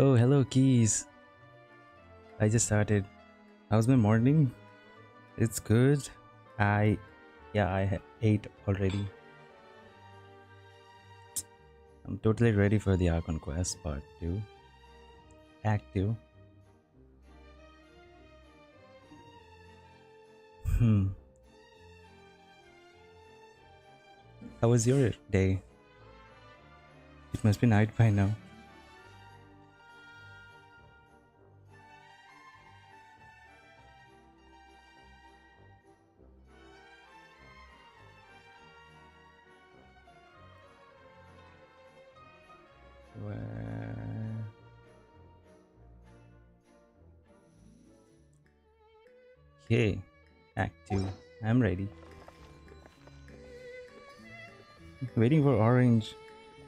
Oh, hello, Keys. I just started. How's my morning? It's good. I, yeah, ate already. I'm totally ready for the Archon Quest Part 2. Act 2. Hmm. How was your day? It must be night by now. Where... Okay. Act 2. I'm ready. Waiting for Orange.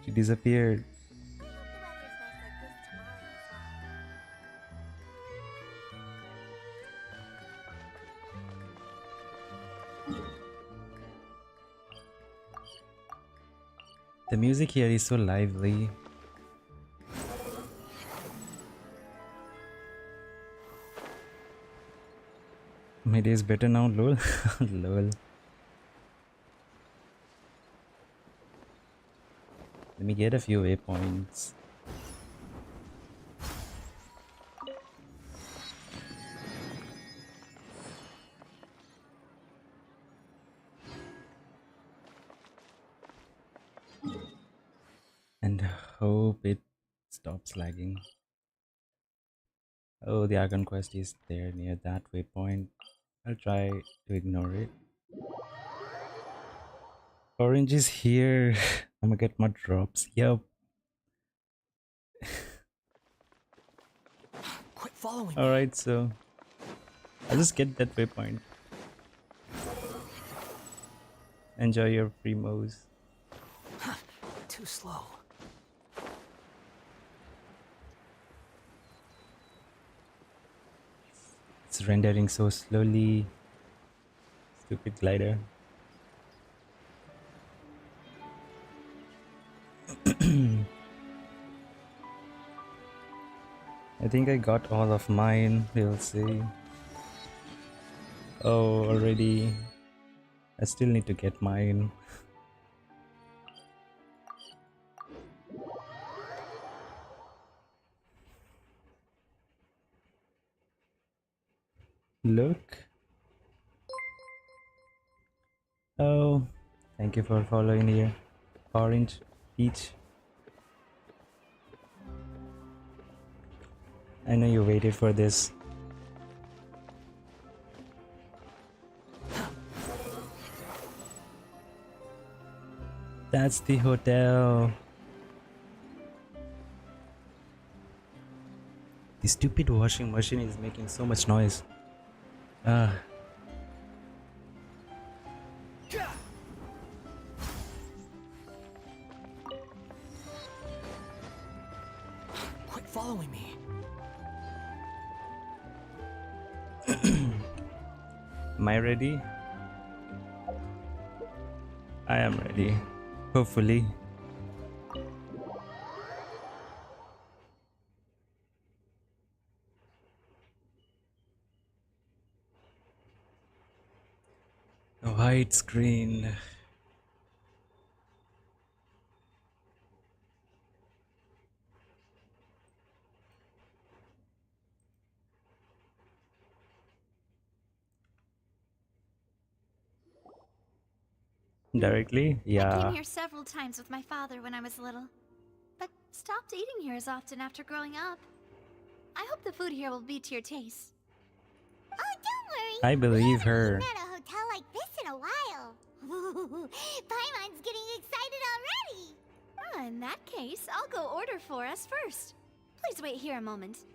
She disappeared. The music here is so lively. My day is better now, lol. Lol. Let me get a few waypoints. And hope it stops lagging. Oh, the Archon quest is there near that waypoint. I'll try to ignore it. Orange is here. I'm gonna get my drops. Yup. Quit following me. Alright, so I'll just get that waypoint. Enjoy your primos. Too slow. It's rendering so slowly. Stupid glider. I think I got all of mine. We'll see. Oh, already. I still need to get mine. Look. Oh, thank you for following here. Orange, peach. I know you waited for this. That's the hotel. The stupid washing machine is making so much noise. Quit following me. Am I ready? I am ready. Hopefully. A white screen. Directly? I came Yeah. here several times with my father when I was little, but stopped eating here as often after growing up. I hope the food here will be to your taste. Oh, don't worry. I believe We her. haven't eaten at a hotel like this in a while. Paimon's getting excited already. In that case, I'll go order for us first. Please wait here a moment.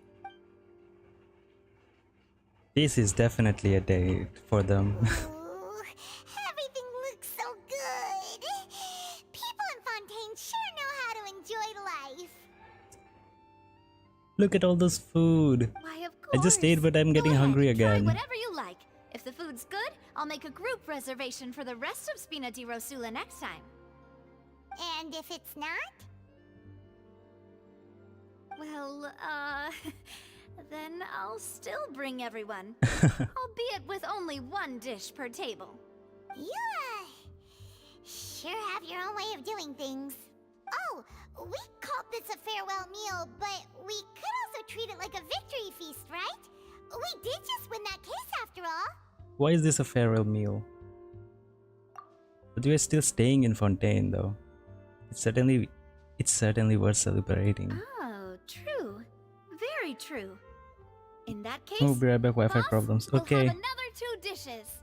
This is definitely a date for them. Ooh, everything looks so good. People in Fontaine sure know how to enjoy life. Look at all this food. Why, of I just course. ate, but I'm Go getting ahead, hungry try again. whatever you like. If the food's good, I'll make a group reservation for the rest of Spina di Rosula next time. And if it's not? Well, then I'll still bring everyone. Albeit with only one dish per table. You, sure have your own way of doing things. Oh, we called this a farewell meal, but we could also treat it like a victory feast, right? We did just win that case after all. Why is this a farewell meal? But we are still staying in Fontaine, though. It's certainly worth celebrating. Oh, true. Very true. In that case, Oh, be right back. Wi-Fi boss, problems. we'll Okay. have another 2 dishes.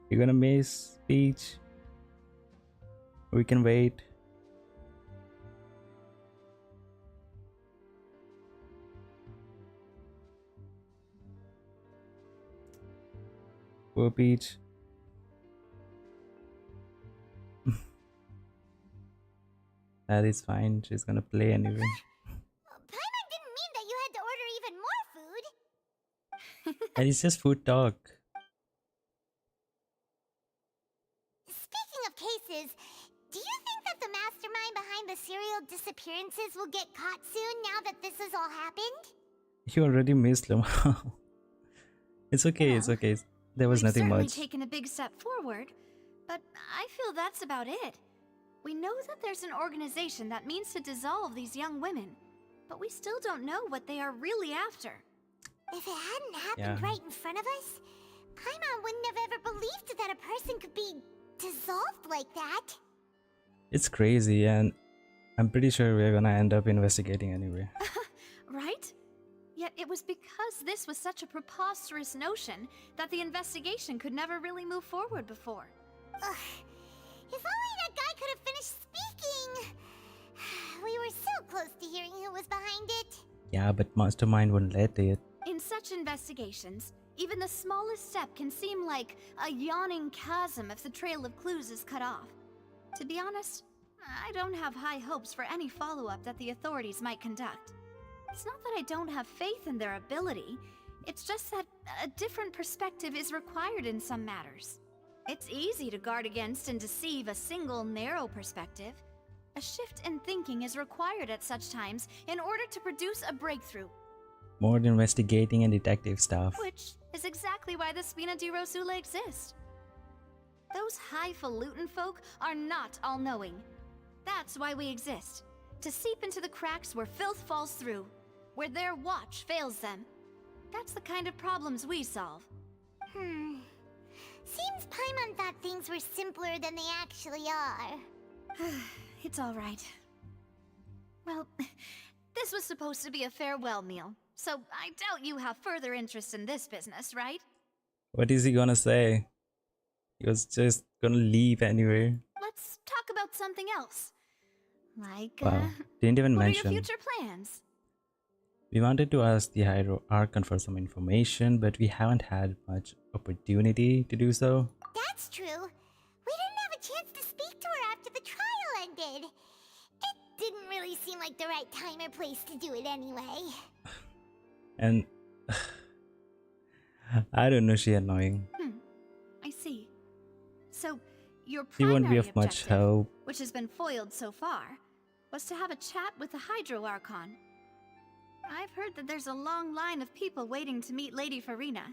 You're gonna miss speech. We can wait. Poor Peach. That is fine. She's gonna play anyway. Paimon didn't mean that you had to order even more food. And it's just food talk. Speaking of cases, do you think that the mastermind behind the serial disappearances will get caught soon now that this has all happened? You already missed them. It's okay. It's Well, okay. There was We've nothing certainly much. taken a big step forward, but I feel that's about it. We know that there's an organization that means to dissolve these young women, but we still don't know what they are really after. If it hadn't happened Yeah. right in front of us, Paimon wouldn't have ever believed that a person could be dissolved like that. It's crazy, and I'm pretty sure we're gonna end up investigating anyway. Right? Yet it was because this was such a preposterous notion that the investigation could never really move forward before. Ugh. If only that guy could have finished speaking. We were so close to hearing who was behind it. Yeah, but Mastermind wouldn't let it. In such investigations, even the smallest step can seem like a yawning chasm if the trail of clues is cut off. To be honest, I don't have high hopes for any follow-up that the authorities might conduct. It's not that I don't have faith in their ability, it's just that a different perspective is required in some matters. It's easy to guard against and deceive a single narrow perspective. A shift in thinking is required at such times in order to produce a breakthrough. More investigating and detective stuff. Which is exactly why the Spina di Rosula exist. Those highfalutin folk are not all-knowing. That's why we exist. To seep into the cracks where filth falls through, where their watch fails them. That's the kind of problems we solve. Seems Paimon thought things were simpler than they actually are. It's all right. Well, this was supposed to be a farewell meal, so I doubt you have further interest in this business, right? What is he gonna say? He was just gonna leave anyway. Let's talk about something else. Like, Wow. Didn't even what mention. are your future plans? We wanted to ask the Hydro Archon for some information, but we haven't had much opportunity to do so. That's true. We didn't have a chance to speak to her after the trial ended. It didn't really seem like the right time or place to do it anyway. And I don't know, she's annoying. I see. So, your She primary won't be of much objective, help. which has been foiled so far, was to have a chat with the Hydro Archon. I've heard that there's a long line of people waiting to meet Lady Farina.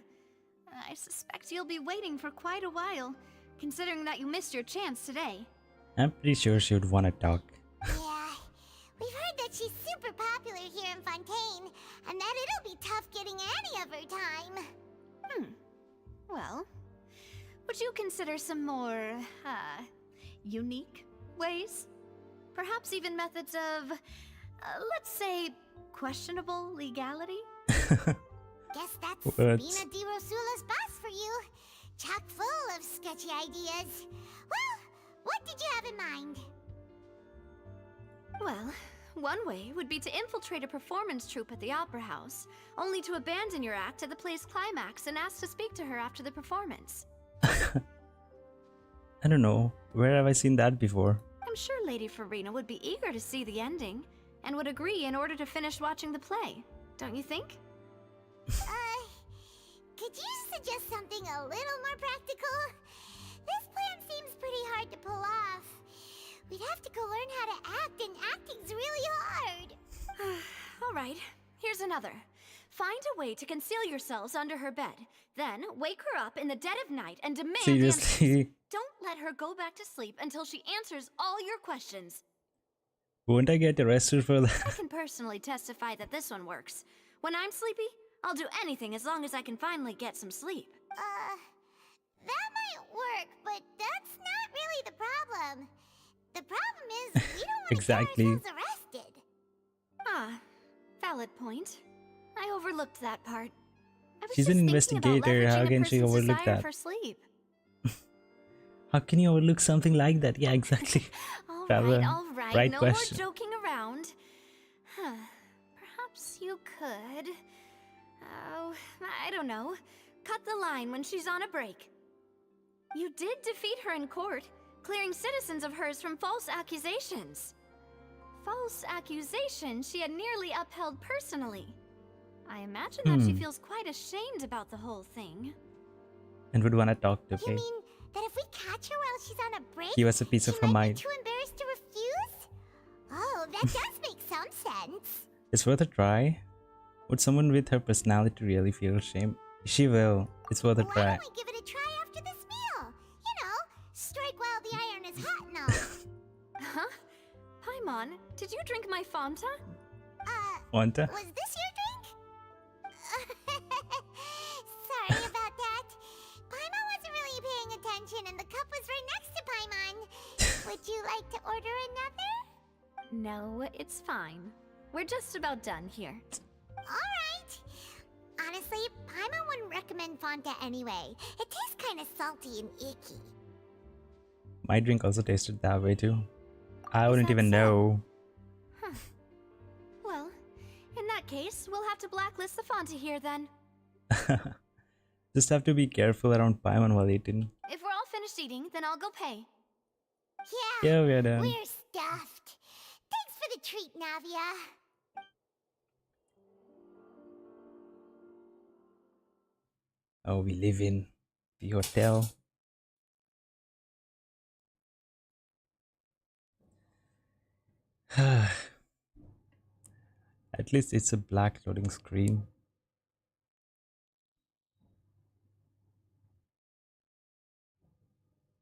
I suspect you'll be waiting for quite a while, considering that you missed your chance today. I'm pretty sure she would want to talk. Yeah, we've heard that she's super popular here in Fontaine, and that it'll be tough getting any of her time. Well, would you consider some more, unique ways? Perhaps even methods of, let's say, questionable legality? Guess that's What? Spina di Rosula's boss for you. Chock full of sketchy ideas. Well, what did you have in mind? Well, one way would be to infiltrate a performance troupe at the Opera House, only to abandon your act at the play's climax and ask to speak to her after the performance. I don't know. Where have I seen that before? I'm sure Lady Farina would be eager to see the ending, and would agree in order to finish watching the play, don't you think? Could you suggest something a little more practical? This plan seems pretty hard to pull off. We'd have to go learn how to act, and acting's really hard. All right, here's another. Find a way to conceal yourselves under her bed. Then wake her up in the dead of night and demand answers. Seriously? Don't let her go back to sleep until she answers all your questions. Won't I get arrested for I that? can personally testify that this one works. When I'm sleepy, I'll do anything as long as I can finally get some sleep. That might work, but that's not really the problem. The problem is we don't want to Exactly. get ourselves arrested. Ah, valid point. I overlooked that part. I was She's just an thinking about investigator. How leveraging a can she person's overlook desire that? for sleep. How can you overlook something like that? Yeah, exactly. Traveler, All right. right No question. more joking around. Huh. Perhaps you could. Oh, I don't know. Cut the line when she's on a break. You did defeat her in court, clearing citizens of hers from false accusations. False accusations she had nearly upheld personally. I imagine that she feels quite ashamed about the whole thing. And would want to talk to You me. mean that if we catch her while she's on a break, He was a piece she of her might mind. be too embarrassed to refuse? Oh, that does make some sense. It's worth a try. Would someone with her personality really feel shame? She will. It's worth a Why try. don't we give it a try after this meal? You know, strike while the iron is hot and all. Huh? Paimon, did you drink my Fanta? Want to? Was this your drink? Sorry about that. Paimon wasn't really paying attention and the cup was right next to Paimon. Would you like to order another? No, it's fine. We're just about done here. Alright. Honestly, Paimon wouldn't recommend Fanta anyway. It tastes kind of salty and icky. My drink also tasted that way too. I wouldn't that even so? know. Well, in that case, we'll have to blacklist the Fanta here then. Just have to be careful around Paimon while eating. If we're all finished eating, then I'll go pay. Yeah, we're done. We're stuffed. Thanks for the treat, Navia. Oh, we live in the hotel. At least it's a black loading screen.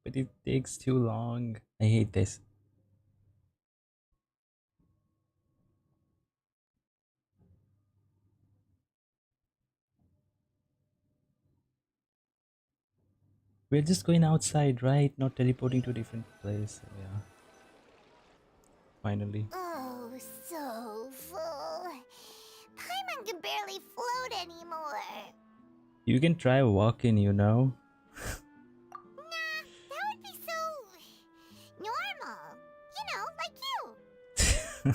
But it takes too long. I hate this. We're just going outside, right? Not teleporting to a different place. So, yeah. Finally. Oh, so full. Paimon can barely float anymore. You can try walking, you know? Nah, that would be so normal. You know, like you.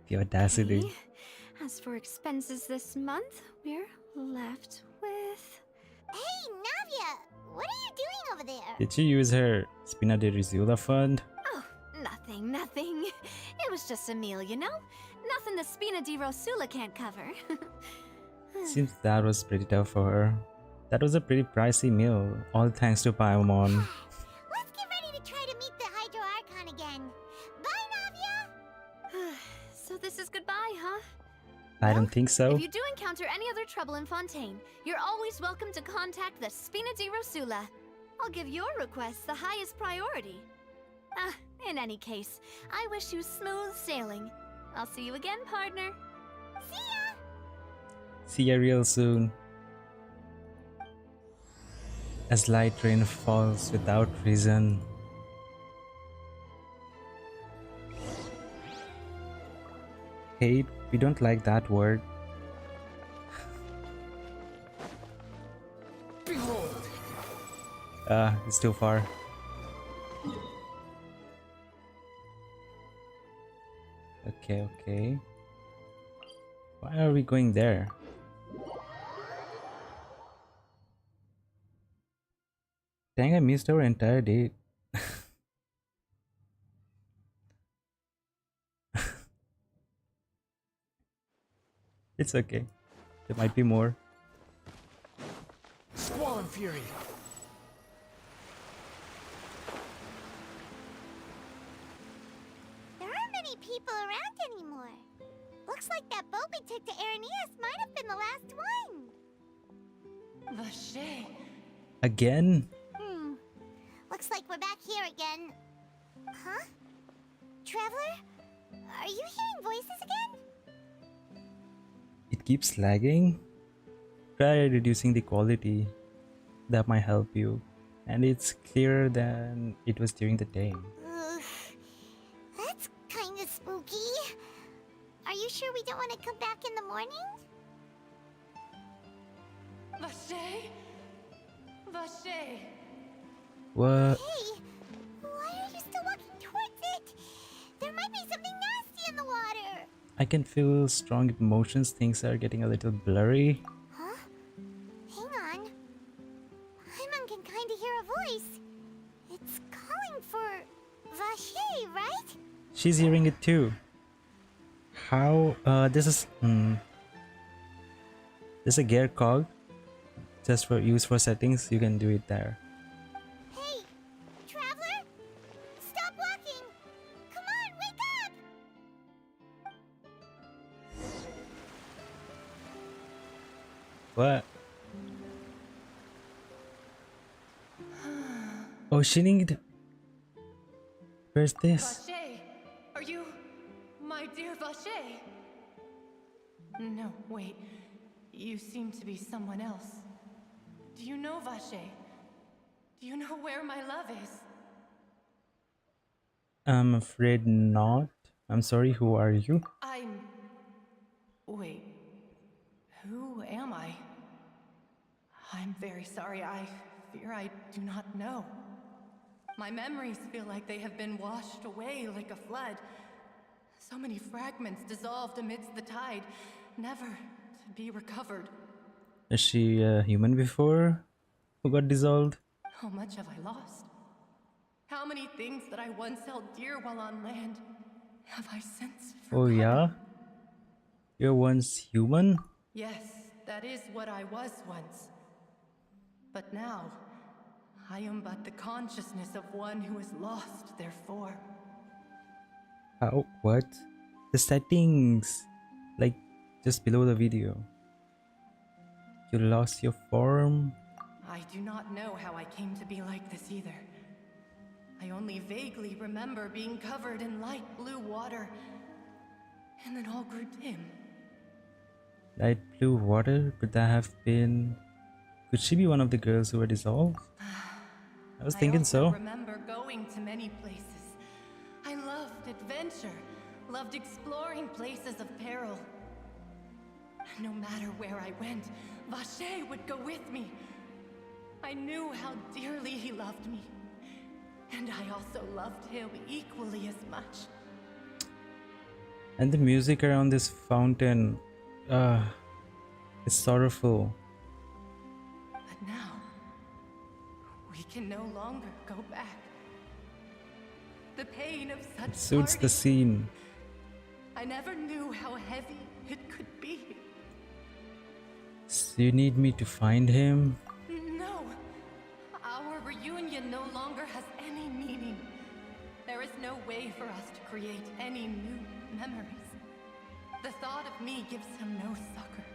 The audacity. Okay. As for expenses this month, we're left with... Hey, Navia, what are you doing over there? Did she use her Spina de Risula fund? Oh, nothing. It was just a meal, you know? Nothing the Spina di Rosula can't cover. Seems that was pretty tough for her. That was a pretty pricey meal. All thanks to Paimon. Let's get ready to try to meet the Hydro Archon again. Bye, Navia! So this is goodbye, huh? I don't think so. If you do encounter any other trouble in Fontaine, you're always welcome to contact the Spina di Rosula. I'll give your request the highest priority. In any case, I wish you smooth sailing. I'll see you again, partner. See ya! See ya real soon. As light rain falls without reason. Hate, we don't like that word. Behold! It's too far. Okay. Why are we going there? Dang, I missed our entire date. It's okay. There might be more. Squall and Fury! Looks like that boat we took to Araneas might have been the last one. Vache. Again? Looks like we're back here again. Huh? Traveler? Are you hearing voices again? It keeps lagging? Try reducing the quality. That might help you. And it's clearer than it was during the day. Ugh, that's kinda spooky. Are you sure we don't want to come back in the morning? Vache. Vache. What? Hey, why are you still walking towards it? There might be something nasty in the water. I can feel strong emotions. Things are getting a little blurry. Huh? Hang on. Paimon can kinda hear a voice. It's calling for Vache, right? She's hearing it too. How? This is this is a gear cog. Just for use for settings, you can do it there. Hey, Traveler? Stop walking! Come on, wake up! What? Oh, she need. Where's this? Vache. Are you my dear Vache? No, wait. You seem to be someone else. Do you know Vache? Do you know where my love is? I'm afraid not. I'm sorry, who are you? Wait. Who am I? I'm very sorry. I fear I do not know. My memories feel like they have been washed away like a flood. So many fragments dissolved amidst the tide, never to be recovered. Is she a human before who got dissolved? How much have I lost? How many things that I once held dear while on land have I since forgotten? Oh yeah? You're once human? Yes, that is what I was once. But now, I am but the consciousness of one who is lost, therefore. How? What? The settings! Like, just below the video. You lost your form? I do not know how I came to be like this either. I only vaguely remember being covered in light blue water, and then all grew dim. Light blue water? Could that have been... Could she be one of the girls who were dissolved? I was thinking I also so. remember going to many places. I loved adventure, loved exploring places of peril. No matter where I went, Vache would go with me. I knew how dearly he loved me, and I also loved him equally as much. And the music around this fountain, is sorrowful. But now, we can no longer go back. The pain of such It suits the parting, scene. I never knew how heavy it could be. So you need me to find him? No, our reunion no longer has any meaning. There is no way for us to create any new memories. The thought of me gives him no succor.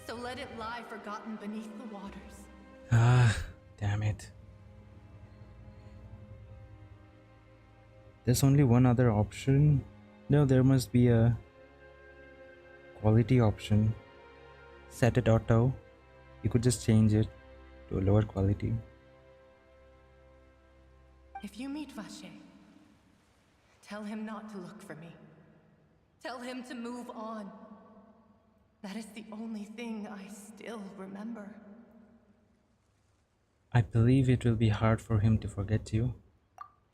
So let it lie forgotten beneath the waters. Ah, damn it. There's only one other option. No, there must be a quality option. Set it auto. You could just change it to a lower quality. If you meet Vache, tell him not to look for me. Tell him to move on. That is the only thing I still remember. I believe it will be hard for him to forget you.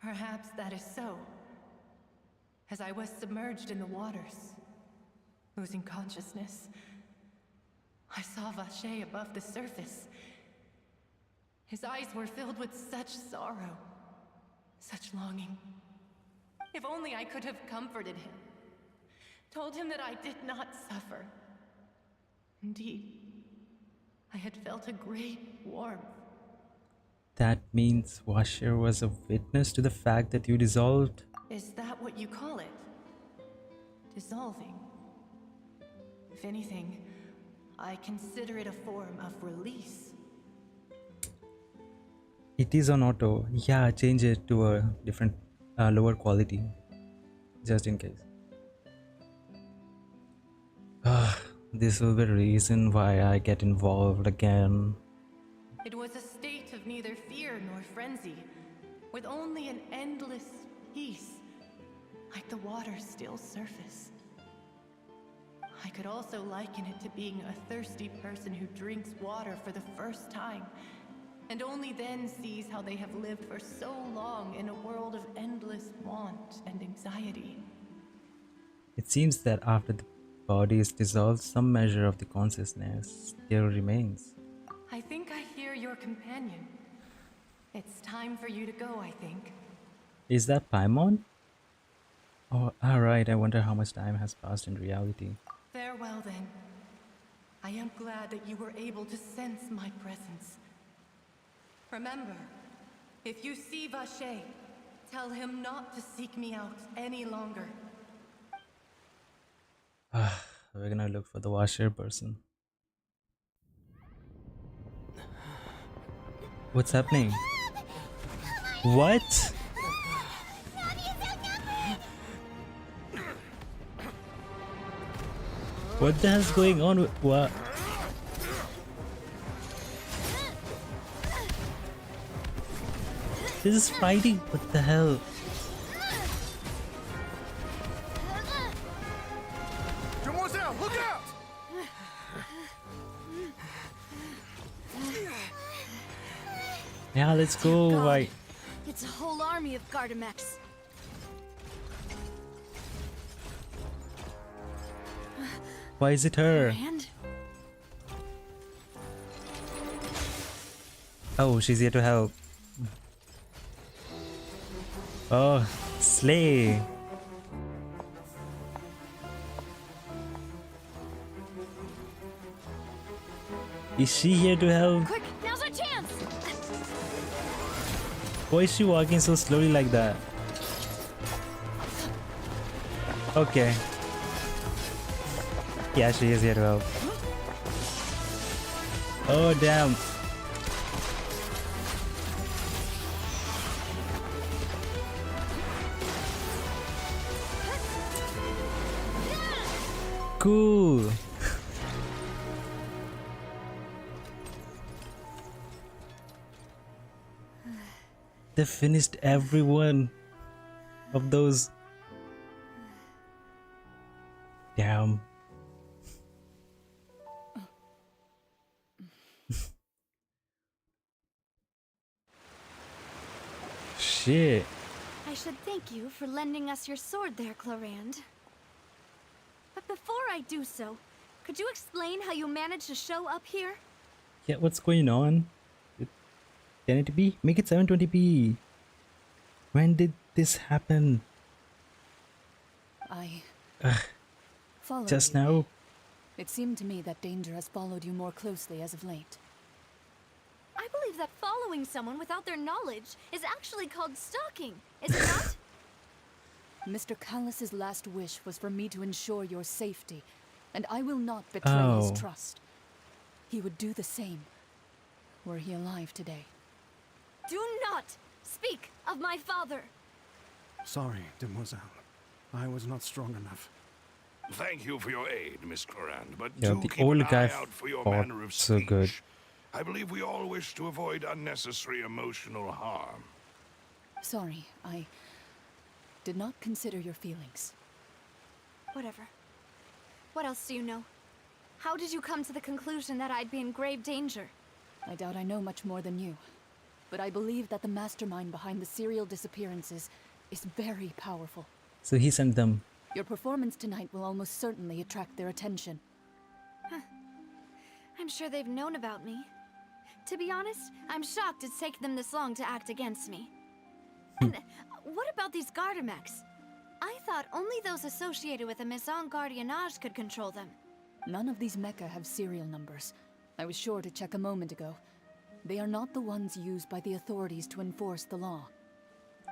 Perhaps that is so. As I was submerged in the waters, losing consciousness, I saw Vache above the surface. His eyes were filled with such sorrow, such longing. If only I could have comforted him, told him that I did not suffer. Indeed, I had felt a great warmth. That means Washer was a witness to the fact that you dissolved. Is that what you call it? Dissolving? If anything, I consider it a form of release. It is on auto. Yeah, change it to a different, lower quality, just in case. This will be the reason why I get involved again. It was a state of neither fear nor frenzy, with only an endless peace, like the water's still surface. I could also liken it to being a thirsty person who drinks water for the first time, and only then sees how they have lived for so long in a world of endless want and anxiety. It seems that after the body is dissolved, some measure of the consciousness still remains. I think I hear your companion. It's time for you to go, I think. Is that Paimon? Oh, alright, I wonder how much time has passed in reality. Farewell, then. I am glad that you were able to sense my presence. Remember, if you see Vache, tell him not to seek me out any longer. We're gonna look for the washer person. What's happening? What? What the hell's going on with what? This is fighting. What the hell? Demoiselle, look out! Yeah, let's go. God. Why? It's a whole army of Gardamex. Why is it her? And Oh, she's here to help. Oh, slay. Is she here to help? quick, now's our chance. Why is she walking so slowly like that? Okay. Yeah, she is here to help. Oh, damn. Cool. They finished every one of those. Damn. Shit. I should thank you for lending us your sword there, Clorand. But before I do so, could you explain how you managed to show up here? Yeah, what's going on? 1080p? Make it 720p. When did this happen? I Ugh, followed just you. now? It seemed to me that danger has followed you more closely as of late. I believe that following someone without their knowledge is actually called stalking, is it not? Mr. Callus's last wish was for me to ensure your safety, and I will not betray Oh. his trust. He would do the same, were he alive today. Do not speak of my father. Sorry, Demoiselle. I was not strong enough. Thank you for your aid, Miss Corand, but Yeah, do the keep old an guy eye out for your fought manner of so speech. good. I believe we all wish to avoid unnecessary emotional harm. Sorry, I did not consider your feelings. Whatever. What else do you know? How did you come to the conclusion that I'd be in grave danger? I doubt I know much more than you, but I believe that the mastermind behind the serial disappearances is very powerful. So he sent them. Your performance tonight will almost certainly attract their attention. I'm sure they've known about me. To be honest, I'm shocked it's taken them this long to act against me. And what about these Gardamex? I thought only those associated with the Maison Gardiennage could control them. None of these mecha have serial numbers. I was sure to check a moment ago. They are not the ones used by the authorities to enforce the law.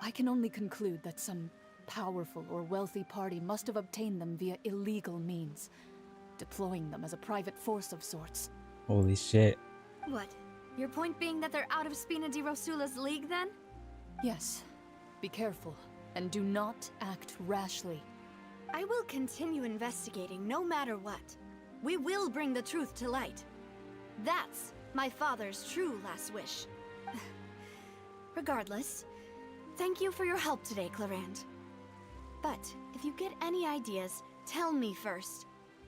I can only conclude that some powerful or wealthy party must have obtained them via illegal means. deploying them as a private force of sorts. Holy shit. What? Your point being that they're out of Spina di Rosula's league then? Yes. Be careful, and do not act rashly. I will continue investigating no matter what. We will bring the truth to light. That's my father's true last wish. Regardless, thank you for your help today, Clarant. But if you get any ideas, tell me first.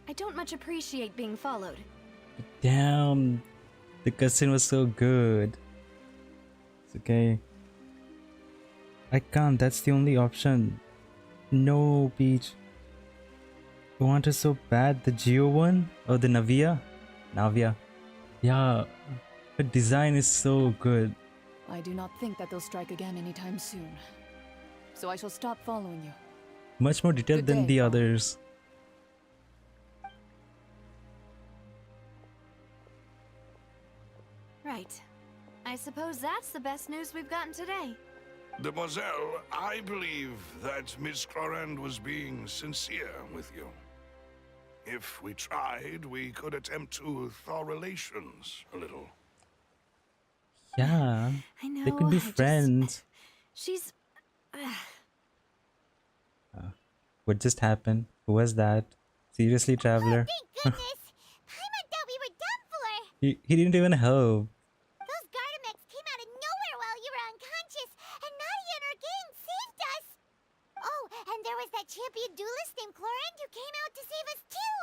I don't much appreciate being followed. Damn. The cutscene was so good. It's okay. I can't. That's the only option. No, Peach. I want it so bad. The Geo one? Or the Navia? Navia. Yeah. The design is so good. I do not think that they'll strike again anytime soon. So I shall stop following you. Much more detailed Good than day, the Paul. others. Right. I suppose that's the best news we've gotten today. Demoiselle, I believe that Miss Clorand was being sincere with you. If we tried, we could attempt to thaw relations a little. Yeah. I know. They could be I just- friends. She's... What just happened? Who was that? Seriously, Traveler? Thank goodness! Paimon thought we were done for! He didn't even help. Those Gardamex came out of nowhere while you were unconscious, and Nadia and her gang saved us! Oh, and there was that champion duelist named Clorand who came out to save us too!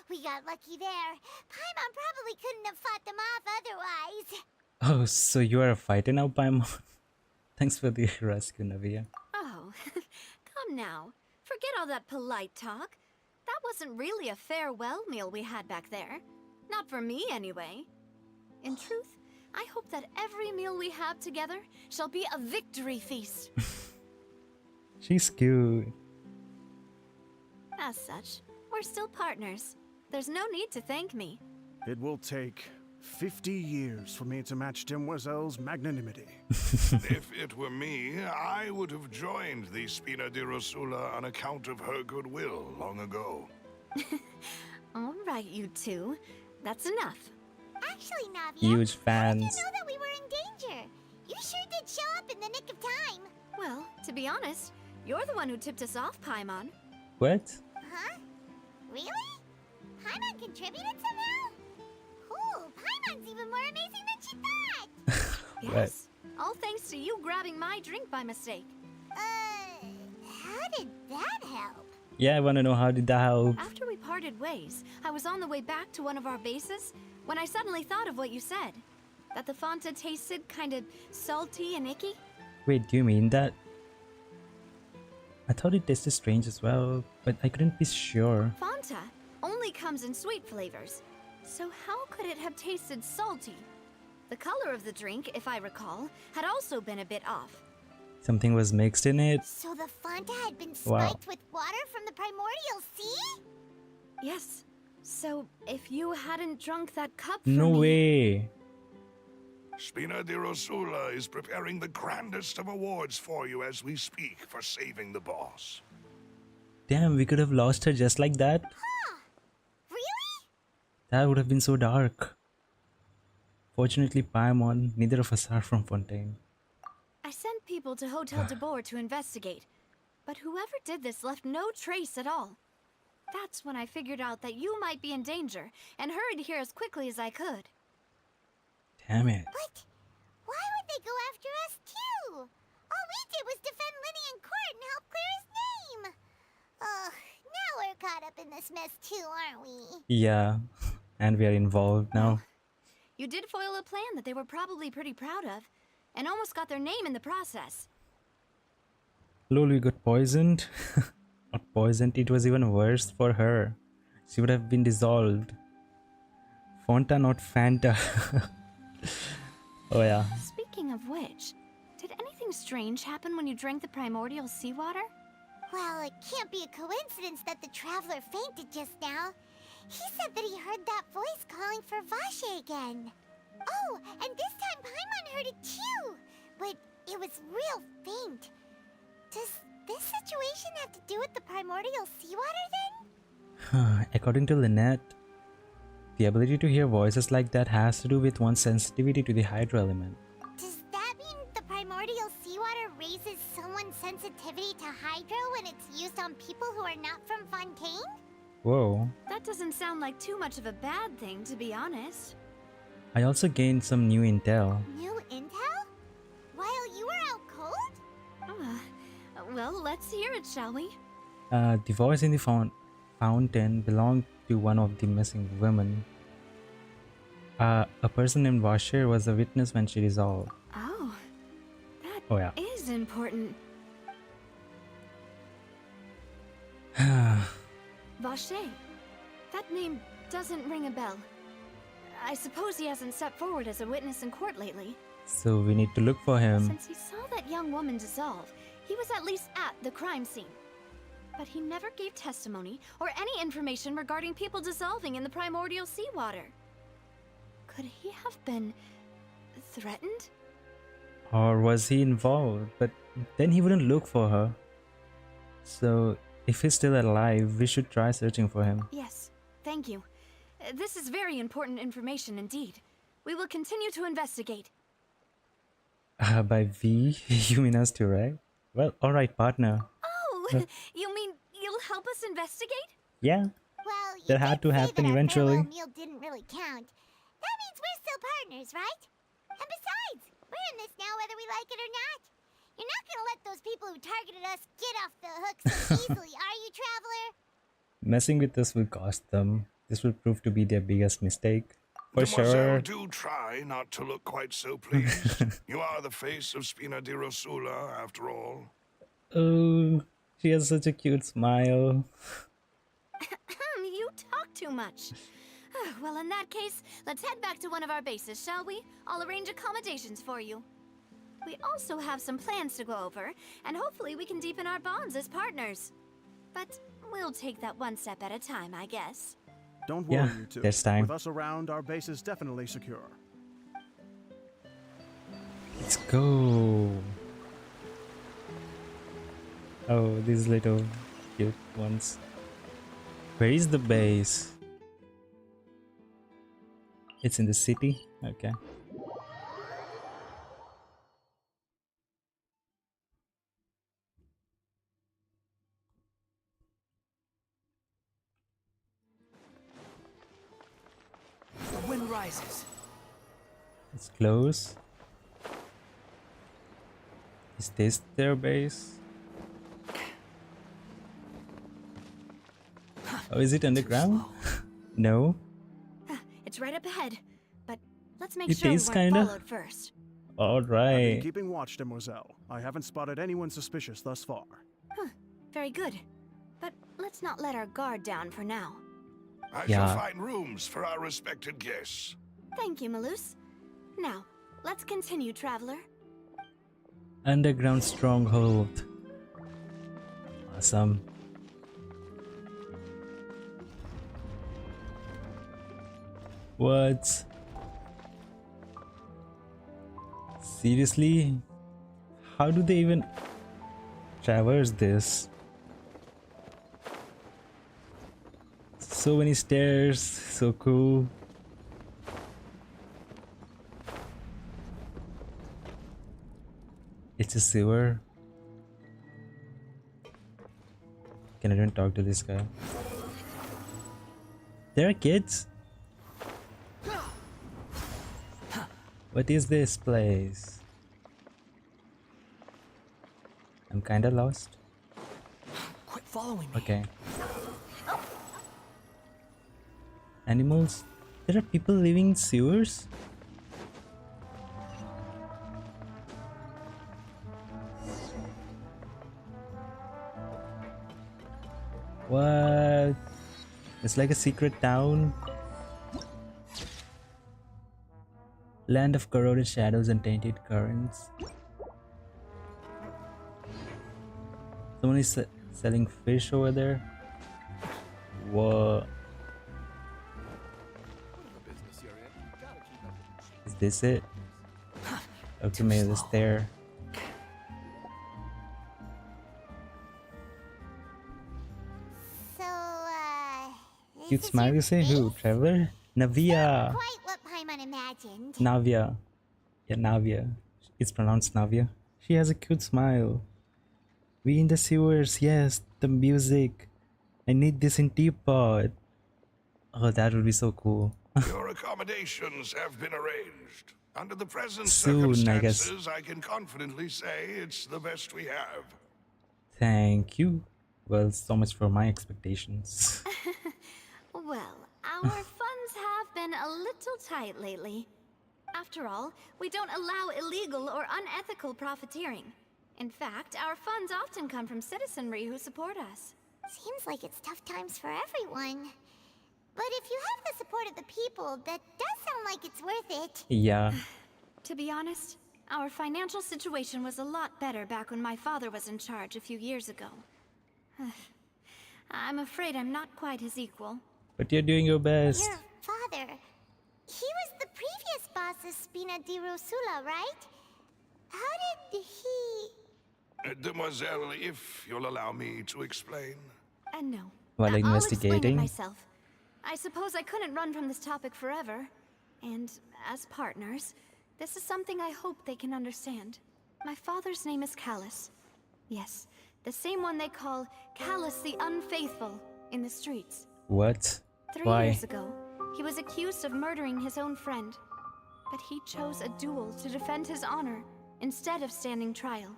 We got lucky there. Paimon probably couldn't have fought them off otherwise. Oh, so you are a fighter now, Paimon? Thanks for the rescue, Navia. Oh, come now. Forget all that polite talk. That wasn't really a farewell meal we had back there. Not for me, anyway. In truth, I hope that every meal we have together shall be a victory feast. She's cute. As such, we're still partners. There's no need to thank me. It will take 50 years for me to match Demoiselle's magnanimity. If it were me, I would have joined the Spina di Rosula on account of her goodwill long ago. All right, you two. That's enough. Actually, Navia, Huge how did you fans. know that we were in danger? You sure did show up in the nick of time. Well, to be honest, you're the one who tipped us off, Paimon. What? Huh? Really? Paimon contributed somehow? Cool, Paimon's even more amazing than she thought! Yes. All thanks to you grabbing my drink by mistake. How did that help? Yeah, I want to know how did that help? After we parted ways, I was on the way back to one of our bases when I suddenly thought of what you said. That the Fanta tasted kind of salty and icky. Wait, do you mean that? I thought it tasted strange as well, but I couldn't be sure. Fanta only comes in sweet flavors. So how could it have tasted salty? The color of the drink, if I recall, had also been a bit off. Something was mixed in it. So the Fanta had been Wow. spiked with water from the primordial sea? Yes. So if you hadn't drunk that cup for No me... way. Spina di Rosula is preparing the grandest of awards for you as we speak for saving the boss. Damn, we could have lost her just like that. Really? That would have been so dark. Fortunately, Paimon, neither of us are from Fontaine. I sent people to Hotel de Boer to investigate, but whoever did this left no trace at all. That's when I figured out that you might be in danger and hurried here as quickly as I could. Damn it. But why would they go after us too? All we did was defend Linny in court and help clear his name. Ugh, now we're caught up in this mess too, aren't we? Yeah, and we are involved now. You did foil a plan that they were probably pretty proud of, and almost got their name in the process. Lol, we got poisoned. Not poisoned, it was even worse for her. She would have been dissolved. Fonta, not Fanta. Oh yeah. Speaking of which, did anything strange happen when you drank the primordial seawater? Well, it can't be a coincidence that the traveler fainted just now. He said that he heard that voice calling for Vache again. Oh, and this time Paimon heard it too, but it was real faint. Does this situation have to do with the primordial seawater then? According to Lynette, the ability to hear voices like that has to do with one's sensitivity to the hydro element. Does that mean the primordial seawater raises someone's sensitivity to hydro when it's used on people who are not from Fontaine? Whoa. That doesn't sound like too much of a bad thing, to be honest. I also gained some new intel. New intel? While you were out cold? Well, let's hear it, shall we? The voice in the fountain belonged to one of the missing women. A person named Washer was a witness when she dissolved. Oh, that Oh yeah. is important. Vache. That name doesn't ring a bell. I suppose he hasn't stepped forward as a witness in court lately. So we need to look for him. Since he saw that young woman dissolve, he was at least at the crime scene. But he never gave testimony or any information regarding people dissolving in the primordial seawater. Could he have been threatened? Or was he involved? But then he wouldn't look for her. So if he's still alive, we should try searching for him. Yes, thank you. This is very important information indeed. We will continue to investigate. By we, you mean us too, right? Well, alright, partner. Oh, you mean you'll help us investigate? Yeah. Well, you That had did to say happen that our eventually. farewell meal didn't really count. That means we're still partners, right? And besides, we're in this now whether we like it or not. You're not gonna let those people who targeted us get off the hook so easily, are you, Traveler? Messing with us will cost them. This will prove to be their biggest mistake. For Mademoiselle, sure. do try not to look quite so pleased. You are the face of Spina di Rosula, after all. Oh, she has such a cute smile. You talk too much. Well, in that case, let's head back to one of our bases, shall we? I'll arrange accommodations for you. We also have some plans to go over, and hopefully we can deepen our bonds as partners. But we'll take that one step at a time, I guess. Don't worry, Yeah, you two. there's time. With us around, our base is definitely secure. Let's go. Oh, these little cute ones. Where is the base? It's in the city? Okay. The wind rises. It's close. Is this their base? Oh, is it underground? No. It's right up ahead, but let's make It sure we is weren't kinda. followed first. I've been Alright. keeping watch, Demoiselle. I haven't spotted anyone suspicious thus far. Very good. But let's not let our guard down for now. I Yeah. shall find rooms for our respected guests. Thank you, Malus. Now, let's continue, Traveler. Underground stronghold. Awesome. What? Seriously? How do they even traverse this? So many stairs, so cool. It's a sewer. Can I even talk to this guy? There are kids? What is this place? I'm kinda lost. Quit following me. Okay. Animals? There are people living in sewers? What? It's like a secret town. Land of corroded shadows and tainted currents. Someone is selling fish over there. Whoa. Is this it? Okay, maybe it's there. So, Cute This is smile, your you say? Who? face? Trevor? Not Navia! quite what Paimon imagined. Navia. Yeah, Navia. It's pronounced Navia. She has a cute smile. We in the sewers, yes, the music. I need this in teapot. Oh, that would be so cool. Your accommodations have been arranged. Under the present Soon, I guess. circumstances, I can confidently say it's the best we have. Thank you. Well, so much for my expectations. Well, our funds have been a little tight lately. After all, we don't allow illegal or unethical profiteering. In fact, our funds often come from citizenry who support us. Seems like it's tough times for everyone. But if you have the support of the people, that does sound like it's worth it. Yeah. To be honest, our financial situation was a lot better back when my father was in charge a few years ago. I'm afraid I'm not quite his equal. But you're doing your best. Your father, he was the previous boss of Spina di Rosula, right? How did he... Demoiselle, if you'll allow me to explain. No. While I'll explain investigating? it myself. I suppose I couldn't run from this topic forever. And as partners, this is something I hope they can understand. My father's name is Callus. Yes, the same one they call Callus the Unfaithful in the streets. What? 3 Why? years ago, he was accused of murdering his own friend. But he chose a duel to defend his honor instead of standing trial.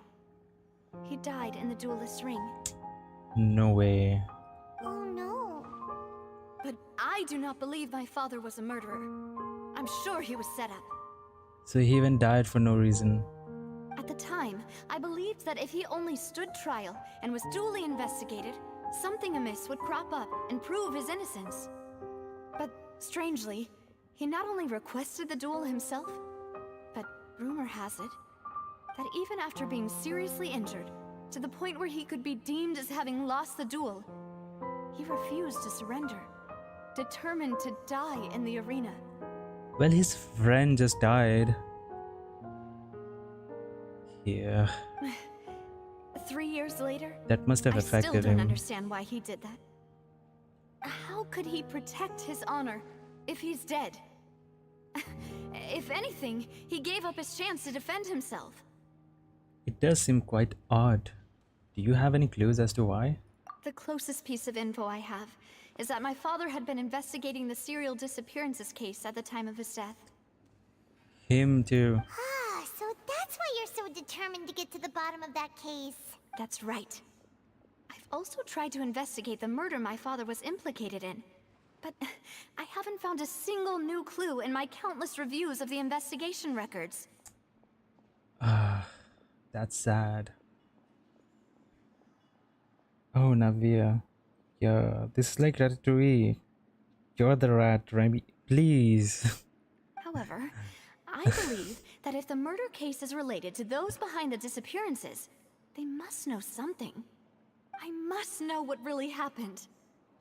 He died in the duelist's ring. No way. Oh no. But I do not believe my father was a murderer. I'm sure he was set up. So he even died for no reason. At the time, I believed that if he only stood trial and was duly investigated, something amiss would crop up and prove his innocence. But strangely, he not only requested the duel himself, but rumor has it that even after being seriously injured, to the point where he could be deemed as having lost the duel, he refused to surrender, determined to die in the arena. Well, his friend just died. Yeah. 3 years later, That must have I still affected don't him. understand why he did that. How could he protect his honor if he's dead? If anything, he gave up his chance to defend himself. It does seem quite odd. Do you have any clues as to why? The closest piece of info I have is that my father had been investigating the serial disappearances case at the time of his death. Him too. Ah, so that's why you're so determined to get to the bottom of that case. That's right. I've also tried to investigate the murder my father was implicated in, but I haven't found a single new clue in my countless reviews of the investigation records. Ah, that's sad. Oh, Navia. Yeah, this is like Ratatouille. You're the rat, Remy. Please. However, I believe that if the murder case is related to those behind the disappearances, they must know something. I must know what really happened.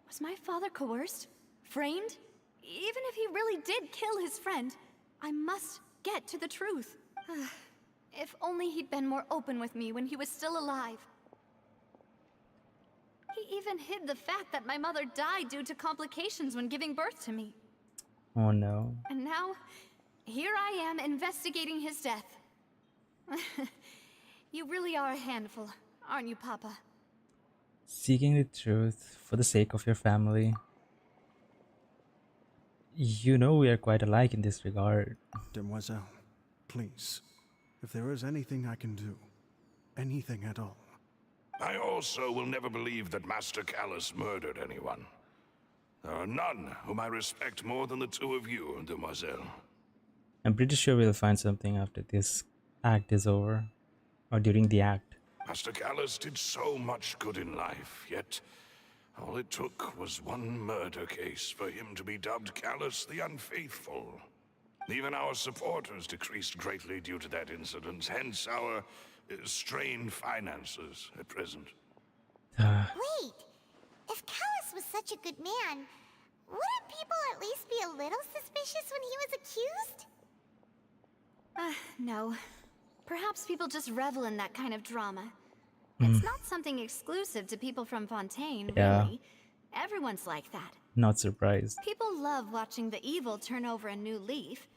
Was my father coerced? Framed? Even if he really did kill his friend, I must get to the truth. If only he'd been more open with me when he was still alive. He even hid the fact that my mother died due to complications when giving birth to me. Oh no. And now, here I am investigating his death. You really are a handful, aren't you, Papa? Seeking the truth for the sake of your family. You know we are quite alike in this regard. Demoiselle, please, if there is anything I can do, anything at all. I also will never believe that Master Callus murdered anyone. There are none whom I respect more than the two of you, Demoiselle. I'm pretty sure we'll find something after this act is over. Or during the act. Master Callus did so much good in life, yet all it took was one murder case for him to be dubbed Callus the Unfaithful. Even our supporters decreased greatly due to that incident, hence our strained finances at present. Wait, if Callus was such a good man, wouldn't people at least be a little suspicious when he was accused? No. Perhaps people just revel in that kind of drama. It's not something exclusive to people from Fontaine, Yeah. really. Everyone's like that. Not surprised. People love watching the evil turn over a new leaf,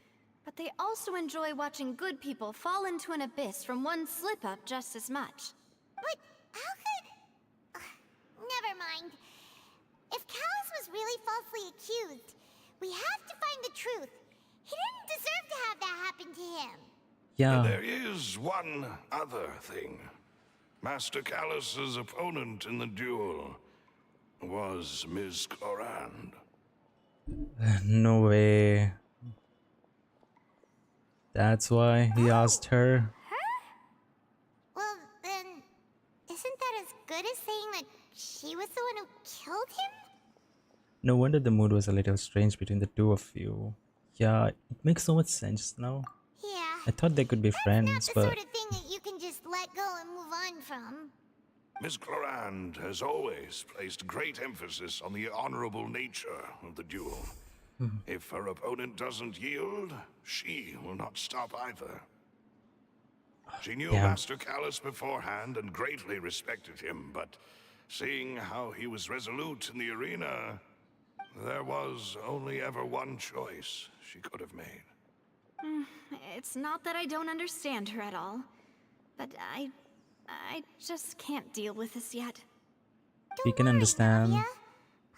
but they also enjoy watching good people fall into an abyss from one slip-up just as much. But how could... never mind. If Callus was really falsely accused, we have to find the truth. He didn't deserve to have that happen to him. Yeah. There is one other thing. Master Callus's opponent in the duel was Ms. Clorand. No way. That's why he asked her. Well, then, isn't that as good as saying that she was the one who killed him? No wonder the mood was a little strange between the two of you. Yeah, it makes so much sense now. Yeah. I thought they could be friends, Not the but sort of thing that you can just let go and move on from. Ms. Clorand has always placed great emphasis on the honorable nature of the duel. If her opponent doesn't yield, she will not stop either. She knew Yeah. Master Callus beforehand and greatly respected him, but seeing how he was resolute in the arena, there was only ever one choice she could have made. It's not that I don't understand her at all, but I just can't deal with this yet. we can understand. Navia.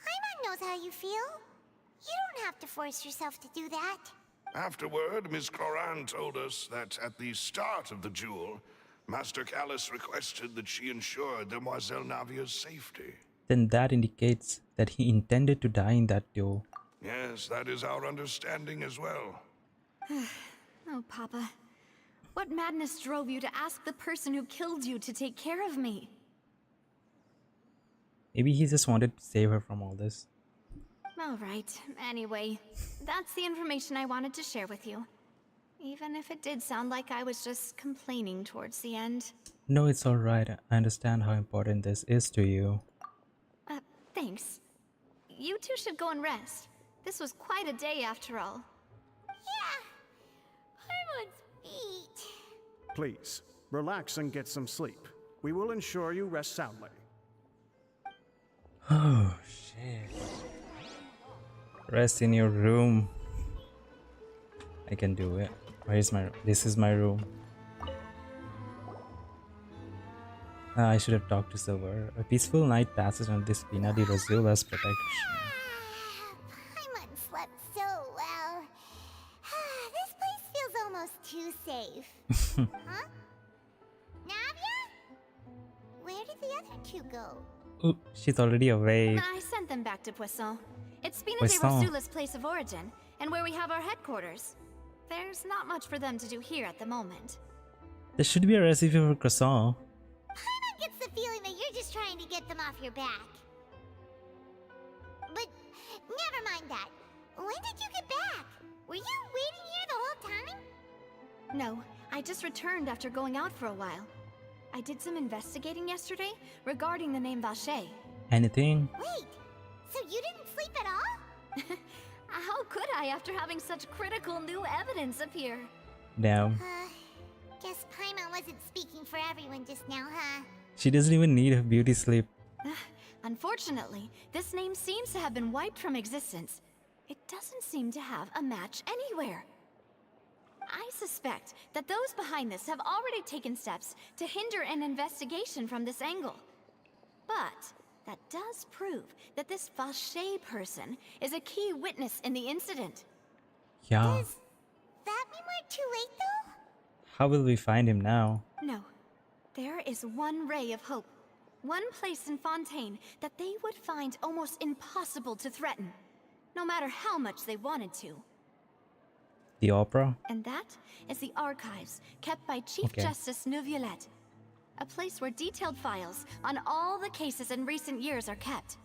Paimon knows how you feel. You don't have to force yourself to do that. Afterward, Ms. Clorand told us that at the start of the duel, Master Callus requested that she ensure Demoiselle Navia's safety. Then that indicates that he intended to die in that duel. Yes, that is our understanding as well. Oh, Papa. What madness drove you to ask the person who killed you to take care of me? Maybe he just wanted to save her from all this. All right. Anyway, that's the information I wanted to share with you. Even if it did sound like I was just complaining towards the end. No, it's alright. I understand how important this is to you. Thanks. You two should go and rest. This was quite a day after all. Yeah. Paimon's feet. Please, relax and get some sleep. We will ensure you rest soundly. Oh, shit. Rest in your room. I can do it. Where is my... This is my room. I should have talked to Silver. A peaceful night passes under this Pina di Rosula's protection. Paimon slept so well. This place feels almost too safe. Huh? Navia? Where did the other two go? Ooh, she's already awake. I sent them back to Poisson. It's Spina de Poisson. Rosula's place of origin, and where we have our headquarters. There's not much for them to do here at the moment. There should be a recipe for croissant. Paimon gets the feeling that you're just trying to get them off your back. But never mind that. When did you get back? Were you waiting here the whole time? No, I just returned after going out for a while. I did some investigating yesterday regarding the name Vache. Anything? Wait, so you didn't sleep at all? How could I after having such critical new evidence appear? Damn. Guess Paimon wasn't speaking for everyone just now, huh? She doesn't even need a beauty sleep. Unfortunately, this name seems to have been wiped from existence. It doesn't seem to have a match anywhere. I suspect that those behind this have already taken steps to hinder an investigation from this angle. But that does prove that this Vache person is a key witness in the incident. Yeah. Does that mean we're too late, though? How will we find him now? No. There is one ray of hope. One place in Fontaine that they would find almost impossible to threaten, no matter how much they wanted to. The opera? And that is the archives kept by Chief Okay. Justice Neuvillette. A place where detailed files on all the cases in recent years are kept.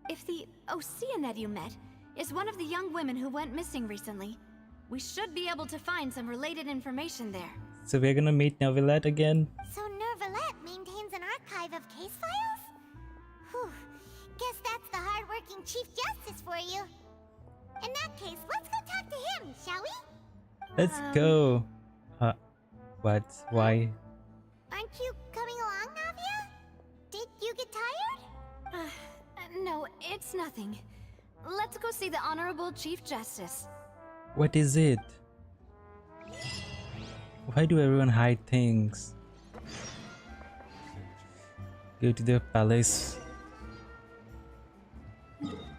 If the Oceanid you met is one of the young women who went missing recently, we should be able to find some related information there. So we're gonna meet Neuvillette again? So Neuvillette maintains an archive of case files? Whew. Guess that's the hard-working Chief Justice for you. In that case, let's go talk to him, shall we? Let's go. What? Why? Aren't you coming along, Navia? Did you get tired? No, it's nothing. let's go see the Honorable Chief Justice. What is it? Why do everyone hide things? Go to the palace.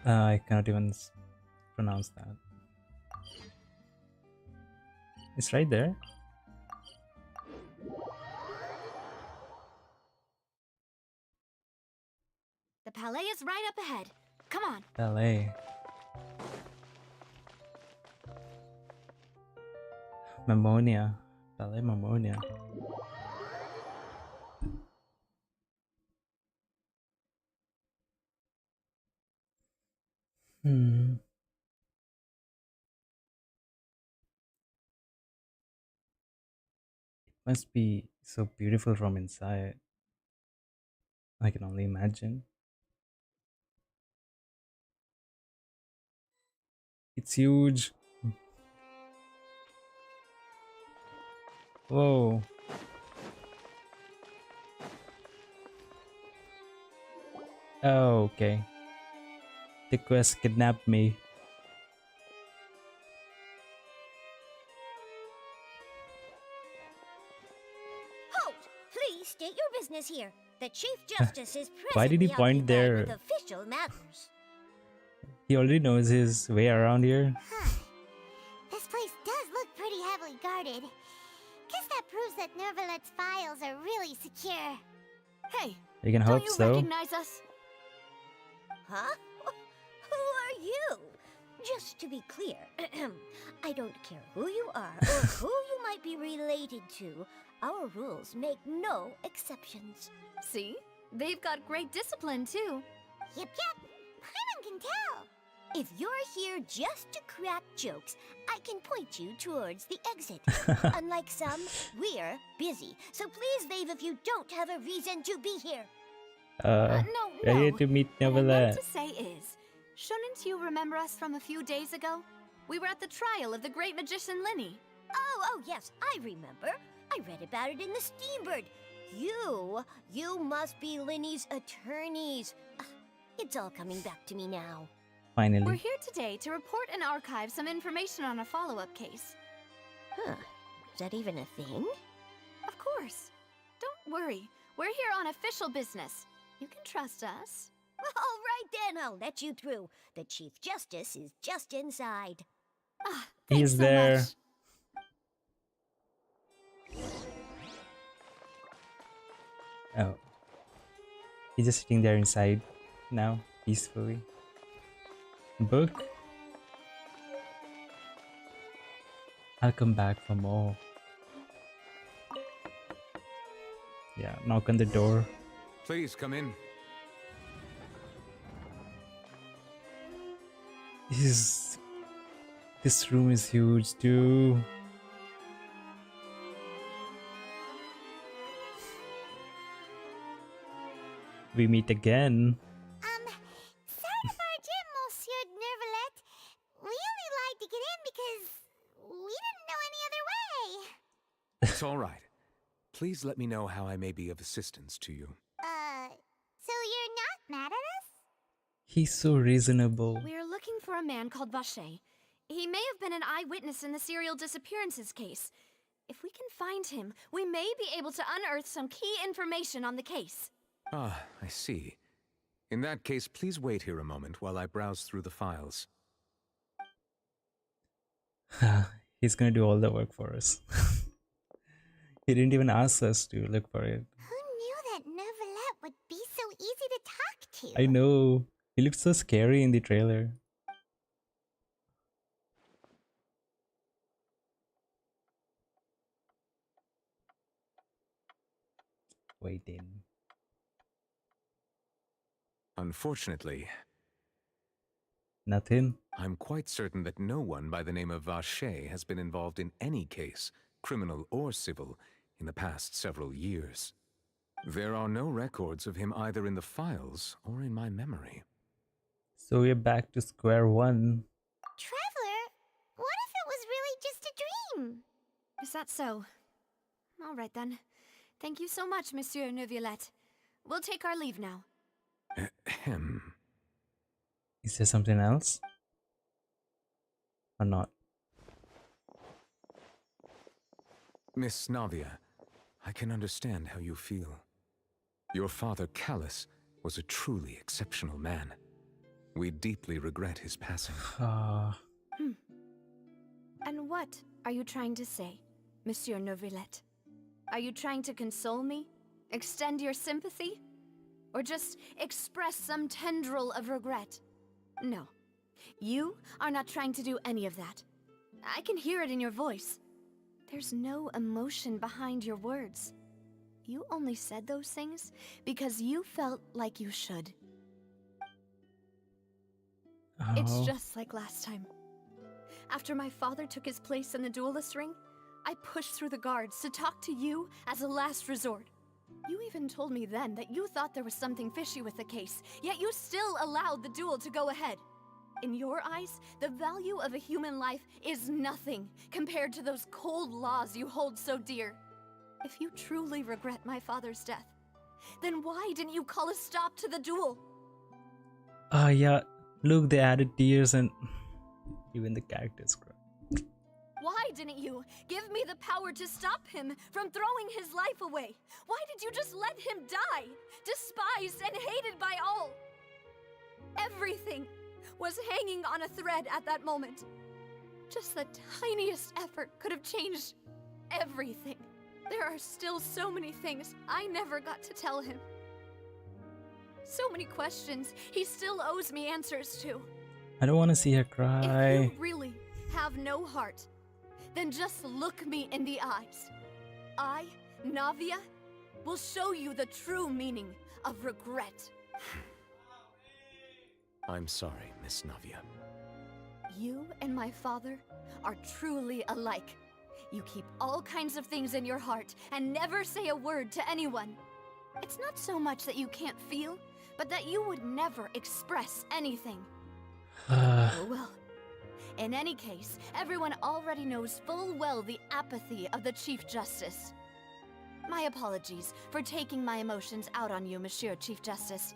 I cannot even pronounce that. It's right there. The palais is right up ahead. Come on. Ballet. Mammonia. Ballet Mammonia. Must be so beautiful from inside. I can only imagine. It's huge. Whoa. Oh, okay. The quest kidnapped me. Halt! Please state your business here. The Chief Justice is Why did he presently point occupied there? with official matters. He already knows his way around here. This place does look pretty heavily guarded. Guess that proves that Nervalet's files are really secure. Hey, You can don't hope you so. recognize us? Huh? Who are you? Just to be clear, I don't care who you are or who you might be related to. Our rules make no exceptions. See? They've got great discipline, too. Yep. Paimon can tell. If you're here just to crack jokes, I can point you towards the exit. Unlike some, we're busy. So please leave if you don't have a reason to be here. No. We're here to meet What I meant Neverland. to say is, shouldn't you remember us from a few days ago? We were at the trial of the great magician Linny. Oh, yes, I remember. I read about it in the Steambird. You must be Linny's attorneys. It's all coming back to me now. We're Finally. here today to report and archive some information on a follow-up case. Huh. Is that even a thing? Of course. Don't worry. We're here on official business. You can trust us. All right then, I'll let you through. The Chief Justice is just inside. Ah, He's thanks so there. much. Oh. He's just sitting there inside now, peacefully. Book? I'll come back for more. Yeah, knock on the door. Please come in. This room is huge too. We meet again. Sorry to barge in, Monsieur Nervalet. We only lied to get in because we didn't know any other way. It's all right. Please let me know how I may be of assistance to you. So you're not mad at us? He's so reasonable. We're looking for a man called Vache. He may have been an eyewitness in the serial disappearances case. If we can find him, we may be able to unearth some key information on the case. Ah, I see. In that case, please wait here a moment while I browse through the files. He's gonna do all the work for us. He didn't even ask us to look for it. Who knew that Nervalet would be so easy to talk to? I know. He looked so scary in the trailer. Waiting. Unfortunately, Nothing. I'm quite certain that no one by the name of Vache has been involved in any case, criminal or civil, in the past several years. There are no records of him either in the files or in my memory. So we're back to square one. Traveler, what if it was really just a dream? Is that so? All right then. Thank you so much, Monsieur Neuvillette. We'll take our leave now. Ahem. Is there something else? Or not? Miss Navia, I can understand how you feel. Your father, Callus, was a truly exceptional man. We deeply regret his passing. And what are you trying to say, Monsieur Neuvillette? Are you trying to console me? Extend your sympathy? Or just express some tendril of regret? No. You are not trying to do any of that. I can hear it in your voice. There's no emotion behind your words. You only said those things because you felt like you should. It's Oh. just like last time. After my father took his place in the duelist ring, I pushed through the guards to talk to you as a last resort. You even told me then that you thought there was something fishy with the case, yet you still allowed the duel to go ahead. In your eyes, the value of a human life is nothing compared to those cold laws you hold so dear. If you truly regret my father's death, then why didn't you call a stop to the duel? Yeah. Look, they added tears and even the characters cry. Why didn't you give me the power to stop him from throwing his life away? Why did you just let him die, despised and hated by all? Everything was hanging on a thread at that moment. Just the tiniest effort could have changed everything. There are still so many things I never got to tell him. So many questions he still owes me answers to. I don't want to see her cry. If you really have no heart, then just look me in the eyes. I, Navia, will show you the true meaning of regret. I'm sorry, Miss Navia. You and my father are truly alike. You keep all kinds of things in your heart and never say a word to anyone. It's not so much that you can't feel, but that you would never express anything. Oh well. In any case, everyone already knows full well the apathy of the Chief Justice. My apologies for taking my emotions out on you, Monsieur Chief Justice.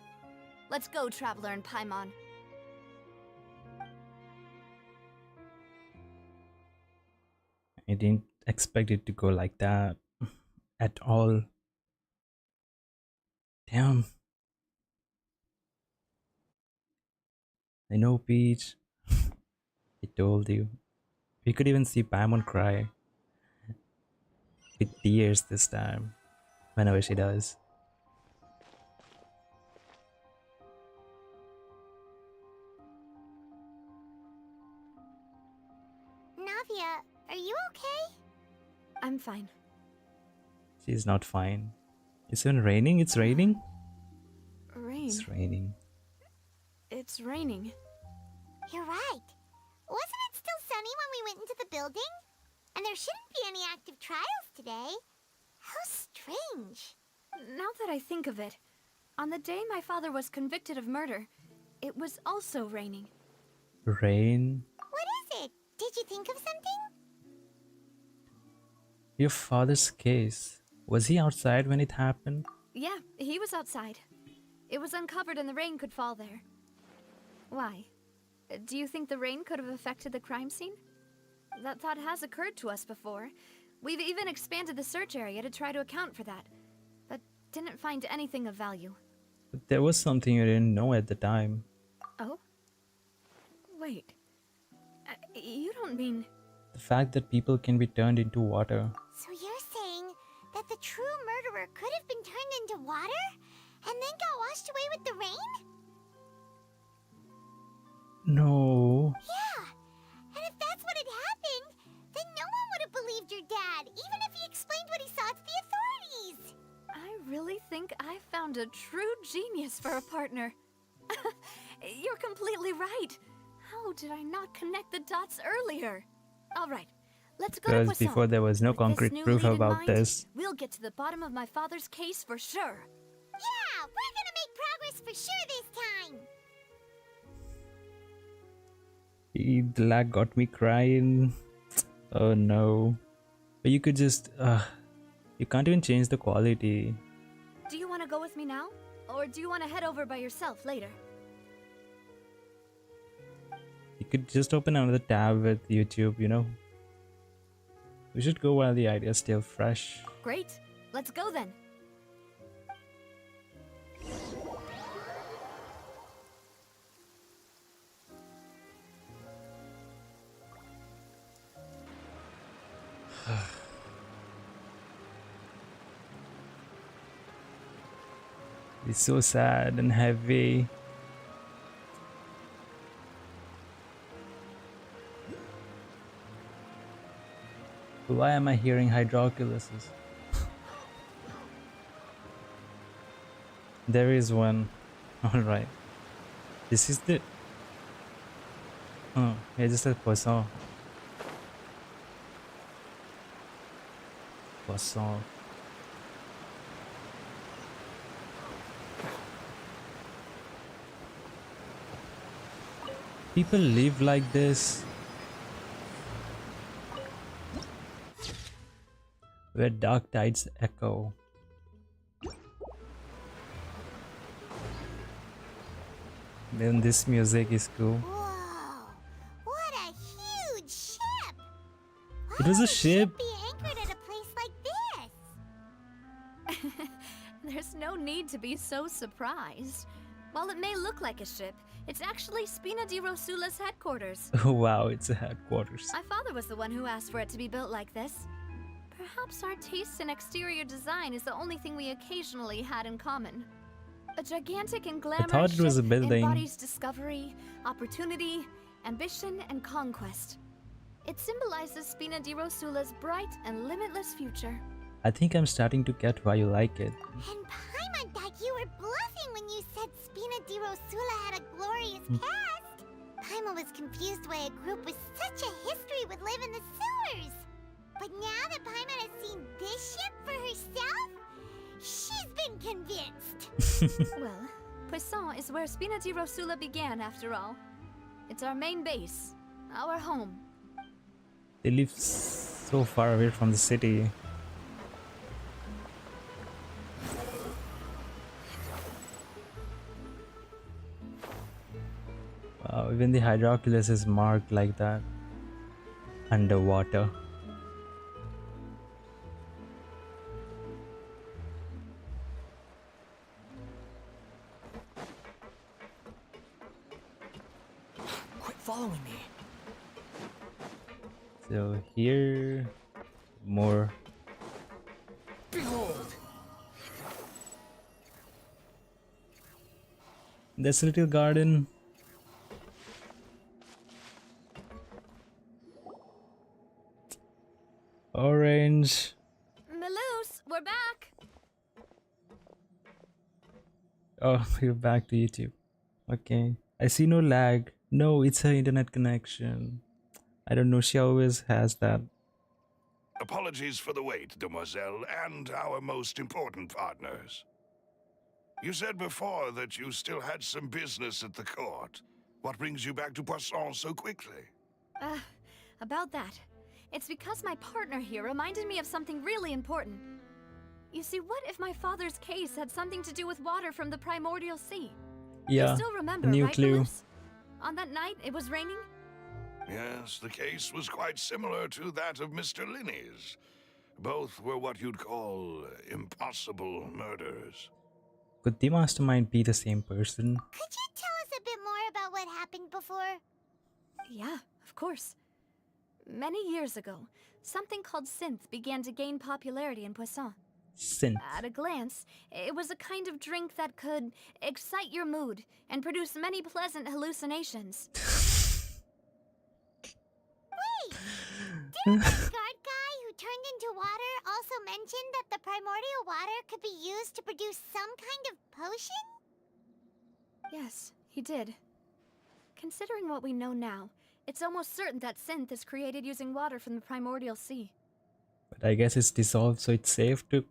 Let's go, Traveler and Paimon. I didn't expect it to go like that at all. Damn. I know, Peach. I told you. We could even see Paimon cry. With tears this time. Whenever she does. Navia, are you okay? I'm fine. She's not fine. It's even raining? It's raining? Rain. It's raining. It's raining. You're right. Wasn't it still sunny when we went into the building? And there shouldn't be any active trials today. How strange. Now that I think of it, on the day my father was convicted of murder, it was also raining. Rain? What is it? Did you think of something? Your father's case. Was he outside when it happened? Yeah, he was outside. It was uncovered and the rain could fall there. Why? Do you think the rain could have affected the crime scene? That thought has occurred to us before. We've even expanded the search area to try to account for that, but didn't find anything of value. But there was something you didn't know at the time. Oh? Wait. You don't mean... The fact that people can be turned into water. So you're saying that the true murderer could have been turned into water? And then got washed away with the rain? No. Yeah. And if that's what had happened, then no one would have believed your dad, even if he explained what he saw to the authorities. I really think I found a true genius for a partner. You're completely right. How did I not connect the dots earlier? All right, let's go to Because Poisson. before there was no With this concrete new proof lead in about mind, this. We'll get to the bottom of my father's case for sure. Yeah, we're gonna make progress for sure this time. The lag got me crying. Oh no. But you could just... you can't even change the quality. Do you want to go with me now? Or do you want to head over by yourself later? You could just open another tab with YouTube, you know? We should go while the idea is still fresh. Great. Let's go then. It's so sad and heavy. Why am I hearing hydroculuses? There is one. Alright. This is the... Oh, it just said poisson. Poisson. People live like this. Where dark tides echo. Then this music is cool. Whoa! What a huge ship! It was a Why ship. would be anchored at a place like this? There's no need to be so surprised. While it may look like a ship, it's actually Spina di Rosula's headquarters. Oh wow, it's a headquarters. My father was the one who asked for it to be built like this. Perhaps our taste in exterior design is the only thing we occasionally had in common. A gigantic and glamorous thought it was a ship building. embodies discovery, opportunity, ambition, and conquest. It symbolizes Spina di Rosula's bright and limitless future. I think I'm starting to get why you like it. And Paimon thought you were bluffing when you said Spina di Rosula had a glorious past. Paimon was confused why a group with such a history would live in the sewers. But now that Paimon has seen this ship for herself, she's been convinced. Well, Poisson is where Spina di Rosula began after all. It's our main base, our home. They live so far away from the city. Wow, even the hydroculus is marked like that. Underwater. Quit following me. So here, more. Behold! This little garden. Orange. Melus, we're back! Oh, you're back to YouTube. Okay. I see no lag. No, it's her internet connection. I don't know, she always has that. Apologies for the wait, demoiselle, and our most important partners. You said before that you still had some business at the court. What brings you back to Poisson so quickly? About that. It's because my partner here reminded me of something really important. You see, what if my father's case had something to do with water from the primordial sea? Yeah, You still remember, a new right, clue. Melus? On that night, it was raining? Yes, the case was quite similar to that of Mr. Linney's. Both were what you'd call impossible murders. Could the mastermind be the same person? Could you tell us a bit more about what happened before? Yeah, of course. Many years ago, something called synth began to gain popularity in Poisson. Synth. At a glance, it was a kind of drink that could excite your mood and produce many pleasant hallucinations. Wait! Didn't the guard guy who turned into water also mention that the primordial water could be used to produce some kind of potion? Yes, he did. Considering what we know now, it's almost certain that synth is created using water from the primordial sea. But I guess it's dissolved, so it's safe to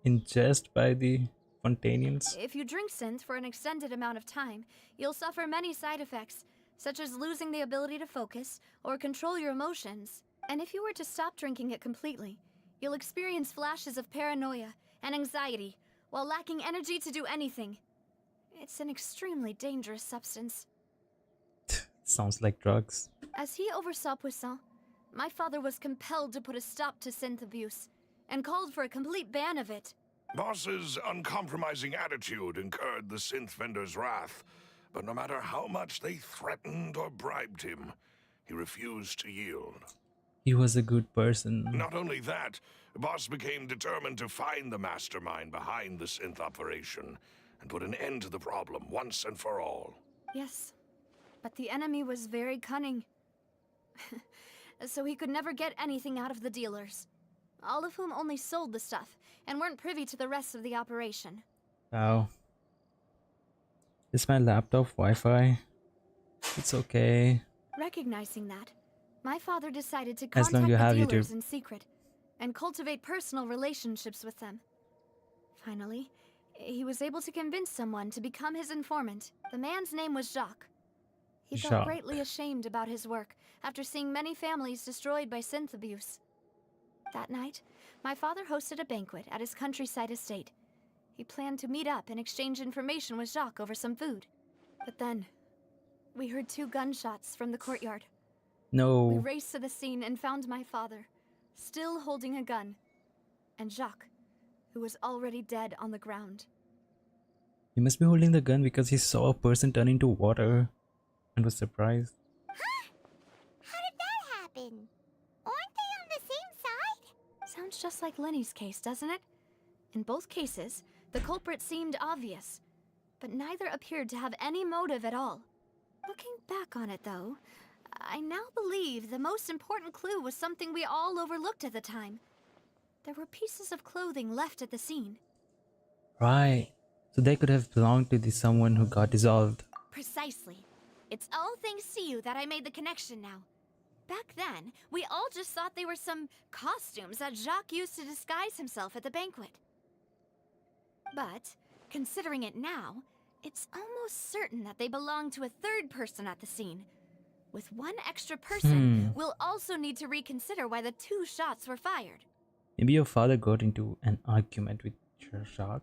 ingest by the Fontainians. If you drink synth for an extended amount of time, you'll suffer many side effects, such as losing the ability to focus or control your emotions. And if you were to stop drinking it completely, you'll experience flashes of paranoia and anxiety while lacking energy to do anything. It's an extremely dangerous substance. Sounds like drugs. As he oversaw Puissant, my father was compelled to put a stop to synth abuse and called for a complete ban of it. Boss's uncompromising attitude incurred the synth vendor's wrath, but no matter how much they threatened or bribed him, he refused to yield. He was a good person. Not only that, Boss became determined to find the mastermind behind the synth operation and put an end to the problem once and for all. Yes, but the enemy was very cunning. So he could never get anything out of the dealers, all of whom only sold the stuff and weren't privy to the rest of the operation. Wow. Is my laptop Wi-Fi? It's okay. Recognizing that, my father decided to As long contact you the have dealers YouTube. in secret and cultivate personal relationships with them. Finally, he was able to convince someone to become his informant. The man's name was Jacques. He felt Jacques. greatly ashamed about his work after seeing many families destroyed by synth abuse. That night, my father hosted a banquet at his countryside estate. He planned to meet up and exchange information with Jacques over some food. But then, we heard 2 gunshots from the courtyard. We No. raced to the scene and found my father, still holding a gun, and Jacques, who was already dead on the ground. He must be holding the gun because he saw a person turn into water and was surprised. How did that happen? Aren't they on the same side? Sounds just like Lenny's case, doesn't it? In both cases, the culprit seemed obvious, but neither appeared to have any motive at all. Looking back on it, though, I now believe the most important clue was something we all overlooked at the time. There were pieces of clothing left at the scene. Right. So they could have belonged to the someone who got dissolved. Precisely. It's all thanks to you that I made the connection now. Back then, we all just thought they were some costumes that Jacques used to disguise himself at the banquet. But, considering it now, it's almost certain that they belong to a third person at the scene. With one extra person, we'll also need to reconsider why the 2 shots were fired. Maybe your father got into an argument with Jacques,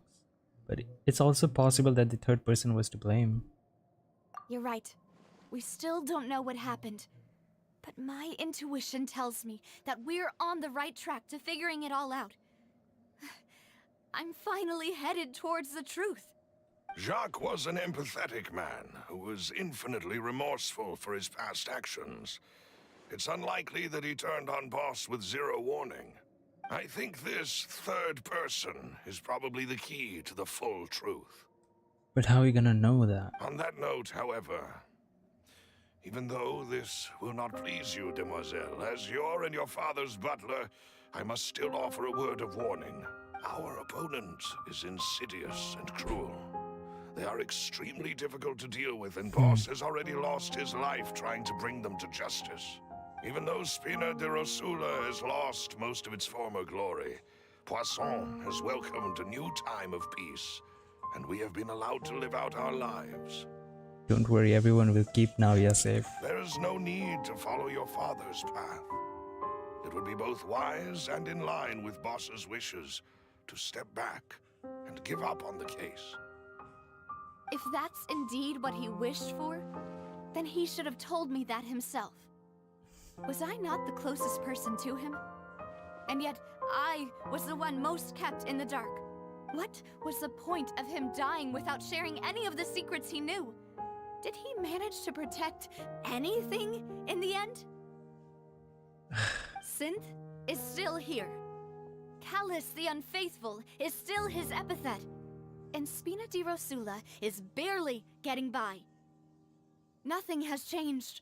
but it's also possible that the third person was to blame. You're right. We still don't know what happened. But my intuition tells me that we're on the right track to figuring it all out. I'm finally headed towards the truth. Jacques was an empathetic man who was infinitely remorseful for his past actions. It's unlikely that he turned on Boss with 0 warning. I think this third person is probably the key to the full truth. But how are you gonna know that? On that note, however, even though this will not please you, demoiselle, as your and your father's butler, I must still offer a word of warning. Our opponent is insidious and cruel. They are extremely difficult to deal with, and Boss has already lost his life trying to bring them to justice. Even though Spina de Rosula has lost most of its former glory, Poisson has welcomed a new time of peace, and we have been allowed to live out our lives. Don't worry, everyone will keep now. You're safe. There is no need to follow your father's path. It would be both wise and in line with Boss's wishes to step back and give up on the case. If that's indeed what he wished for, then he should have told me that himself. Was I not the closest person to him? And yet, I was the one most kept in the dark. What was the point of him dying without sharing any of the secrets he knew? Did he manage to protect anything in the end? Synth is still here. Callus the Unfaithful is still his epithet. And Spina di Rosula is barely getting by. Nothing has changed.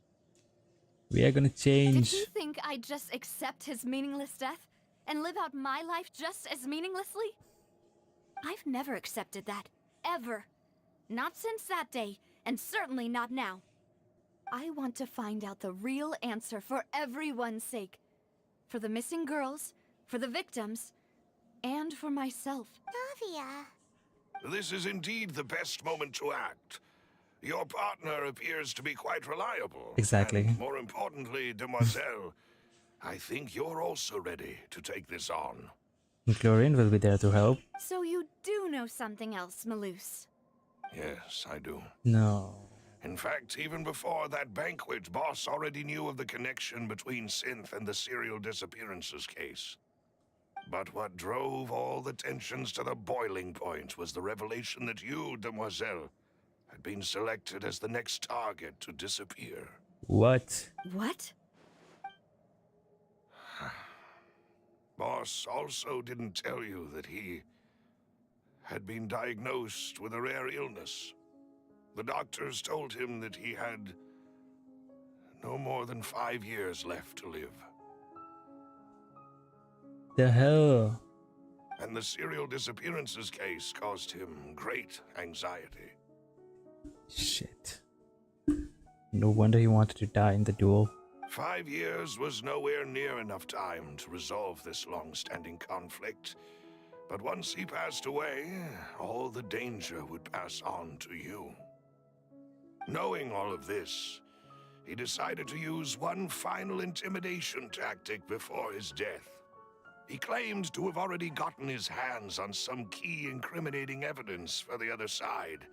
We are gonna Did change. he think I'd just accept his meaningless death and live out my life just as meaninglessly? I've never accepted that. Ever. Not since that day, and certainly not now. I want to find out the real answer for everyone's sake. For the missing girls, for the victims, and for myself. Navia. This is indeed the best moment to act. Your partner appears to be quite reliable. Exactly. And more importantly, demoiselle, I think you're also ready to take this on. Chlorine will be there to help. So you do know something else, Malus. Yes, I do. No. In fact, even before that banquet, Boss already knew of the connection between Synth and the serial disappearances case. But what drove all the tensions to the boiling point was the revelation that you, Demoiselle, had been selected as the next target to disappear. What? What? Boss also didn't tell you that he had been diagnosed with a rare illness. The doctors told him that he had no more than 5 years left to live. The hell? And the serial disappearances case caused him great anxiety. Shit. No wonder he wanted to die in the duel. 5 years was nowhere near enough time to resolve this long-standing conflict. But once he passed away, all the danger would pass on to you. Knowing all of this, he decided to use one final intimidation tactic before his death. He claimed to have already gotten his hands on some key incriminating evidence for the other side,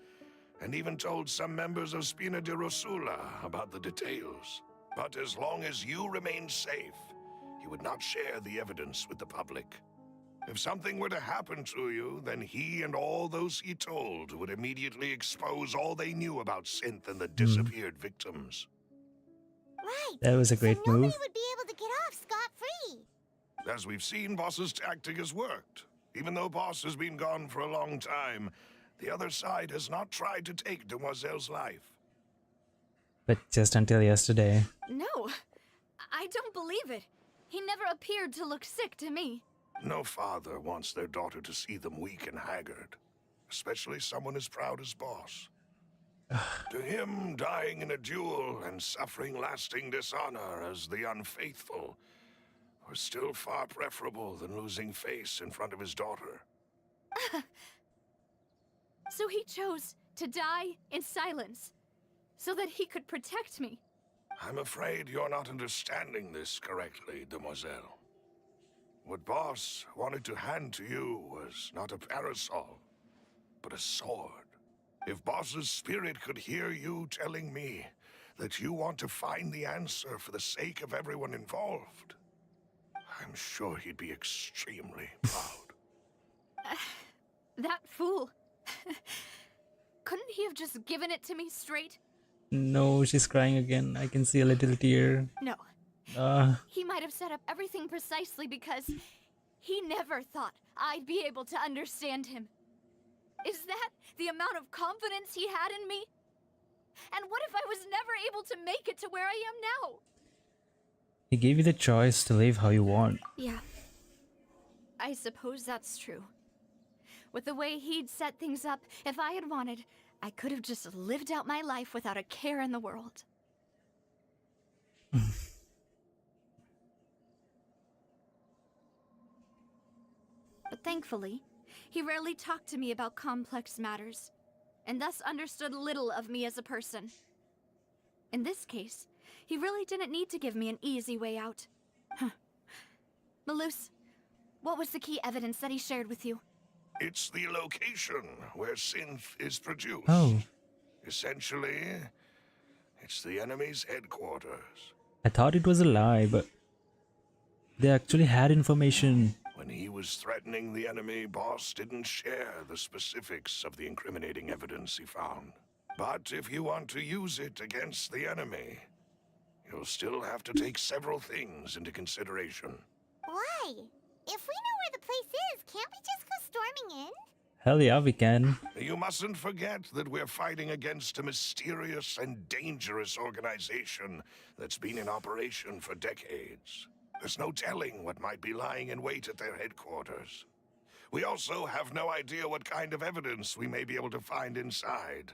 and even told some members of Spina di Rosula about the details. But as long as you remained safe, he would not share the evidence with the public. If something were to happen to you, then he and all those he told would immediately expose all they knew about Synth and the disappeared victims. Right. That was a great so nobody move. would be able to get off scot-free. As we've seen, Boss's tactic has worked. Even though Boss has been gone for a long time, the other side has not tried to take Demoiselle's life. But just until yesterday. No, I don't believe it. He never appeared to look sick to me. No father wants their daughter to see them weak and haggard, especially someone as proud as Boss. To him, dying in a duel and suffering lasting dishonor as the unfaithful was still far preferable than losing face in front of his daughter. So he chose to die in silence, so that he could protect me. I'm afraid you're not understanding this correctly, Demoiselle. What Boss wanted to hand to you was not a parasol, but a sword. If Boss's spirit could hear you telling me that you want to find the answer for the sake of everyone involved, I'm sure he'd be extremely proud. That fool. Couldn't he have just given it to me straight? No, she's crying again. I can see a little tear. No. Uh, He might have set up everything precisely because he never thought I'd be able to understand him. Is that the amount of confidence he had in me? And what if I was never able to make it to where I am now? he gave you the choice to live how you want. Yeah. I suppose that's true. With the way he'd set things up, if I had wanted, I could have just lived out my life without a care in the world. But thankfully, he rarely talked to me about complex matters, and thus understood little of me as a person. In this case, he really didn't need to give me an easy way out. Malus, what was the key evidence that he shared with you? It's the location where Synth is produced. Oh, Essentially, it's the enemy's headquarters. I thought it was a lie, but they actually had information. When he was threatening the enemy, Boss didn't share the specifics of the incriminating evidence he found. But if you want to use it against the enemy, you'll still have to take several things into consideration. Why? If we know where the place is, can't we just go storming in? Hell yeah, we can. You mustn't forget that we're fighting against a mysterious and dangerous organization that's been in operation for decades. There's no telling what might be lying in wait at their headquarters. We also have no idea what kind of evidence we may be able to find inside,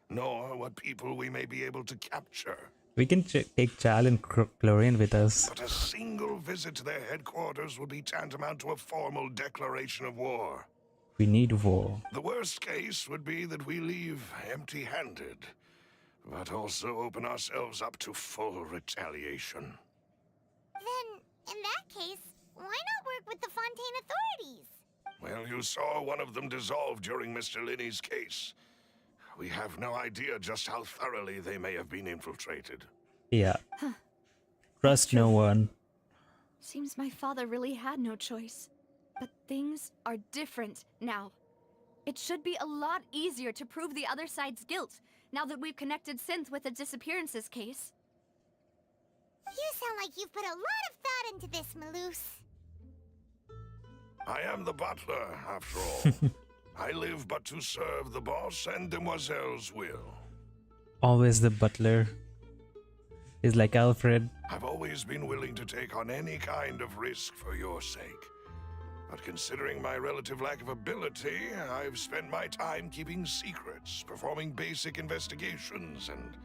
nor what people we may be able to capture. We can take Chal and Chlorian with us. But a single visit to their headquarters would be tantamount to a formal declaration of war. We need war. The worst case would be that we leave empty-handed, but also open ourselves up to full retaliation. Then, in that case, why not work with the Fontaine authorities? Well, you saw one of them dissolve during Mr. Linney's case. we have no idea just how thoroughly they may have been infiltrated. Yeah. Huh. Trust no one. Seems my father really had no choice. But things are different now. It should be a lot easier to prove the other side's guilt, now that we've connected Synth with the disappearances case. You sound like you've put a lot of thought into this, Maloose. I am the butler, after all. I live but to serve the boss and Demoiselle's will. Always the butler. He's like Alfred. I've always been willing to take on any kind of risk for your sake. But considering my relative lack of ability, I've spent my time keeping secrets, performing basic investigations, and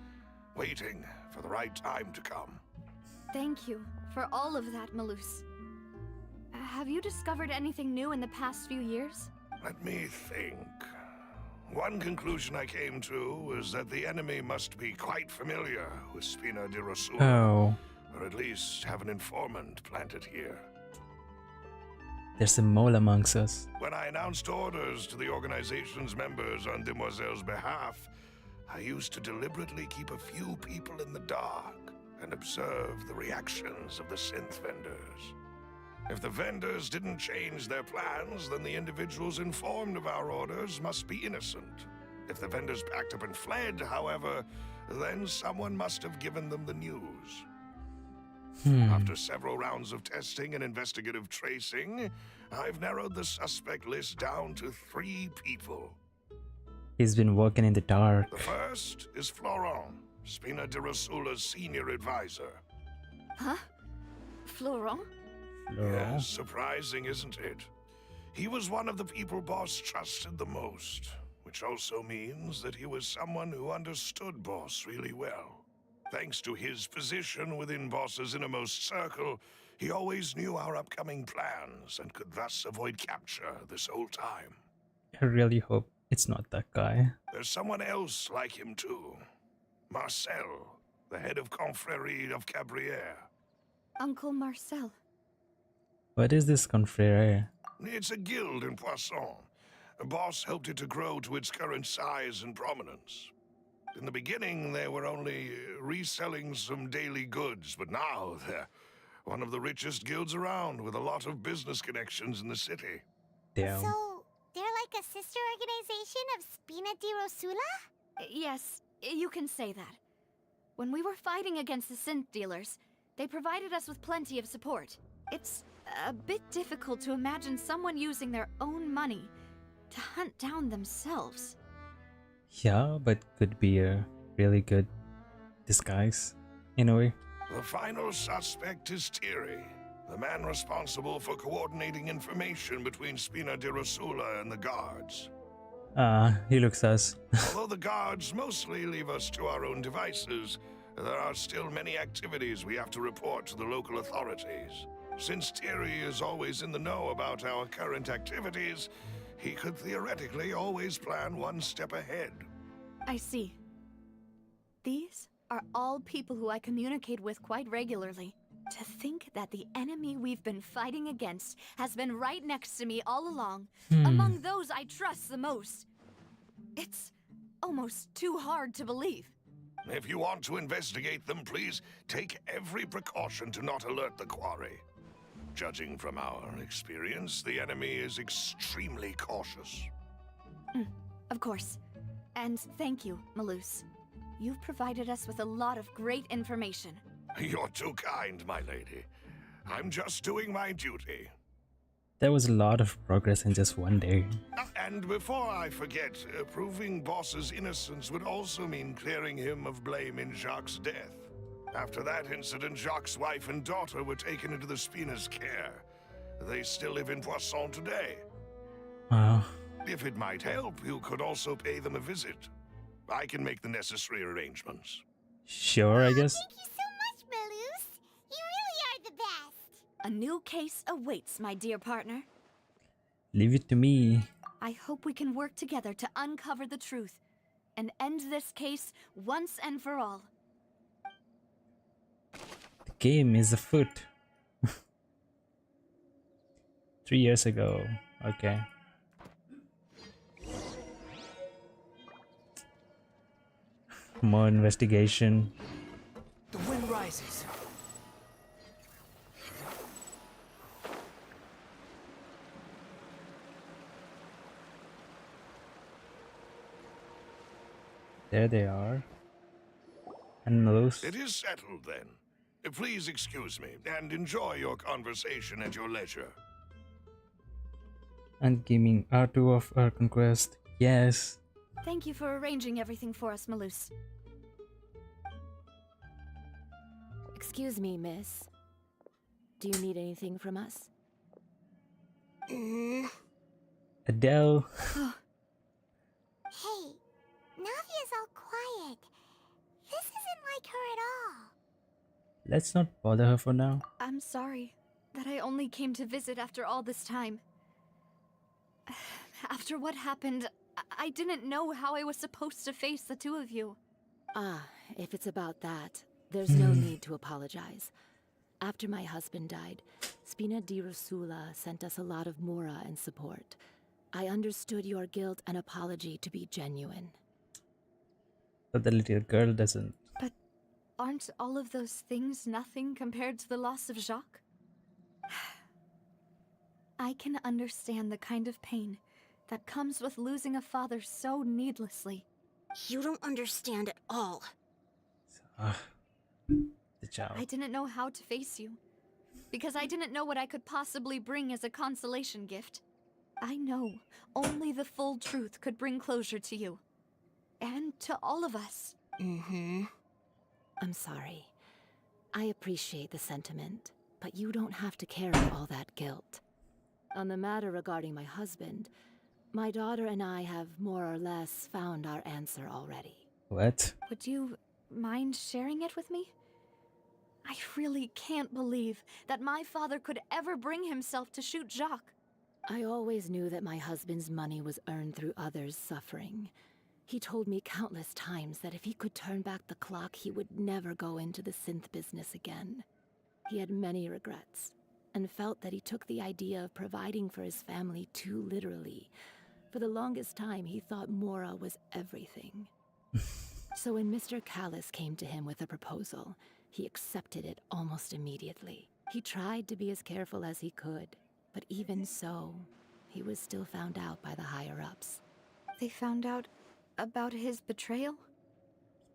waiting for the right time to come. Thank you for all of that, Maloose. Have you discovered anything new in the past few years? Let me think. One conclusion I came to is that the enemy must be quite familiar with Spina di Rosula, Oh, or at least have an informant planted here. there's a mole amongst us. When I announced orders to the organization's members on Demoiselle's behalf, I used to deliberately keep a few people in the dark and observe the reactions of the synth vendors. If the vendors didn't change their plans, then the individuals informed of our orders must be innocent. If the vendors packed up and fled, however, then someone must have given them the news. After several rounds of testing and investigative tracing, I've narrowed the suspect list down to 3 people. He's been walking in the dark. The first is Florent, Spina di Rosula's senior advisor. Huh? Florent? Yes, surprising, isn't it? He was one of the people Boss trusted the most, which also means that he was someone who understood Boss really well. Thanks to his position within Boss's innermost circle, he always knew our upcoming plans and could thus avoid capture this whole time. I really hope it's not that guy. There's someone else like him too. Marcel, the head of Confrérie of Cabrières. Uncle Marcel. What is this confrere? It's a guild in Poisson. Boss helped it to grow to its current size and prominence. In the beginning, they were only reselling some daily goods, but now they're one of the richest guilds around with a lot of business connections in the city. Damn. So, they're like a sister organization of Spina di Rosula? Yes, you can say that. When we were fighting against the synth dealers, they provided us with plenty of support. It's a bit difficult to imagine someone using their own money to hunt down themselves. Yeah, but could be a really good disguise, in a way. The final suspect is Thierry, the man responsible for coordinating information between Spina di Rosula and the guards. He looks us. Although the guards mostly leave us to our own devices, there are still many activities we have to report to the local authorities. Since Thierry is always in the know about our current activities, he could theoretically always plan one step ahead. I see. These are all people who I communicate with quite regularly. To think that the enemy we've been fighting against has been right next to me all along, among those I trust the most. It's almost too hard to believe. If you want to investigate them, please take every precaution to not alert the quarry. Judging from our experience, the enemy is extremely cautious. Of course. And thank you, Maloose. You've provided us with a lot of great information. You're too kind, my lady. I'm just doing my duty. There was a lot of progress in just one day. And before I forget, proving Boss's innocence would also mean clearing him of blame in Jacques' death. After that incident, Jacques' wife and daughter were taken into the Spina's care. They still live in Poisson today. Wow. If it might help, you could also pay them a visit. I can make the necessary arrangements. Sure, I guess. Thank you so much, Maloose. You really are the best. A new case awaits, my dear partner. Leave it to me. I hope we can work together to uncover the truth and end this case once and for all. The game is afoot. 3 years ago. Okay. More investigation. The wind rises. There they are. And those. It is settled then. Please excuse me and enjoy your conversation at your leisure. And gaming R2 of our conquest. Yes. Thank you for arranging everything for us, Malus. Excuse me, miss. Do you need anything from us? Adele. Hey, Navia's all quiet. This isn't like her at all. Let's not bother her for now. I'm sorry that I only came to visit after all this time. After what happened, I didn't know how I was supposed to face the two of you. Ah, if it's about that, there's no need to apologize. After my husband died, Spina di Rosula sent us a lot of mora and support. I understood your guilt and apology to be genuine. But the little girl doesn't. But aren't all of those things nothing compared to the loss of Jacques? I can understand the kind of pain that comes with losing a father so needlessly. You don't understand at all. The child. I didn't know how to face you, because I didn't know what I could possibly bring as a consolation gift. I know only the full truth could bring closure to you. And to all of us. I'm sorry. I appreciate the sentiment, but you don't have to carry all that guilt. On the matter regarding my husband, my daughter and I have more or less found our answer already. What? Would you mind sharing it with me? I really can't believe that my father could ever bring himself to shoot Jacques. I always knew that my husband's money was earned through others' suffering. He told me countless times that if he could turn back the clock, he would never go into the synth business again. He had many regrets, and felt that he took the idea of providing for his family too literally. For the longest time, he thought Mora was everything. So when Mr. Callis came to him with a proposal, he accepted it almost immediately. He tried to be as careful as he could, but even so, he was still found out by the higher-ups. They found out about his betrayal?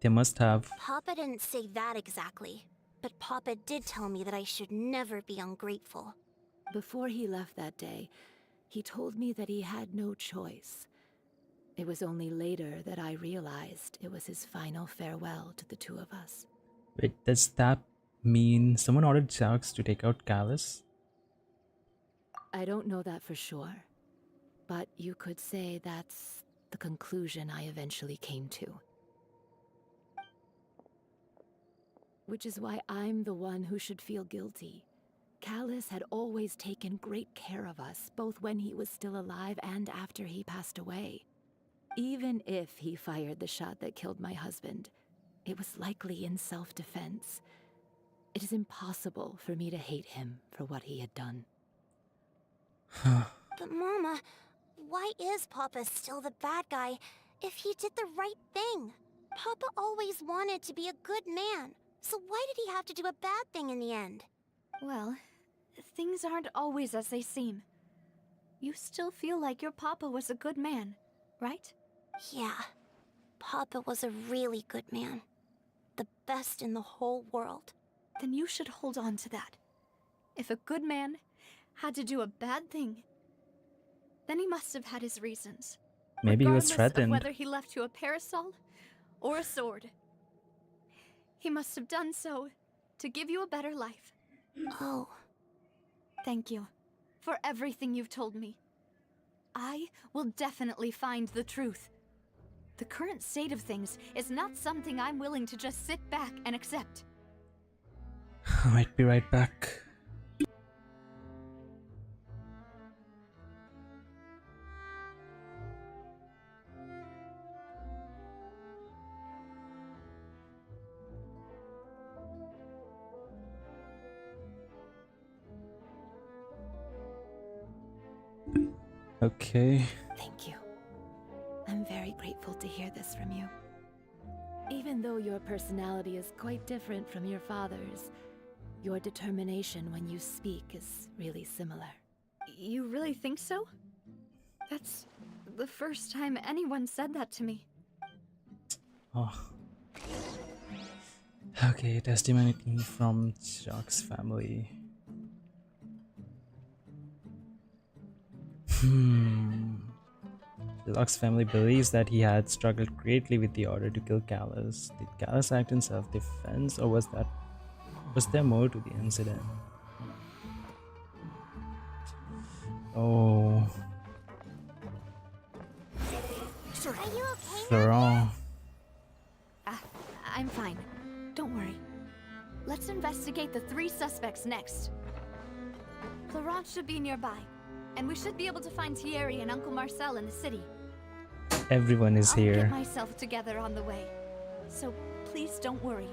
They must have. Papa didn't say that exactly, but Papa did tell me that I should never be ungrateful. Before he left that day, he told me that he had no choice. It was only later that I realized it was his final farewell to the two of us. Wait, does that mean someone ordered Sharks to take out Callus? I don't know that for sure, but you could say that's the conclusion I eventually came to. Which is why I'm the one who should feel guilty. Callus had always taken great care of us, both when he was still alive and after he passed away. Even if he fired the shot that killed my husband, it was likely in self-defense. It is impossible for me to hate him for what he had done. But Mama, why is Papa still the bad guy if he did the right thing? Papa always wanted to be a good man, so why did he have to do a bad thing in the end? Well, things aren't always as they seem. You still feel like your papa was a good man, right? Yeah, Papa was a really good man. The best in the whole world. Then you should hold on to that. If a good man had to do a bad thing, then he must have had his reasons. Maybe he was Regardless of threatened. whether he left you a parasol or a sword. He must have done so to give you a better life. Oh. Thank you for everything you've told me. I will definitely find the truth. The current state of things is not something I'm willing to just sit back and accept. I might be right back. Okay. Thank you. I'm very grateful to hear this from you. Even though your personality is quite different from your father's, your determination when you speak is really similar. You really think so? That's the first time anyone said that to me. Oh. Okay, testimony from Chuck's family. Locke's family believes that he had struggled greatly with the order to kill Callus. Did Callus act in self-defense, or was there more to the incident? Oh, Are you okay? Florent. I'm fine. Don't worry. Let's investigate the 3 suspects next. Florent should be nearby, and we should be able to find Thierry and Uncle Marcel in the city. Everyone is I'll here. get myself together on the way, so please don't worry.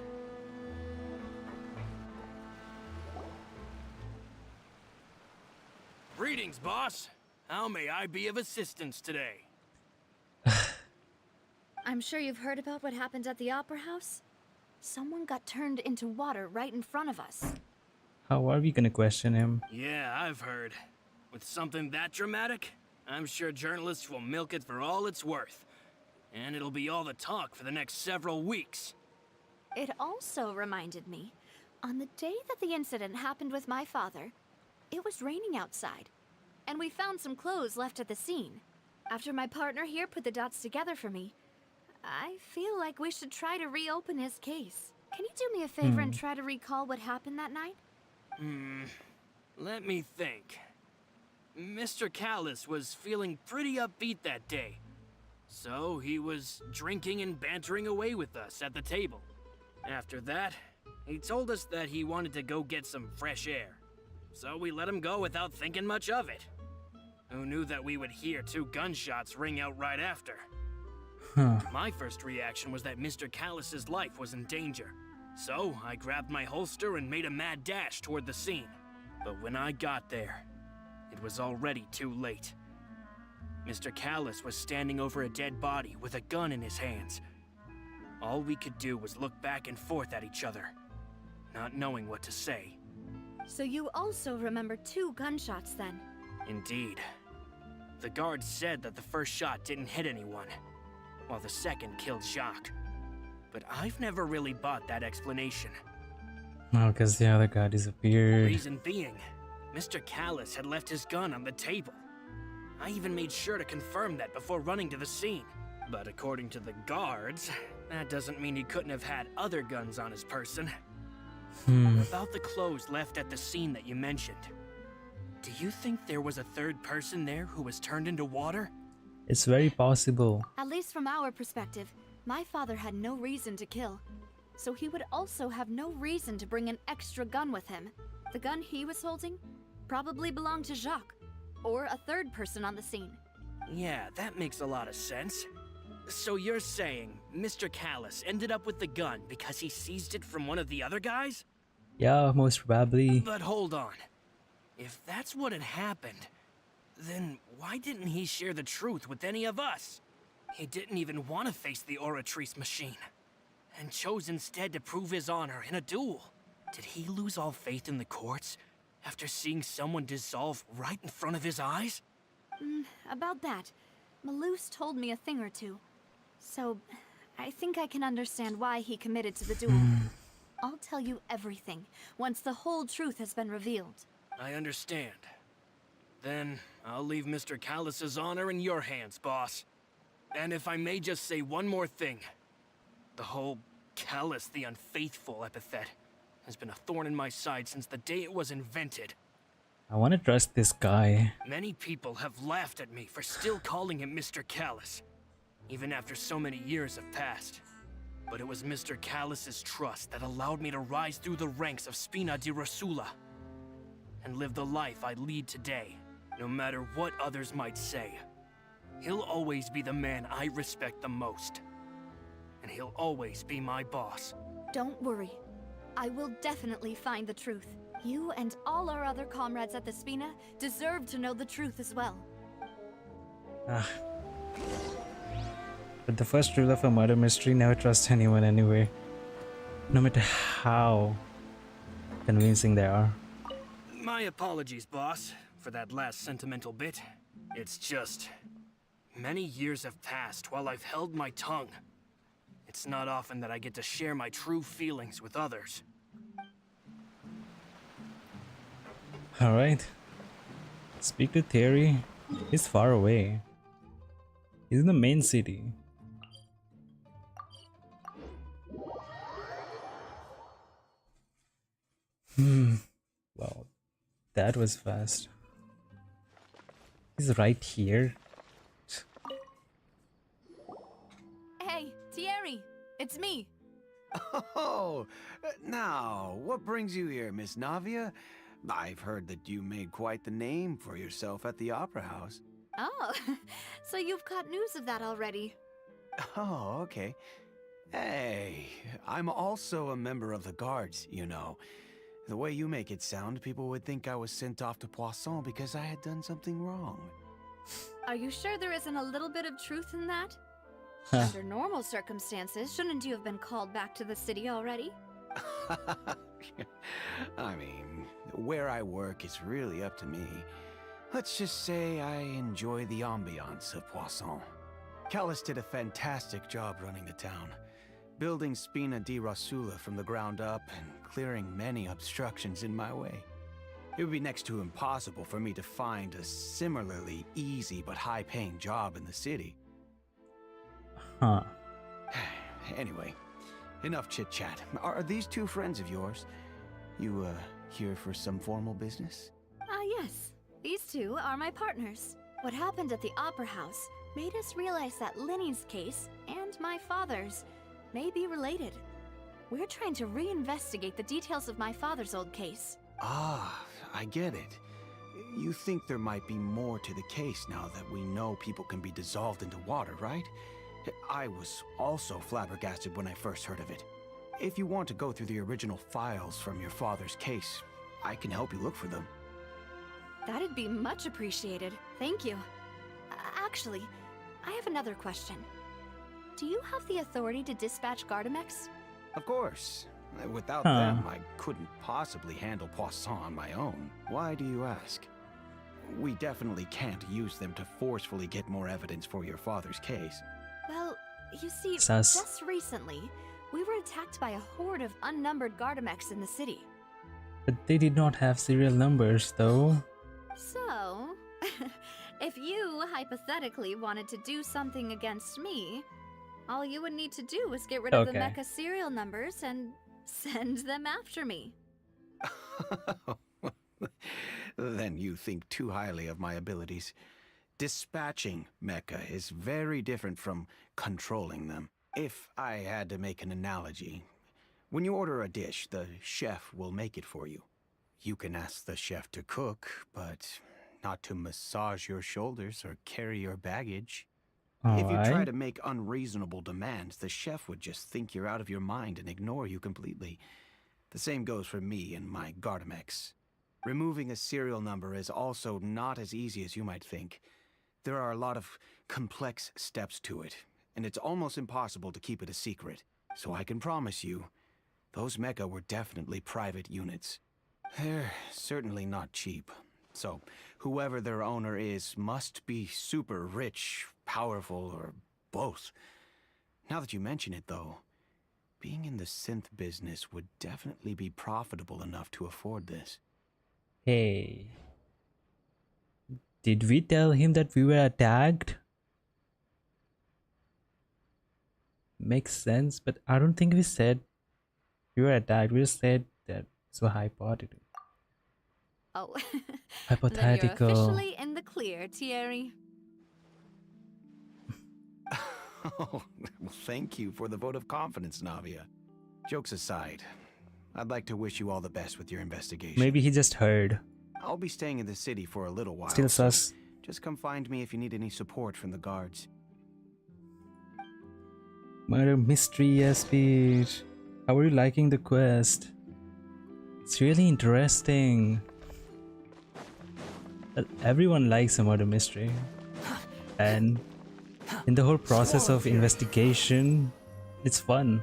Greetings, boss. How may I be of assistance today? I'm sure you've heard about what happened at the Opera House. Someone got turned into water right in front of us. How are we gonna question him? Yeah, I've heard. With something that dramatic, I'm sure journalists will milk it for all it's worth. And it'll be all the talk for the next several weeks. It also reminded me, on the day that the incident happened with my father, it was raining outside, and we found some clothes left at the scene. After my partner here put the dots together for me, I feel like we should try to reopen his case. Can you do me a favor and try to recall what happened that night? Let me think. Mr. Callus was feeling pretty upbeat that day. So he was drinking and bantering away with us at the table. After that, he told us that he wanted to go get some fresh air. So we let him go without thinking much of it. Who knew that we would hear 2 gunshots ring out right after? My first reaction was that Mr. Callus's life was in danger. So I grabbed my holster and made a mad dash toward the scene. But when I got there, it was already too late. Mr. Callus was standing over a dead body with a gun in his hands. All we could do was look back and forth at each other, not knowing what to say. So you also remember 2 gunshots then? Indeed. The guard said that the first shot didn't hit anyone, while the second killed Jacques. But I've never really bought that explanation. Oh, because the other guy disappeared. Reason being, Mr. Callus had left his gun on the table. I even made sure to confirm that before running to the scene. But according to the guards, that doesn't mean he couldn't have had other guns on his person. About the clothes left at the scene that you mentioned, do you think there was a third person there who was turned into water? It's very possible. At least from our perspective, my father had no reason to kill. So he would also have no reason to bring an extra gun with him. The gun he was holding probably belonged to Jacques, or a third person on the scene. Yeah, that makes a lot of sense. So you're saying Mr. Callus ended up with the gun because he seized it from one of the other guys? Yeah, most probably. But hold on. If that's what had happened, then why didn't he share the truth with any of us? He didn't even want to face the Oratrice machine, and chose instead to prove his honor in a duel. Did he lose all faith in the courts after seeing someone dissolve right in front of his eyes? About that, Malus told me a thing or two. So, I think I can understand why he committed to the duel. I'll tell you everything once the whole truth has been revealed. I understand. Then I'll leave Mr. Callus's honor in your hands, boss. And if I may just say one more thing. The whole Callus the Unfaithful epithet has been a thorn in my side since the day it was invented. I want to trust this guy. Many people have laughed at me for still calling him Mr. Callus, even after so many years have passed. But it was Mr. Callus's trust that allowed me to rise through the ranks of Spina di Rosula and live the life I lead today, no matter what others might say. He'll always be the man I respect the most, and he'll always be my boss. Don't worry. I will definitely find the truth. You and all our other comrades at the Spina deserve to know the truth as well. But the first rule of a murder mystery: never trust anyone anyway, no matter how convincing they are. My apologies, boss, for that last sentimental bit. It's just... many years have passed while I've held my tongue. It's not often that I get to share my true feelings with others. Alright. Speak to Theory. He's far away. He's in the main city. Wow. That was fast. He's right here. Hey, Thierry! It's me! Oh, now, what brings you here, Miss Navia? I've heard that you made quite the name for yourself at the Opera House. Oh, so you've caught news of that already. Oh, okay. Hey, I'm also a member of the Guards, you know. The way you make it sound, people would think I was sent off to Poisson because I had done something wrong. Are you sure there isn't a little bit of truth in that? Huh. Under normal circumstances, shouldn't you have been called back to the city already? I mean, where I work is really up to me. Let's just say I enjoy the ambiance of Poisson. Callus did a fantastic job running the town, building Spina di Rosula from the ground up and clearing many obstructions in my way. It would be next to impossible for me to find a similarly easy but high-paying job in the city. Huh. Anyway, enough chit-chat. Are these two friends of yours? You, here for some formal business? Yes. These two are my partners. What happened at the Opera House made us realize that Linny's case and my father's may be related. We're trying to reinvestigate the details of my father's old case. Ah, I get it. You think there might be more to the case now that we know people can be dissolved into water, right? I was also flabbergasted when I first heard of it. If you want to go through the original files from your father's case, I can help you look for them. That'd be much appreciated. Thank you. Actually, I have another question. Do you have the authority to dispatch Gardamex? Of course. Without Huh. them, I couldn't possibly handle Poisson on my own. Why do you ask? We definitely can't use them to forcefully get more evidence for your father's case. Well, you see, Sus. just recently, we were attacked by a horde of unnumbered Gardamex in the city. But they did not have serial numbers though. So, if you hypothetically wanted to do something against me, all you would need to do is get rid of the Okay. mecha serial numbers and send them after me. Then you think too highly of my abilities. Dispatching mecha is very different from controlling them. If I had to make an analogy, when you order a dish, the chef will make it for you. You can ask the chef to cook, but not to massage your shoulders or carry your baggage. If you try Alright. to make unreasonable demands, the chef would just think you're out of your mind and ignore you completely. The same goes for me and my Gardamex. Removing a serial number is also not as easy as you might think. There are a lot of complex steps to it, and it's almost impossible to keep it a secret. So I can promise you, those mecha were definitely private units. They're certainly not cheap. So, whoever their owner is must be super rich, powerful, or both. Now that you mention it, though, being in the synth business would definitely be profitable enough to afford this. Hey. Did we tell him that we were attacked? Makes sense, but I don't think we said we were attacked. We just said that it's a hypothetical. Oh, then you're Hypothetical. officially in the clear, Thierry. Oh, well, thank you for the vote of confidence, Navia. Jokes aside, I'd like to wish you all the best with your investigation. Maybe he just heard. I'll be staying in the city for a little while. Still so sus. just come find me if you need any support from the guards. Murder mystery, yes, Peach. How are you liking the quest? It's really interesting. Well, everyone likes a murder mystery. And in the whole process of investigation, it's fun.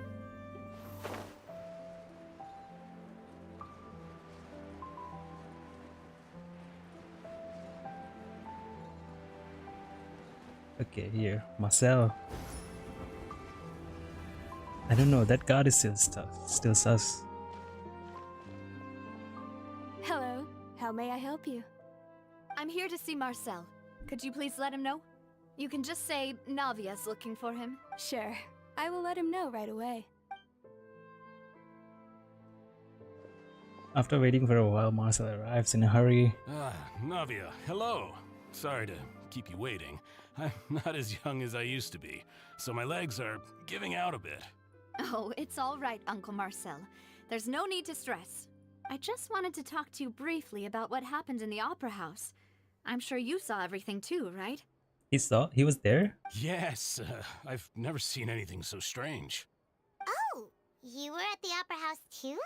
Okay, here, Marcel. I don't know, that guard is still sus. Hello, how may I help you? I'm here to see Marcel. Could you please let him know? You can just say Navia's looking for him. Sure, I will let him know right away. After waiting for a while, Marcel arrives in a hurry. Navia, hello. Sorry to keep you waiting. I'm not as young as I used to be, so my legs are giving out a bit. Oh, it's all right, Uncle Marcel. There's no need to stress. I just wanted to talk to you briefly about what happened in the Opera House. I'm sure you saw everything too, right? He was there? Yes, I've never seen anything so strange. Oh, you were at the Opera House too?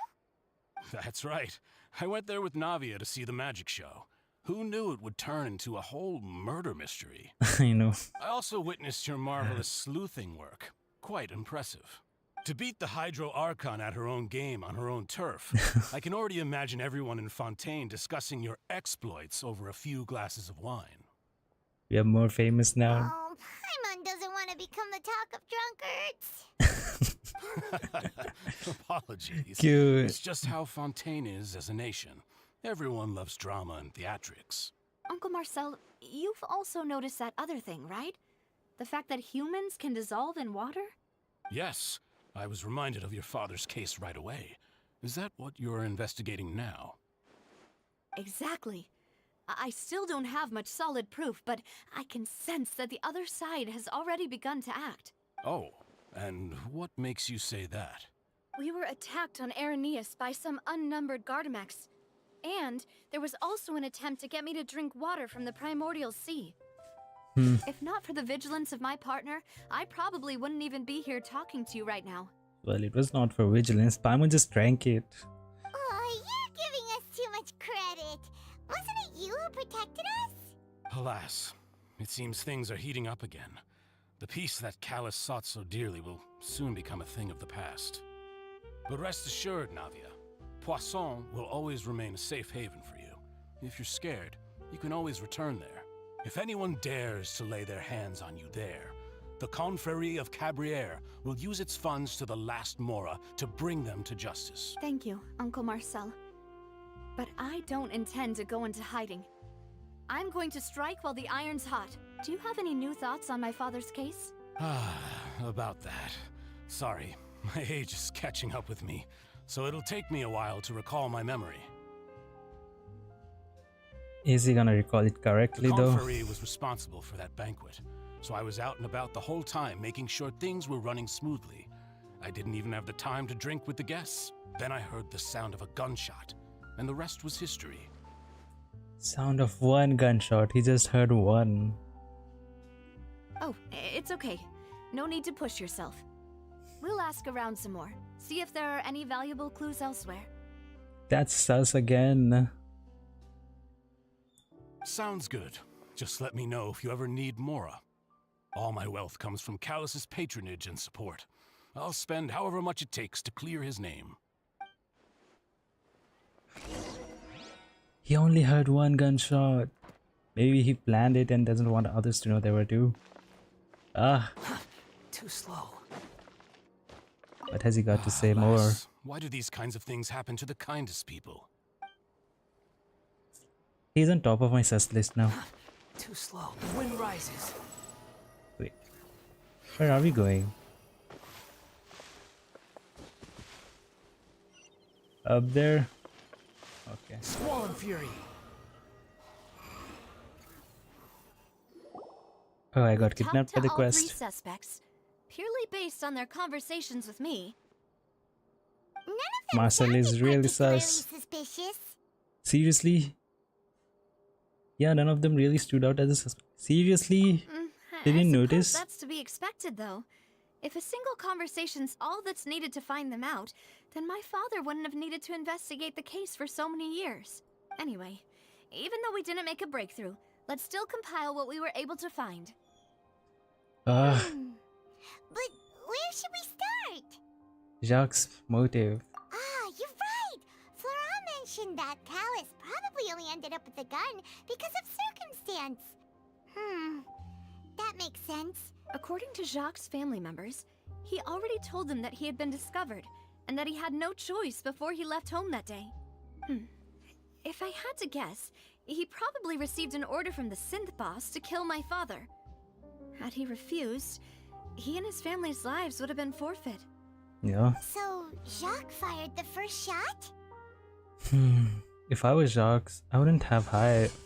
That's right. I went there with Navia to see the magic show. Who knew it would turn into a whole murder mystery? I know. I also witnessed your marvelous sleuthing work. Quite impressive. To beat the Hydro Archon at her own game on her own turf, I can already imagine everyone in Fontaine discussing your exploits over a few glasses of wine. We are more famous now. Oh, Paimon doesn't want to become the talk of drunkards. Apologies. Cute. It's just how Fontaine is as a nation. Everyone loves drama and theatrics. Uncle Marcel, you've also noticed that other thing, right? The fact that humans can dissolve in water? Yes, I was reminded of your father's case right away. Is that what you're investigating now? Exactly. I still don't have much solid proof, but I can sense that the other side has already begun to act. Oh, and what makes you say that? We were attacked on Araneus by some unnumbered Gardamex. And there was also an attempt to get me to drink water from the primordial sea. If not for the vigilance of my partner, I probably wouldn't even be here talking to you right now. Well, it was not for vigilance. Paimon just drank it. Oh, you're giving us too much credit. Wasn't it you who protected us? Alas, it seems things are heating up again. The peace that Callus sought so dearly will soon become a thing of the past. But rest assured, Navia, Poisson will always remain a safe haven for you. If you're scared, you can always return there. If anyone dares to lay their hands on you there, the Confrérie of Cabrières will use its funds to the last Mora to bring them to justice. Thank you, Uncle Marcel. But I don't intend to go into hiding. I'm going to strike while the iron's hot. Do you have any new thoughts on my father's case? About that. Sorry, my age is catching up with me, so it'll take me a while to recall my memory. Is he gonna recall it correctly though? The Confrérie was responsible for that banquet, so I was out and about the whole time making sure things were running smoothly. I didn't even have the time to drink with the guests. Then I heard the sound of a gunshot, and the rest was history. Sound of one gunshot. He just heard one. Oh, it's okay. No need to push yourself. We'll ask around some more. See if there are any valuable clues elsewhere. That's sus again. Sounds good. Just let me know if you ever need Mora. All my wealth comes from Callus's patronage and support. I'll spend however much it takes to clear his name. He only heard one gunshot. Maybe he planned it and doesn't want others to know there were two. Too slow. What has he got to say more? Why do these kinds of things happen to the kindest people? He's on top of my sus list now. Too slow. The wind rises. Wait. Where are we going? Up there? Okay. Squall and fury. Oh, I got kidnapped by the Talked to all three quest. suspects, purely based on their conversations with me. None of them Marcel sounded is really particularly sus. suspicious. Seriously? Yeah, none of them really stood out as a suspect. Seriously? They didn't I suppose notice? That's to be expected, though. If a single conversation's all that's needed to find them out, then my father wouldn't have needed to investigate the case for so many years. Anyway, even though we didn't make a breakthrough, let's still compile what we were able to find. Ugh. But where should we start? Jacques' motive. Ah, you're right! Flora mentioned that Callus probably only ended up with the gun because of circumstance. That makes sense. According to Jacques' family members, he already told them that he had been discovered and that he had no choice before he left home that day. If I had to guess, he probably received an order from the synth boss to kill my father. Had he refused, he and his family's lives would have been forfeit. Yeah. So, Jacques fired the first shot? If I was Jacques, I wouldn't have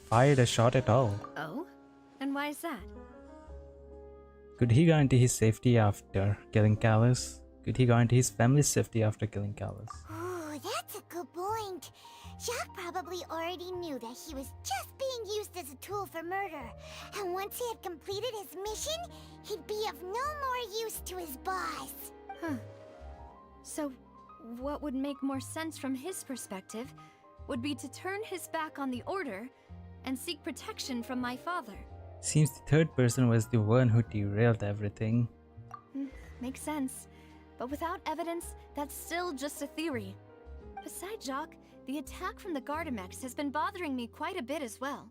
fired a shot at all. Oh? And why is that? Could he guarantee his safety after killing Callus? Could he guarantee his family's safety after killing Callus? Ooh, that's a good point. Jacques probably already knew that he was just being used as a tool for murder. And once he had completed his mission, he'd be of no more use to his boss. So, what would make more sense from his perspective would be to turn his back on the order and seek protection from my father. Seems the third person was the one who derailed everything. Makes sense. But without evidence, that's still just a theory. Besides Jacques, the attack from the Gardamex has been bothering me quite a bit as well.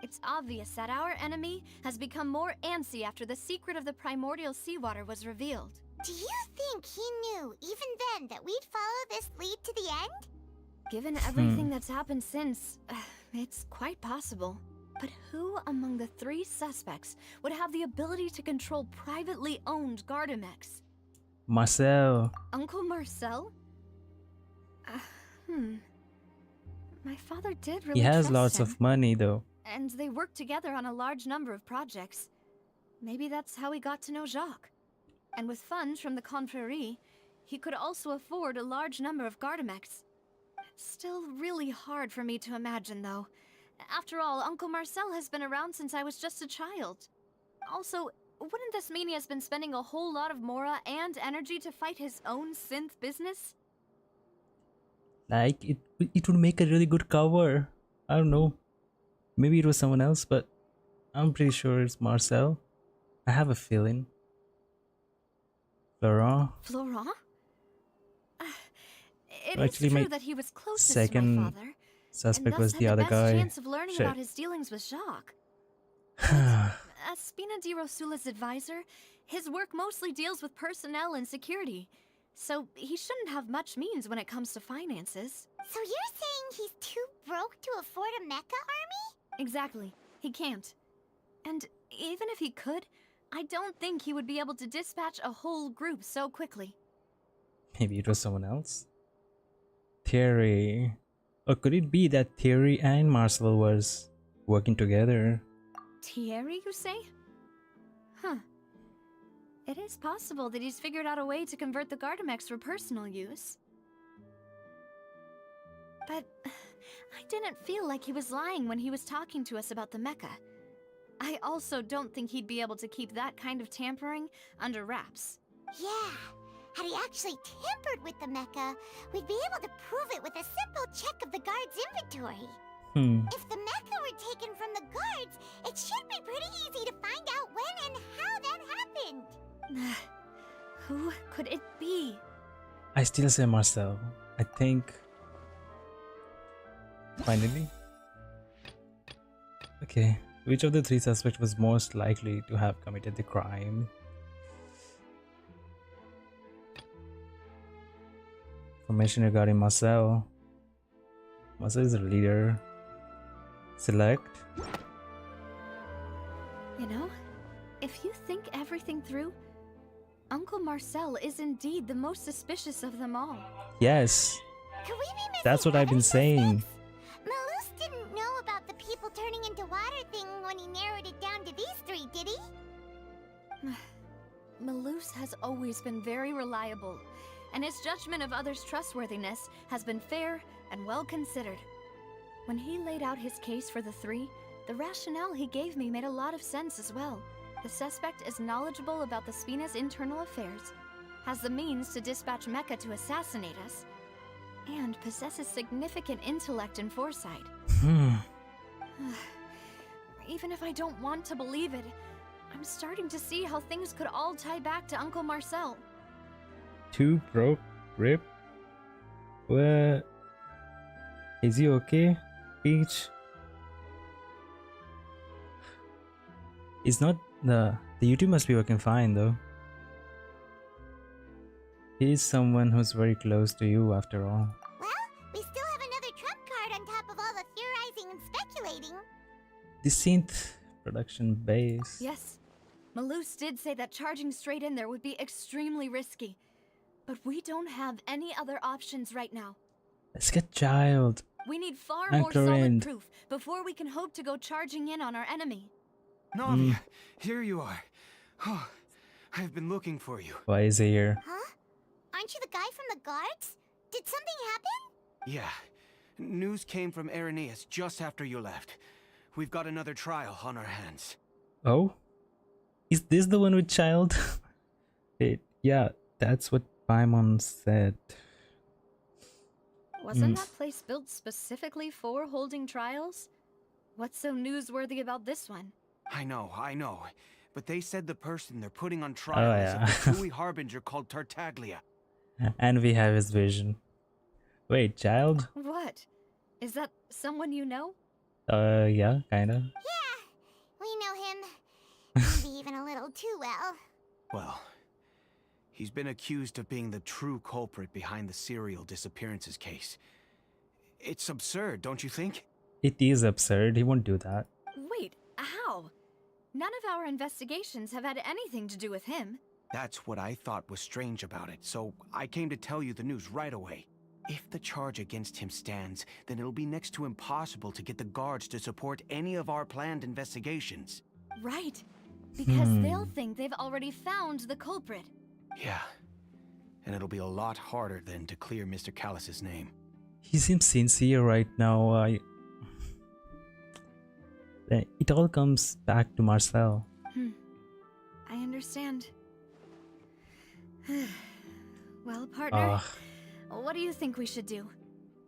It's obvious that our enemy has become more antsy after the secret of the primordial seawater was revealed. Do you think he knew, even then, that we'd follow this lead to the end? Given everything that's happened since, it's quite possible. But who among the three suspects would have the ability to control privately owned Gardamex? Marcel. Uncle Marcel? My father did really He has trust lots him, of money though. and they worked together on a large number of projects. Maybe that's how he got to know Jacques. And with funds from the Confrérie, he could also afford a large number of Gardamex. Still really hard for me to imagine, though. After all, Uncle Marcel has been around since I was just a child. Also, wouldn't this mean he has been spending a whole lot of mora and energy to fight his own synth business? Like, it would make a really good cover. I don't know. Maybe it was someone else, but I'm pretty sure it's Marcel. I have a feeling. Florent? Florent? It Actually, is true my that he was closest to second my father, suspect and thus was had the other best guy. chance of learning Shit. about his dealings with Jacques. As Spina di Rosula's advisor, his work mostly deals with personnel and security, so he shouldn't have much means when it comes to finances. So you're saying he's too broke to afford a mecha army? Exactly. He can't. And even if he could, I don't think he would be able to dispatch a whole group so quickly. Maybe it was someone else. Thierry. Or could it be that Thierry and Marcel was working together? Thierry, you say? Huh. It is possible that he's figured out a way to convert the Gardamex for personal use. But I didn't feel like he was lying when he was talking to us about the mecha. I also don't think he'd be able to keep that kind of tampering under wraps. Yeah. Had he actually tampered with the mecha, we'd be able to prove it with a simple check of the guard's inventory. If the mecha were taken from the guards, it should be pretty easy to find out when and how that happened. Who could it be? I still say Marcel. I think... Finally? Okay. Which of the three suspects was most likely to have committed the crime? Information regarding Marcel. Marcel is a leader. Select. You know, if you think everything through, Uncle Marcel is indeed the most suspicious of them all. Yes. Could we be missing That's what I've been other saying. Malus didn't know about the people turning into water thing when he narrowed it down to these three, did he? Malus has always been very reliable, and his judgment of others' trustworthiness has been fair and well considered. When he laid out his case for the three, the rationale he gave me made a lot of sense as well. The suspect is knowledgeable about the Spina's internal affairs, has the means to dispatch Mecha to assassinate us, and possesses significant intellect and foresight. Even if I don't want to believe it, I'm starting to see how things could all tie back to Uncle Marcel. Too broke, Rip? Well, is he okay, Peach? He's not the YouTube must be working fine though. He's someone who's very close to you after all. Well, we still have another trump card on top of all the theorizing and speculating. The synth production base. Yes, Malus did say that charging straight in there would be extremely risky. But we don't have any other options right now. Let's get Child. We need far And more solid Chlorine. proof before we can hope to go charging in on our enemy. Navia, here you are. Oh, I've been looking for you. Why is he here? Huh? Aren't you the guy from the guards? Did something happen? Yeah. News came from Irenaeus just after you left. We've got another trial on our hands. Oh? Is this the one with Child? Wait, yeah, that's what Paimon said. Wasn't that place built specifically for holding trials? What's so newsworthy about this one? I know. But they said the person they're putting on trial is a Fatui harbinger called Tartaglia. And we have his vision. Wait, Child? What? Is that someone you know? Yeah, kinda. Yeah, we know him. Maybe even a little too well. Well, he's been accused of being the true culprit behind the serial disappearances case. It's absurd, don't you think? It is absurd, he won't do that. Wait, how? None of our investigations have had anything to do with him. That's what I thought was strange about it, so I came to tell you the news right away. If the charge against him stands, then it'll be next to impossible to get the guards to support any of our planned investigations. Right. Because they'll think they've already found the culprit. Yeah. And it'll be a lot harder then to clear Mr. Callus's name. He seems sincere right now. It all comes back to Marcel. I understand. Well, partner, what do you think we should do?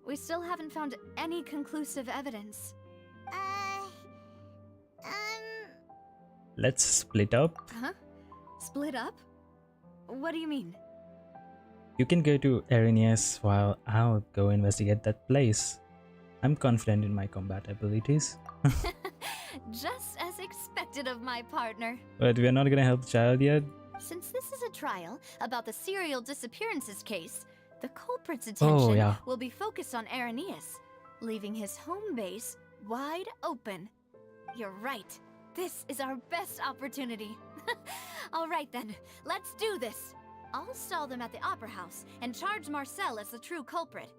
We still haven't found any conclusive evidence. Let's split up. Huh? Split up? What do you mean? You can go to Irenaeus while I'll go investigate that place. I'm confident in my combat abilities. Just as expected of my partner. But we're not gonna help Child yet. Since this is a trial about the serial disappearances case, the culprit's attention will be focused on Irenaeus, leaving his home base wide open. You're right. This is our best opportunity. All right then, let's do this. I'll stall them at the Opera House and charge Marcel as the true culprit.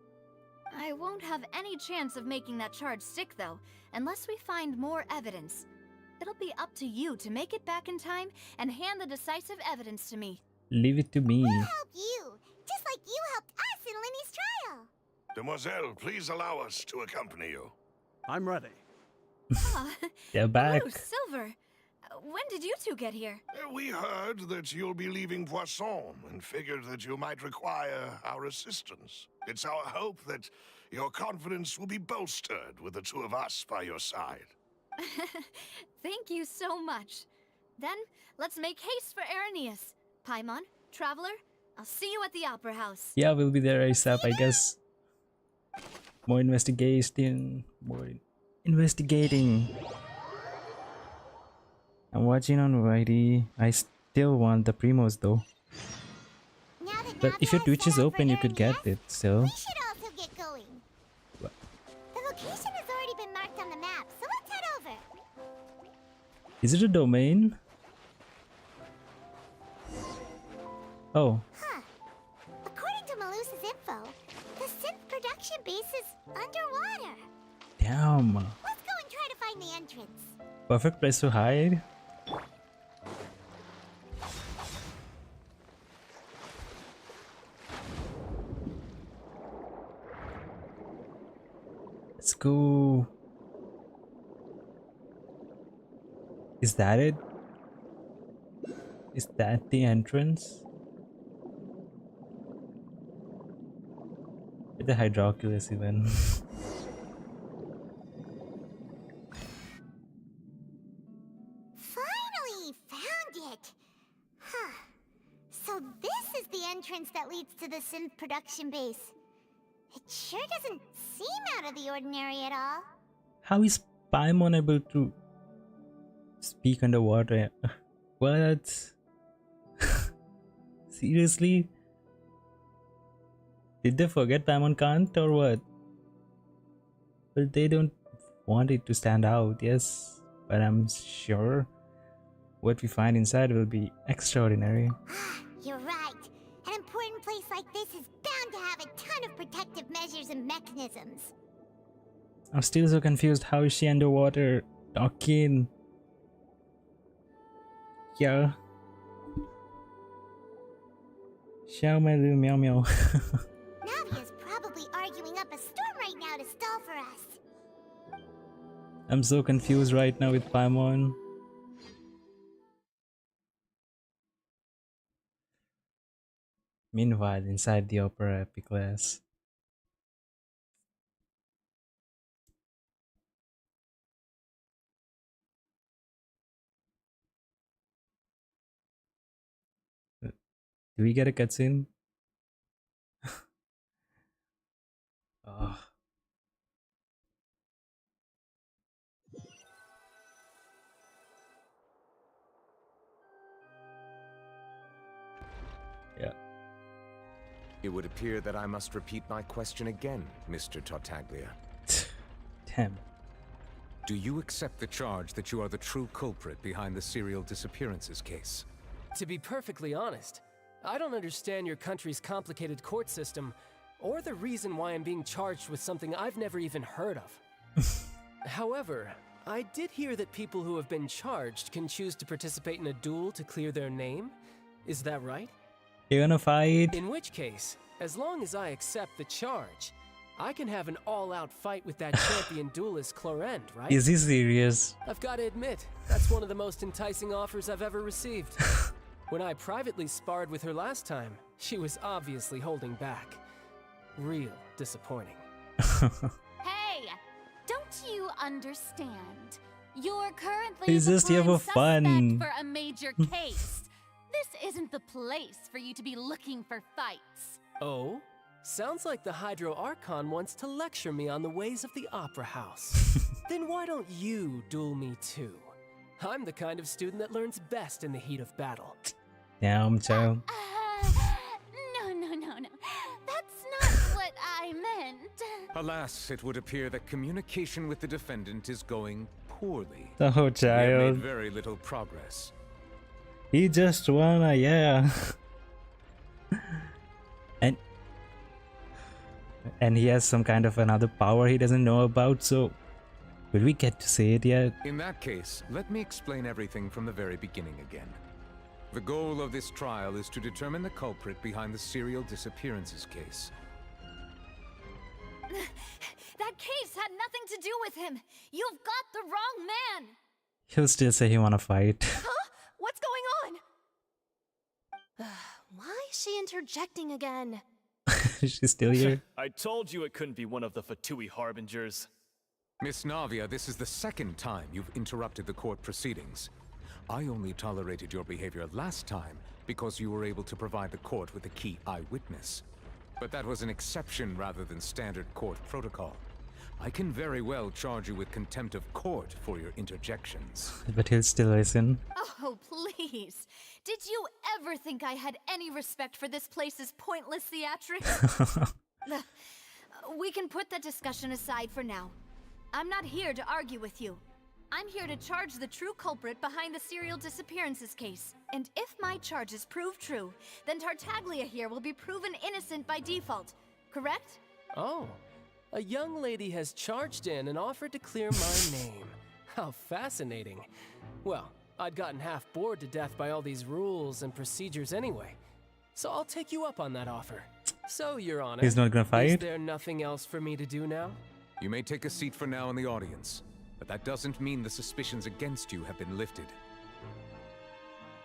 I won't have any chance of making that charge stick though, unless we find more evidence. It'll be up to you to make it back in time and hand the decisive evidence to me. Leave it to me. We'll help you, just like you helped us in Lenny's trial. Demoiselle, please allow us to accompany you. I'm ready. They're back. Oh, Silver. When did you two get here? We heard that you'll be leaving Poisson and figured that you might require our assistance. It's our hope that your confidence will be bolstered with the two of us by your side. Thank you so much. Then, let's make haste for Irenaeus. Paimon, Traveler, I'll see you at the Opera House. Yeah, we'll be there ASAP, I guess. More investigation. I'm watching on Whitey. I still want the Primos though. But if your Twitch is open, you could get it still. We should also get going. What? The location has already been marked on the map, so let's head over. Is it a domain? Oh. Huh. According to Malus's info, the synth production base is underwater. Damn. Let's go and try to find the entrance. Perfect place to hide. Let's go. Is that it? Is that the entrance? With the Hydroculus even. Finally! finally found it. Huh. So this is the entrance that leads to the synth production base. It sure doesn't seem out of the ordinary at all. How is Paimon able to speak underwater? What? Seriously? Did they forget Paimon can't or what? But they don't want it to stand out, yes. But I'm sure what we find inside will be extraordinary. You're right. An important place like this is bound to have a ton of protective measures and mechanisms. I'm still so confused. How is she underwater talking? Yeah. Xiao Mei Lu Meow Meow. Navia's probably arguing up a storm right now to stall for us. I'm so confused right now with Paimon. Meanwhile, inside the opera Epicless. Do we get a cutscene? Oh. Yeah. It would appear that I must repeat my question again, Mr. Tartaglia. Damn. Do you accept the charge that you are the true culprit behind the serial disappearances case? To be perfectly honest, I don't understand your country's complicated court system, or the reason why I'm being charged with something I've never even heard of. However, I did hear that people who have been charged can choose to participate in a duel to clear their name. Is that right? You're gonna fight? In which case, as long as I accept the charge, I can have an all-out fight with that champion duelist Clorend, right? Is he serious? I've got to admit, that's one of the most enticing offers I've ever received. When I privately sparred with her last time, she was obviously holding back. Real disappointing. Hey, don't you understand? You're currently He's the just here prime for fun. suspect for a major case. This isn't the place for you to be looking for fights. Oh? Sounds like the Hydro Archon wants to lecture me on the ways of the Opera House. Then why don't you duel me too? I'm the kind of student that learns best in the heat of battle. Damn, child. No. That's not what I meant. Alas, it would appear that communication with the defendant is going poorly. Oh, We have child. made very little progress. He just wanna, yeah. And he has some kind of another power he doesn't know about, so will we get to see it yet? In that case, let me explain everything from the very beginning again. The goal of this trial is to determine the culprit behind the serial disappearances case. That case had nothing to do with him. You've got the wrong man. He'll still say he wanna fight. Huh? What's going on? Why is she interjecting again? She's still here. I told you it couldn't be one of the Fatui Harbingers. Miss Navia, this is the second time you've interrupted the court proceedings. I only tolerated your behavior last time because you were able to provide the court with a key eyewitness. But that was an exception rather than standard court protocol. I can very well charge you with contempt of court for your interjections. But he'll still listen. Oh, please. Did you ever think I had any respect for this place's pointless theatrics? We can put that discussion aside for now. I'm not here to argue with you. I'm here to charge the true culprit behind the serial disappearances case. And if my charges prove true, then Tartaglia here will be proven innocent by default. Correct? Oh, a young lady has charged in and offered to clear my name. How fascinating. Well, I'd gotten half bored to death by all these rules and procedures anyway. So I'll take you up on that offer. So, Your Honor, He's not gonna fight? Is there nothing else for me to do now? You may take a seat for now in the audience, but that doesn't mean the suspicions against you have been lifted.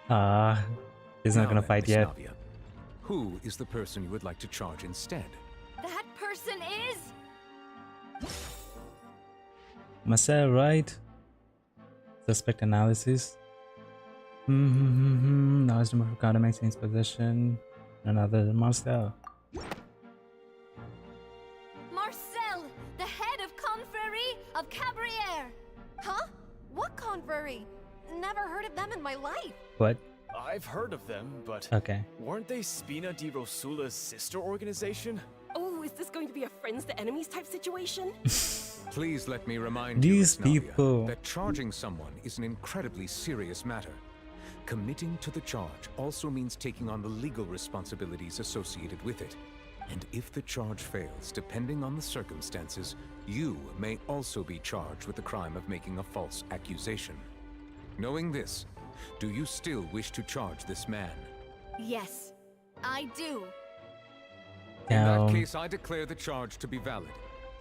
He's not Now gonna then, fight Miss yet. Navia, who is the person you would like to charge instead? That person is... Marcel, right? Suspect analysis. Large number of Gardemax in his possession. None other than Marcel. Marcel, the head of Confrérie of Cabriere! Huh? What confrérie? Never heard of them in my life. What? I've heard of them, but Okay. weren't they Spina di Rosula's sister organization? Oh, is this going to be a friends to enemies type situation? Please let me remind These you, Navia, people. that charging someone is an incredibly serious matter. Committing to the charge also means taking on the legal responsibilities associated with it. And if the charge fails, depending on the circumstances, you may also be charged with the crime of making a false accusation. Knowing this, do you still wish to charge this man? Yes, I do. In that case, I declare the charge to be valid.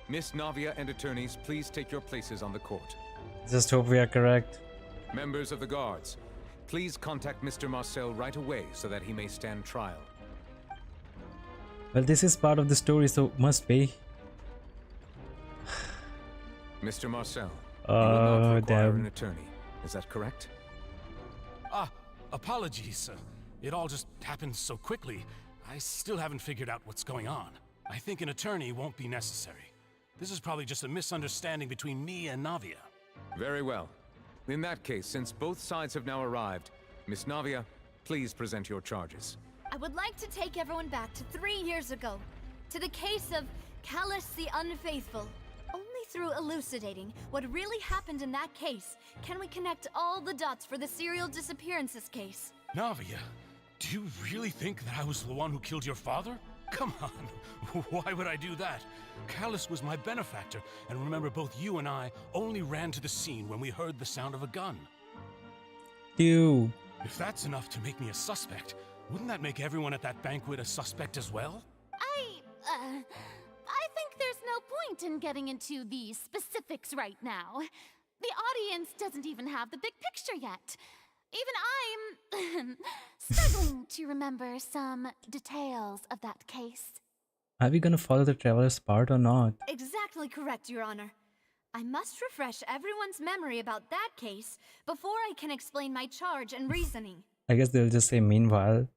Miss Navia and attorneys, please take your places on the court. Just hope we are correct. Members of the guards, please contact Mr. Marcel right away so that he may stand trial. Well, this is part of the story, so must be. Mr. Marcel, you will not require damn. an attorney. Is that correct? Apologies. It all just happened so quickly. I still haven't figured out what's going on. I think an attorney won't be necessary. This is probably just a misunderstanding between me and Navia. Very well. In that case, since both sides have now arrived, Miss Navia, please present your charges. I would like to take everyone back to 3 years ago, to the case of Callus the Unfaithful. Only through elucidating what really happened in that case can we connect all the dots for the serial disappearances case. Navia, do you really think that I was the one who killed your father? Come on, why would I do that? Callus was my benefactor, and remember both you and I only ran to the scene when we heard the sound of a gun. You. If that's enough to make me a suspect, wouldn't that make everyone at that banquet a suspect as well? I think there's no point in getting into the specifics right now. The audience doesn't even have the big picture yet. Even I'm struggling to remember some details of that case. Are we gonna follow the traveler's part or not? Exactly correct, Your Honor. I must refresh everyone's memory about that case before I can explain my charge and reasoning. I guess they'll just say meanwhile.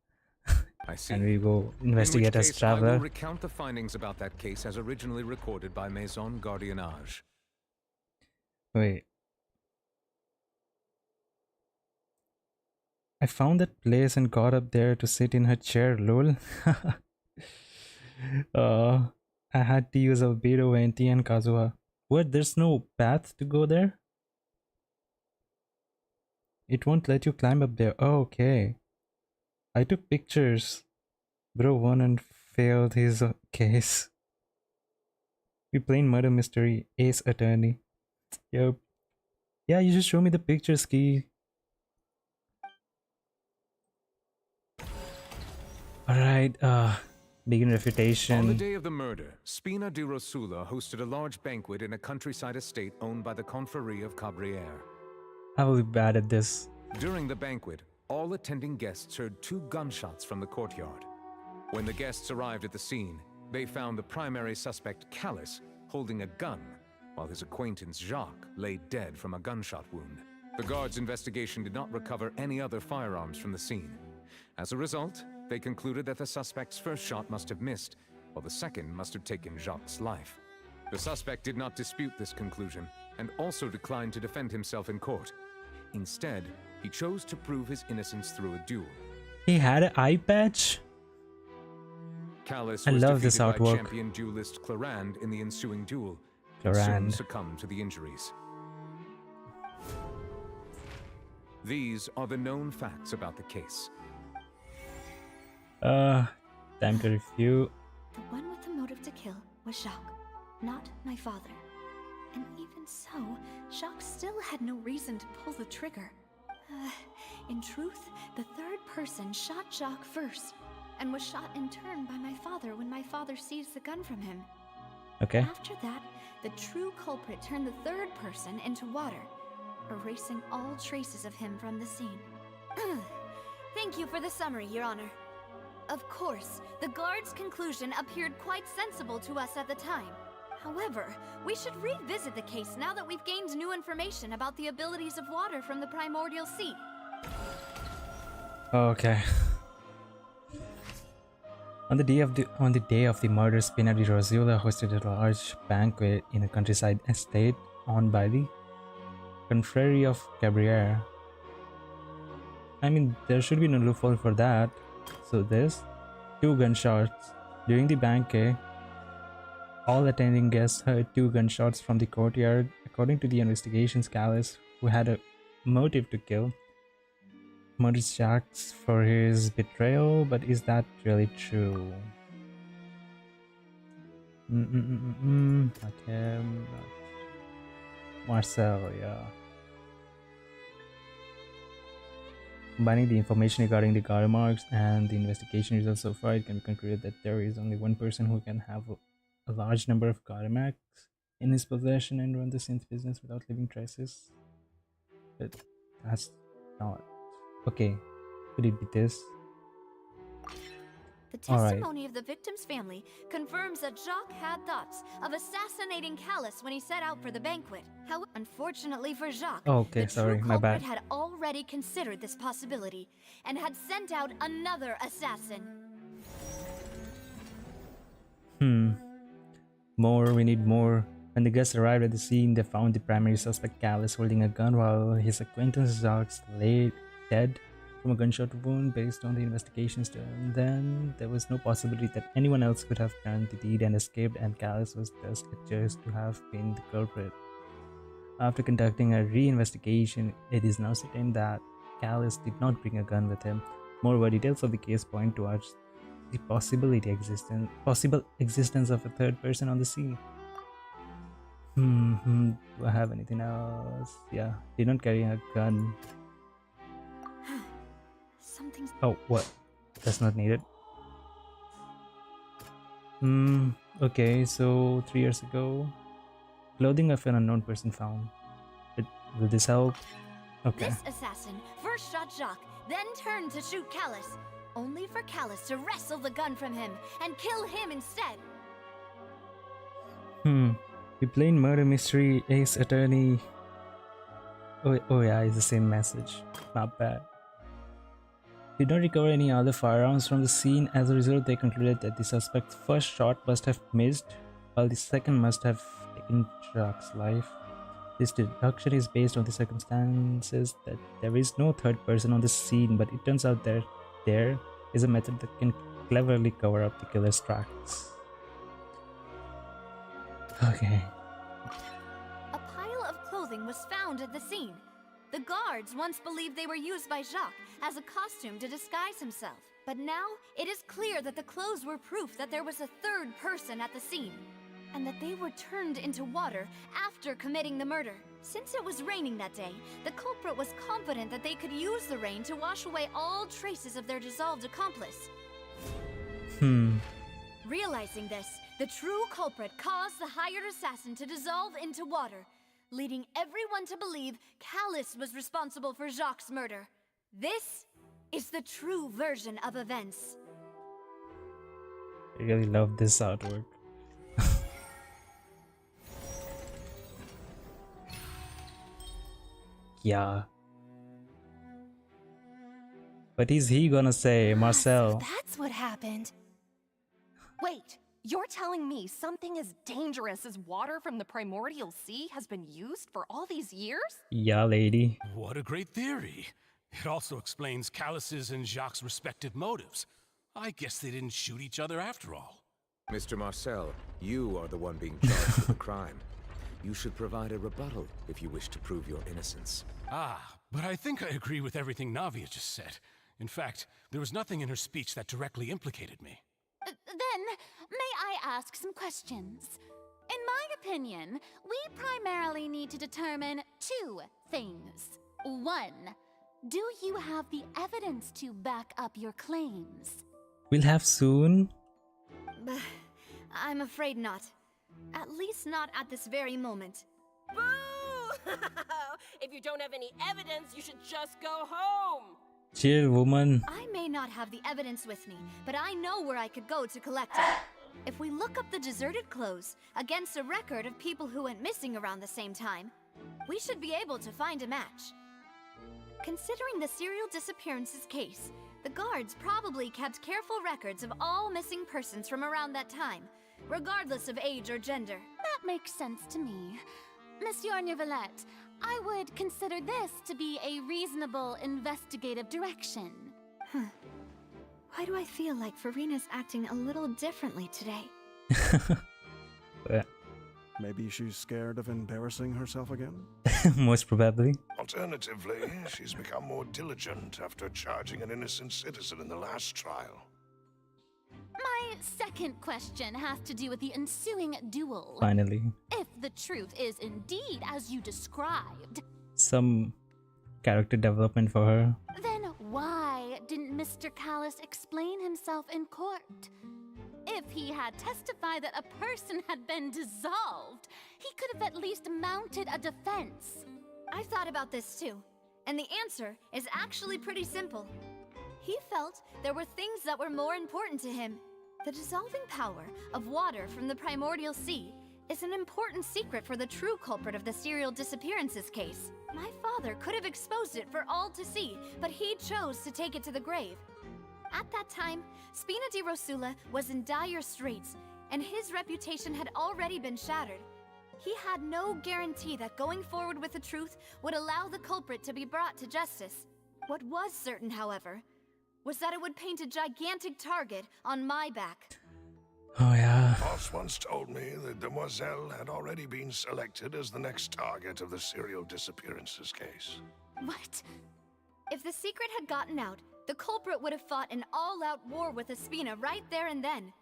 I see. And we go investigate In as which case, I will traveler. recount the findings about that case as originally recorded by Maison Gardiennage. Wait. I found that place and got up there to sit in her chair, lol. I had to use Albedo, Venti, and Kazuha. What? There's no path to go there? It won't let you climb up there. Oh, okay. I took pictures. Bro won and failed his case. We playing murder mystery. Ace attorney. Yep. Yeah, you just show me the pictures, Key. Alright, begin refutation. On the day of the murder, Spina di Rosula hosted a large banquet in a countryside estate owned by the Confrérie of Cabriere. I will be bad at this. During the banquet, all attending guests heard 2 gunshots from the courtyard. When the guests arrived at the scene, they found the primary suspect, Callus, holding a gun, while his acquaintance, Jacques, lay dead from a gunshot wound. The guards' investigation did not recover any other firearms from the scene. As a result, they concluded that the suspect's first shot must have missed, while the second must have taken Jacques' life. The suspect did not dispute this conclusion, and also declined to defend himself in court. Instead, he chose to prove his innocence through a duel. He had an eye patch? Callus I was love this defeated by artwork. champion duelist Clarand in the ensuing duel, Clarand. and soon succumbed to the injuries. These are the known facts about the case. Time to review. The one with the motive to kill was Jacques, not my father. And even so, Jacques still had no reason to pull the trigger. In truth, the third person shot Jacques first, and was shot in turn by my father when my father seized the gun from him. Okay. After that, the true culprit turned the third person into water, erasing all traces of him from the scene. Thank you for the summary, Your Honor. Of course, the guard's conclusion appeared quite sensible to us at the time. However, we should revisit the case now that we've gained new information about the abilities of water from the primordial sea. Okay. On the day of the murder, Spina di Rosula hosted a large banquet in a countryside estate owned by the Confrérie of Cabriere. I mean, there should be no loophole for that. So this, 2 gunshots. During the banquet, all attending guests heard 2 gunshots from the courtyard. According to the investigations, Callus, who had a motive to kill, murdered Jacques for his betrayal, but is that really true? Not him, not Marcel, yeah. Combining the information regarding the guard marks and the investigation results so far, it can be concluded that there is only one person who can have a large number of guard marks in his possession and run the synth business without leaving traces. But that's not... Okay, could it be this? The testimony of the victim's family confirms that Jacques had thoughts of assassinating Callus when he set out for the banquet. However, unfortunately for Jacques, okay, the sorry, true my culprit bad. had already considered this possibility and had sent out another assassin. More, we need more. When the guests arrived at the scene, they found the primary suspect Callus holding a gun while his acquaintance Jacques lay dead from a gunshot wound. Based on the investigations done then, there was no possibility that anyone else could have done the deed and escaped, and Callus was thus adjudged to have been the culprit. After conducting a re-investigation, it is now certain that Callus did not bring a gun with him. Moreover, details of the case point towards the possible existence of a third person on the scene. Do I have anything else? Yeah, did not carry a gun. Something's... Oh, what? That's not needed. Okay, so 3 years ago, clothing of an unknown person found. Will this help? Okay. This assassin first shot Jacques, then turned to shoot Callus, only for Callus to wrestle the gun from him and kill him instead. We playing murder mystery, Ace Attorney. Oh yeah, it's the same message. Not bad. Did not recover any other firearms from the scene. As a result, they concluded that the suspect's first shot must have missed, while the second must have taken Jacques' life. This deduction is based on the circumstances that there is no third person on the scene, but it turns out that there is a method that can cleverly cover up the killer's tracks. Okay. A pile of clothing was found at the scene. The guards once believed they were used by Jacques as a costume to disguise himself. But now, it is clear that the clothes were proof that there was a third person at the scene, and that they were turned into water after committing the murder. Since it was raining that day, the culprit was confident that they could use the rain to wash away all traces of their dissolved accomplice. Realizing this, the true culprit caused the hired assassin to dissolve into water, leading everyone to believe Callus was responsible for Jacques' murder. This is the true version of events. I really love this artwork. Yeah. What is he gonna say, Marcel? So that's what happened. Wait, you're telling me something as dangerous as water from the primordial sea has been used for all these years? Yeah, lady. What a great theory. It also explains Callus's and Jacques' respective motives. I guess they didn't shoot each other after all. Mr. Marcel, you are the one being charged with the crime. You should provide a rebuttal if you wish to prove your innocence. But I think I agree with everything Navia just said. In fact, there was nothing in her speech that directly implicated me. Then, may I ask some questions? In my opinion, we primarily need to determine 2 things. 1, do you have the evidence to back up your claims? We'll have soon. I'm afraid not. At least not at this very moment. Boo! If you don't have any evidence, you should just go home. Chill, woman. I may not have the evidence with me, but I know where I could go to collect it. If we look up the deserted clothes against a record of people who went missing around the same time, we should be able to find a match. Considering the serial disappearances case, the guards probably kept careful records of all missing persons from around that time, regardless of age or gender. That makes sense to me. Monsieur Neuvillette, I would consider this to be a reasonable investigative direction. Why do I feel like Farina's acting a little differently today? But Maybe she's scared of embarrassing herself again? most probably. Alternatively, she's become more diligent after charging an innocent citizen in the last trial. My second question has to do with the ensuing duel. Finally. If the truth is indeed as you described, Some character development for her. then why didn't Mr. Callis explain himself in court? If he had testified that a person had been dissolved, he could have at least mounted a defense. I've thought about this too, and the answer is actually pretty simple. He felt there were things that were more important to him. The dissolving power of water from the primordial sea is an important secret for the true culprit of the serial disappearances case. My father could have exposed it for all to see, but he chose to take it to the grave. At that time, Spina di Rosula was in dire straits, and his reputation had already been shattered. He had no guarantee that going forward with the truth would allow the culprit to be brought to justice. What was certain, however, was that it would paint a gigantic target on my back. Oh yeah. Boss once told me that Demoiselle had already been selected as the next target of the serial disappearances case. What? If the secret had gotten out, the culprit would have fought an all-out war with Espina right there and then.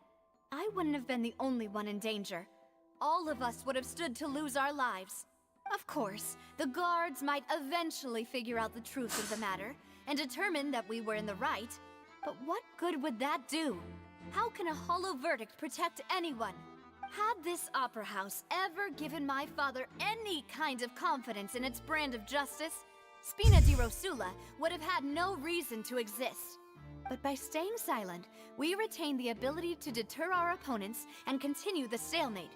I wouldn't have been the only one in danger. All of us would have stood to lose our lives. Of course, the guards might eventually figure out the truth of the matter and determine that we were in the right. But what good would that do? How can a hollow verdict protect anyone? Had this opera house ever given my father any kind of confidence in its brand of justice, Spina di Rosula would have had no reason to exist. But by staying silent, we retained the ability to deter our opponents and continue the stalemate.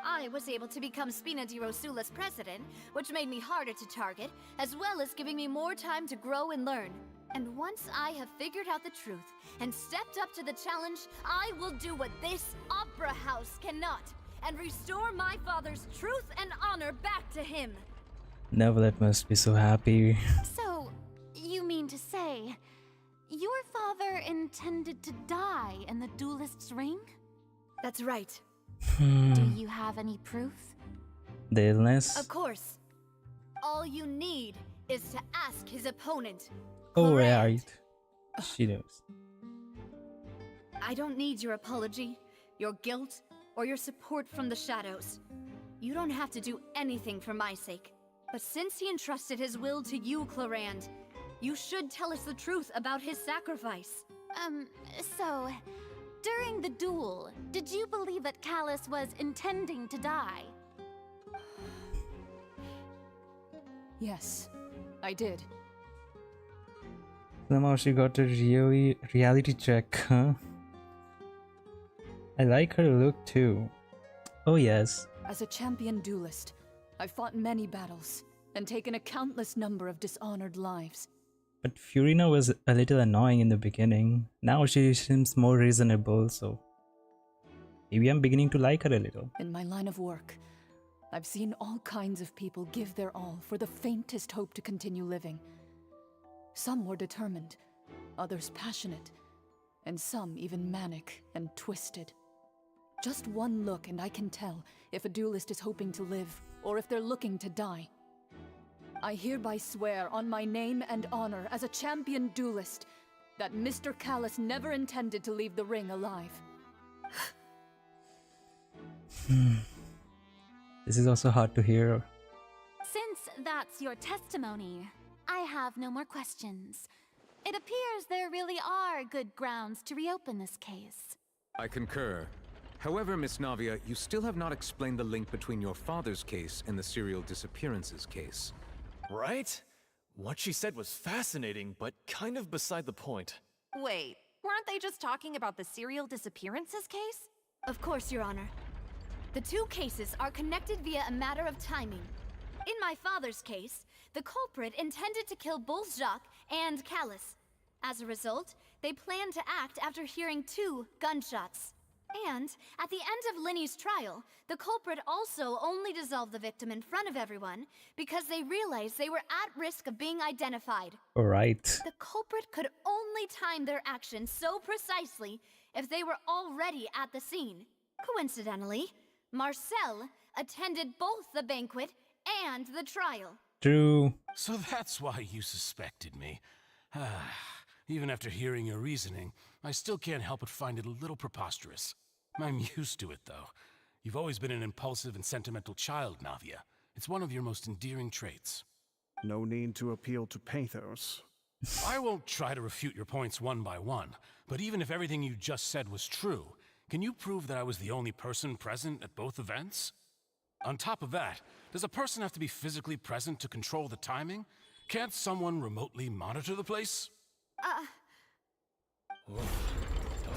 I was able to become Spina di Rosula's president, which made me harder to target, as well as giving me more time to grow and learn. And once I have figured out the truth and stepped up to the challenge, I will do what this opera house cannot, and restore my father's truth and honor back to him. Neuvillette must be so happy. So, you mean to say, your father intended to die in the duelist's ring? That's right. Do you have any proof? The illness? Of course. All you need is to ask his opponent. Oh, right. She knows. I don't need your apology, your guilt, or your support from the shadows. You don't have to do anything for my sake. But since he entrusted his will to you, Clorand, you should tell us the truth about his sacrifice. So, during the duel, did you believe that Callis was intending to die? Yes, I did. Somehow she got a reality check, huh? I like her look too. Oh yes. As a champion duelist, I've fought many battles and taken a countless number of dishonored lives. But Furina was a little annoying in the beginning. Now she seems more reasonable, so maybe I'm beginning to like her a little. In my line of work, I've seen all kinds of people give their all for the faintest hope to continue living. Some were determined, others passionate, and some even manic and twisted. Just one look and I can tell if a duelist is hoping to live or if they're looking to die. I hereby swear on my name and honor as a champion duelist that Mr. Callis never intended to leave the ring alive. This is also hard to hear. Since that's your testimony, I have no more questions. It appears there really are good grounds to reopen this case. I concur. However, Miss Navia, you still have not explained the link between your father's case and the serial disappearances case. Right? What she said was fascinating, but kind of beside the point. Wait, weren't they just talking about the serial disappearances case? Of course, Your Honor. The two cases are connected via a matter of timing. In my father's case, the the culprit intended to kill both Jacques and Callus. As a result, they planned to act after hearing 2 gunshots. And at the end of Linny's trial, the culprit also only dissolved the victim in front of everyone because they realized they were at risk of being identified. Alright. The culprit could only time their actions so precisely if they were already at the scene. Coincidentally, Marcel attended both the banquet and the trial. True. So that's why you suspected me. Even after hearing your reasoning, I still can't help but find it a little preposterous. I'm used to it, though. You've always been an impulsive and sentimental child, Navia. It's one of your most endearing traits. No need to appeal to pathos. I won't try to refute your points one by one, but even if everything you just said was true, can you prove that I was the only person present at both events? On top of that, does a person have to be physically present to control the timing? Can't someone remotely monitor the place?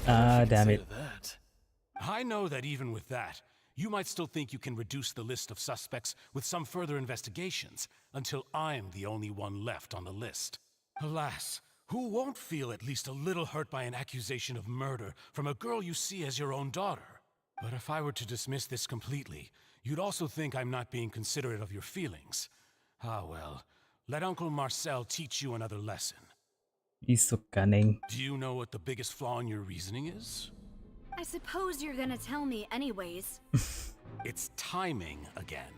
Damn it. I know that even with that, you might still think you can reduce the list of suspects with some further investigations until I'm the only one left on the list. Alas, who won't feel at least a little hurt by an accusation of murder from a girl you see as your own daughter? But if I were to dismiss this completely, you'd also think I'm not being considerate of your feelings. Ah well, let Uncle Marcel teach you another lesson. He's so cunning. Do you know what the biggest flaw in your reasoning is? I suppose you're gonna tell me anyways. It's timing again.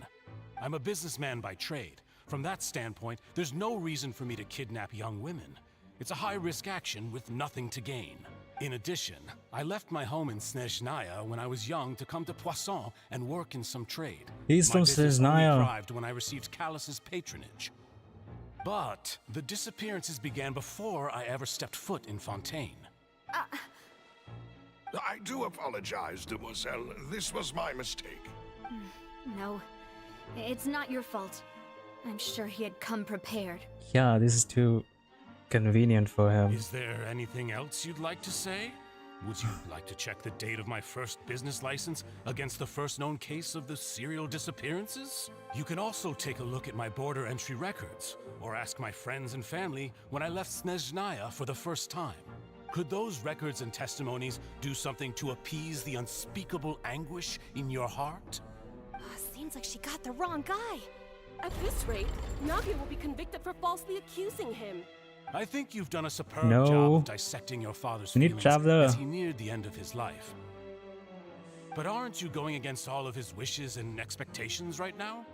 I'm a businessman by trade. From that standpoint, there's no reason for me to kidnap young women. It's a high-risk action with nothing to gain. In addition, I left my home in Snezhnaya when I was young to come to Poisson and work in some trade. He's from My business only Snezhnaya. thrived when I received Callus's patronage. But the disappearances began before I ever stepped foot in Fontaine. I do apologize, demoiselle. This was my mistake. No, it's not your fault. I'm sure he had come prepared. Yeah, this is too convenient for him. Is there anything else you'd like to say? Would you like to check the date of my first business license against the first known case of the serial disappearances? You can also take a look at my border entry records, or ask my friends and family when I left Snezhnaya for the first time. Could those records and testimonies do something to appease the unspeakable anguish in your heart? Seems like she got the wrong guy. At this rate, Navia will be convicted for falsely accusing him. I think you've done a superb No. job of dissecting your father's We need feelings Traveler. as he neared the end of his life. But aren't you going against all of his wishes and expectations right now?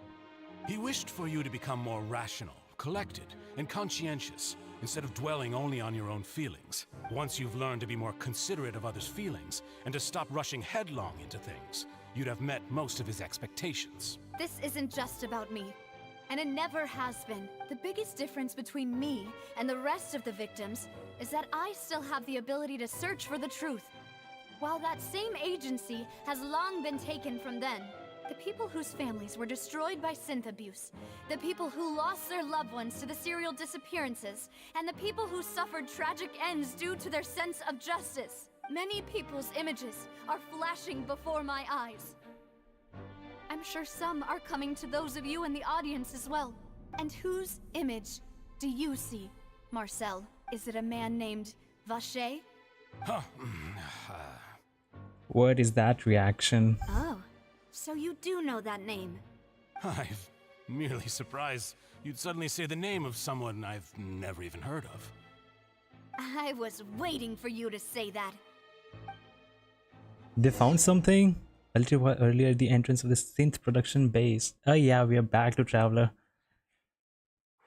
He wished for you to become more rational, collected, and conscientious, instead of dwelling only on your own feelings. Once you've learned to be more considerate of others' feelings, and to stop rushing headlong into things, you'd have met most of his expectations. This isn't just about me, and it never has been. The biggest difference between me and the rest of the victims is that I still have the ability to search for the truth. While that same agency has long been taken from them, the people whose families were destroyed by synth abuse, the people who lost their loved ones to the serial disappearances, and the people who suffered tragic ends due to their sense of justice. Many people's images are flashing before my eyes. I'm sure some are coming to those of you in the audience as well. And whose image do you see, Marcel? Is it a man named Vacher? What is that reaction? Oh, so you do know that name. I'm merely surprised you'd suddenly say the name of someone I've never even heard of. I was waiting for you to say that. They found something? A little while earlier at the entrance of the synth production base. Oh yeah, we are back to Traveler.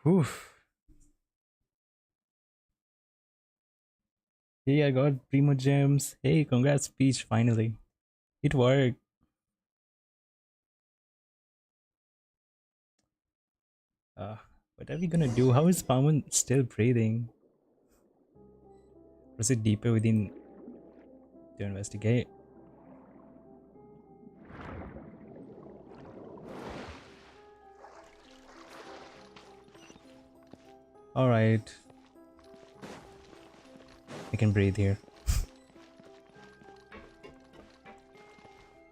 Whew. Hey, I got Primo Gems. Hey, congrats, Peach, finally. It worked. What are we gonna do? How is Pawan still breathing? Proceed deeper within to investigate. Alright. I can breathe here.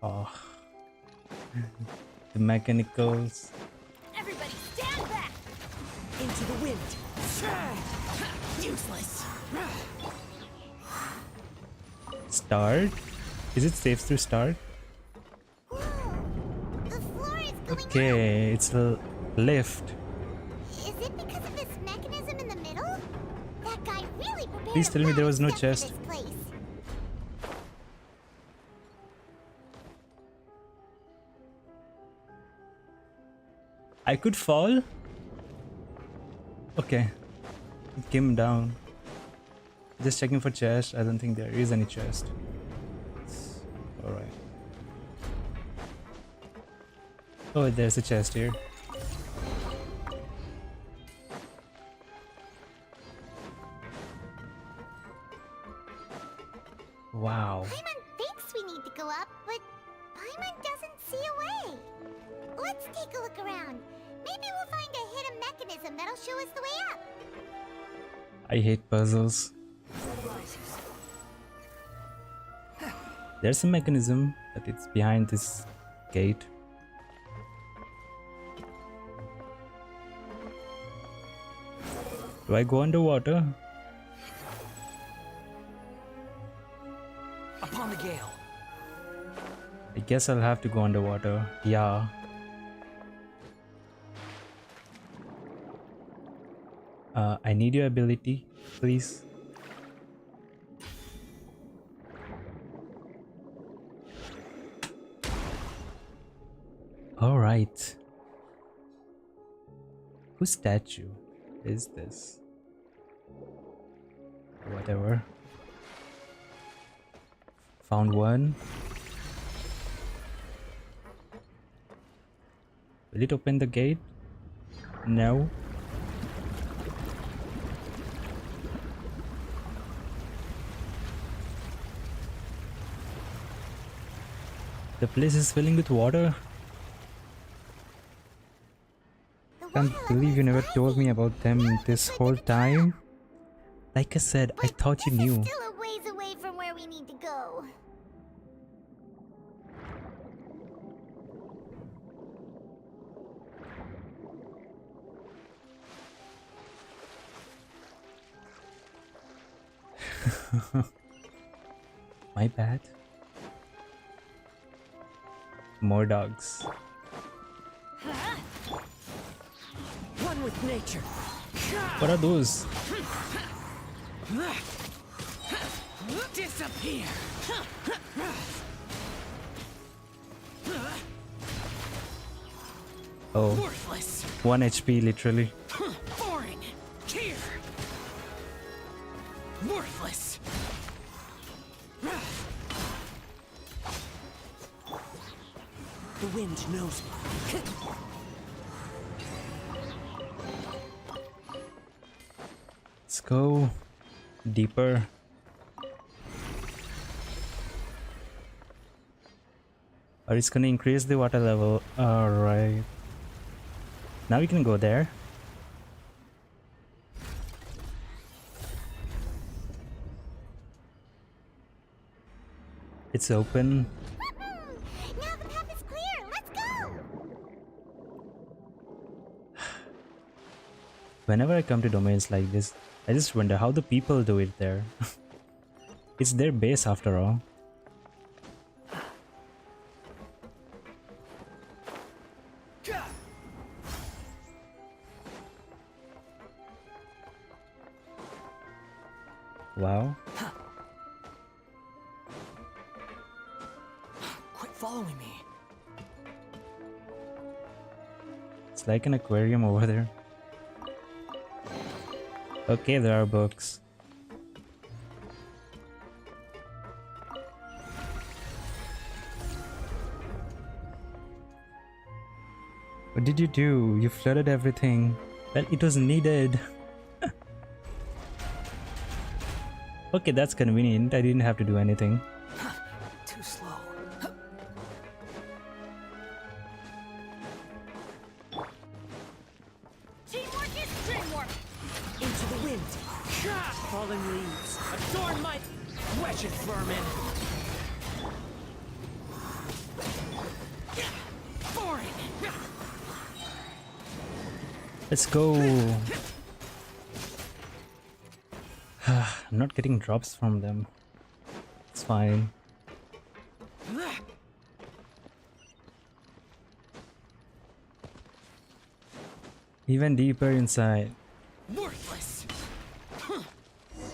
Oh. The mechanicals. Everybody stand back! Worthless. Start? Is it safe to start? Okay, it's a lift. Is it because of this mechanism in the middle? That guy really prepared Please tell me there was no a plan of chest. step for this place. I could fall? Okay. It came down. Just checking for chest. I don't think there is any chest. Alright. Oh, there's a chest here. Wow. Paimon thinks we need to go up, but Paimon doesn't see a way. Let's take a look around. Maybe we'll find a hidden mechanism that'll show us the way up. I hate puzzles. There's a mechanism, but it's behind this gate. Do I go underwater? Upon the gale. I guess I'll have to go underwater. Yeah. I need your ability, please. All right. Whose statue is this? Whatever. Found one. Will it open the gate? No. The place is filling with water. Can't believe you never told me about them this whole time. Like I said, I thought you knew. Still a ways away from where we need to go. My bad. More dogs. One with nature. What are those? Disappear. Oh, Worthless. 1 HP literally. Boring. Here. Worthless. The wind knows me. Let's go deeper. Or it's gonna increase the water level. Alright. Now we can go there. It's open. Now the path is clear. Let's go. Whenever I come to domains like this, I just wonder how the people do it there. It's their base after all. Wow. Quit following me. It's like an aquarium over there. Okay, there are books. What did you do? You flooded everything. Well, it was needed. Okay, that's convenient. I didn't have to do anything. Too slow. Teamwork is dreamwork. Into the wind. Fallen leaves. Adorn my wretched vermin. Boring. Let's go. I'm not getting drops from them. It's fine. Even deeper inside. Worthless.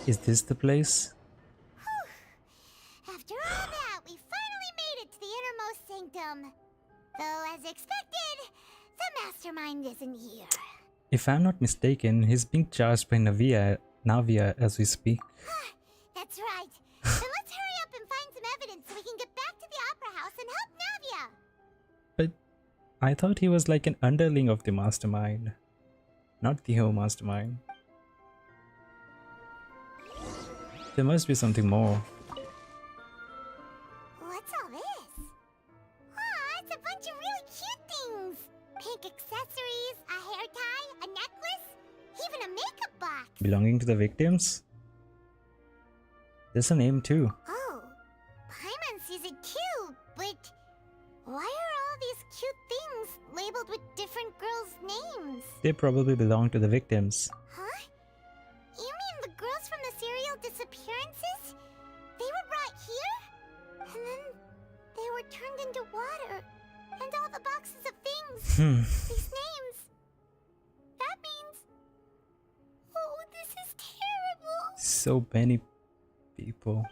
Is this the place? After all that, we finally made it to the innermost sanctum. Though, as expected, the mastermind isn't here. If I'm not mistaken, he's being charged by Navia as we speak. That's right. Then let's hurry up and find some evidence so we can get back to the Opera House and help Navia. But I thought he was like an underling of the mastermind, not the whole mastermind. There must be something more. What's all this? Aw, it's a bunch of really cute things. Pink accessories, a hair tie, a necklace, even a makeup box. Belonging to the victims? There's a name too. Oh, Paimon sees it too, but why are all these cute things labeled with different girls' names? They probably belong to the victims. Huh? You mean the girls from the serial disappearances? They were brought here? And then they were turned into water. And all the boxes of things. These names. That means... Oh, this is terrible. So many people.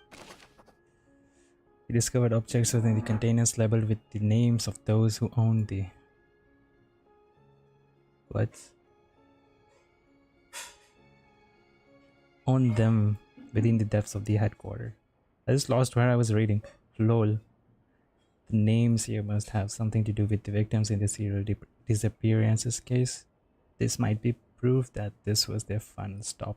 We discovered objects within the containers labeled with the names of those who owned the... What? On them within the depths of the headquarters. I just lost where I was reading. Lol. The names here must have something to do with the victims in the serial disappearances case. This might be proof that this was their final stop.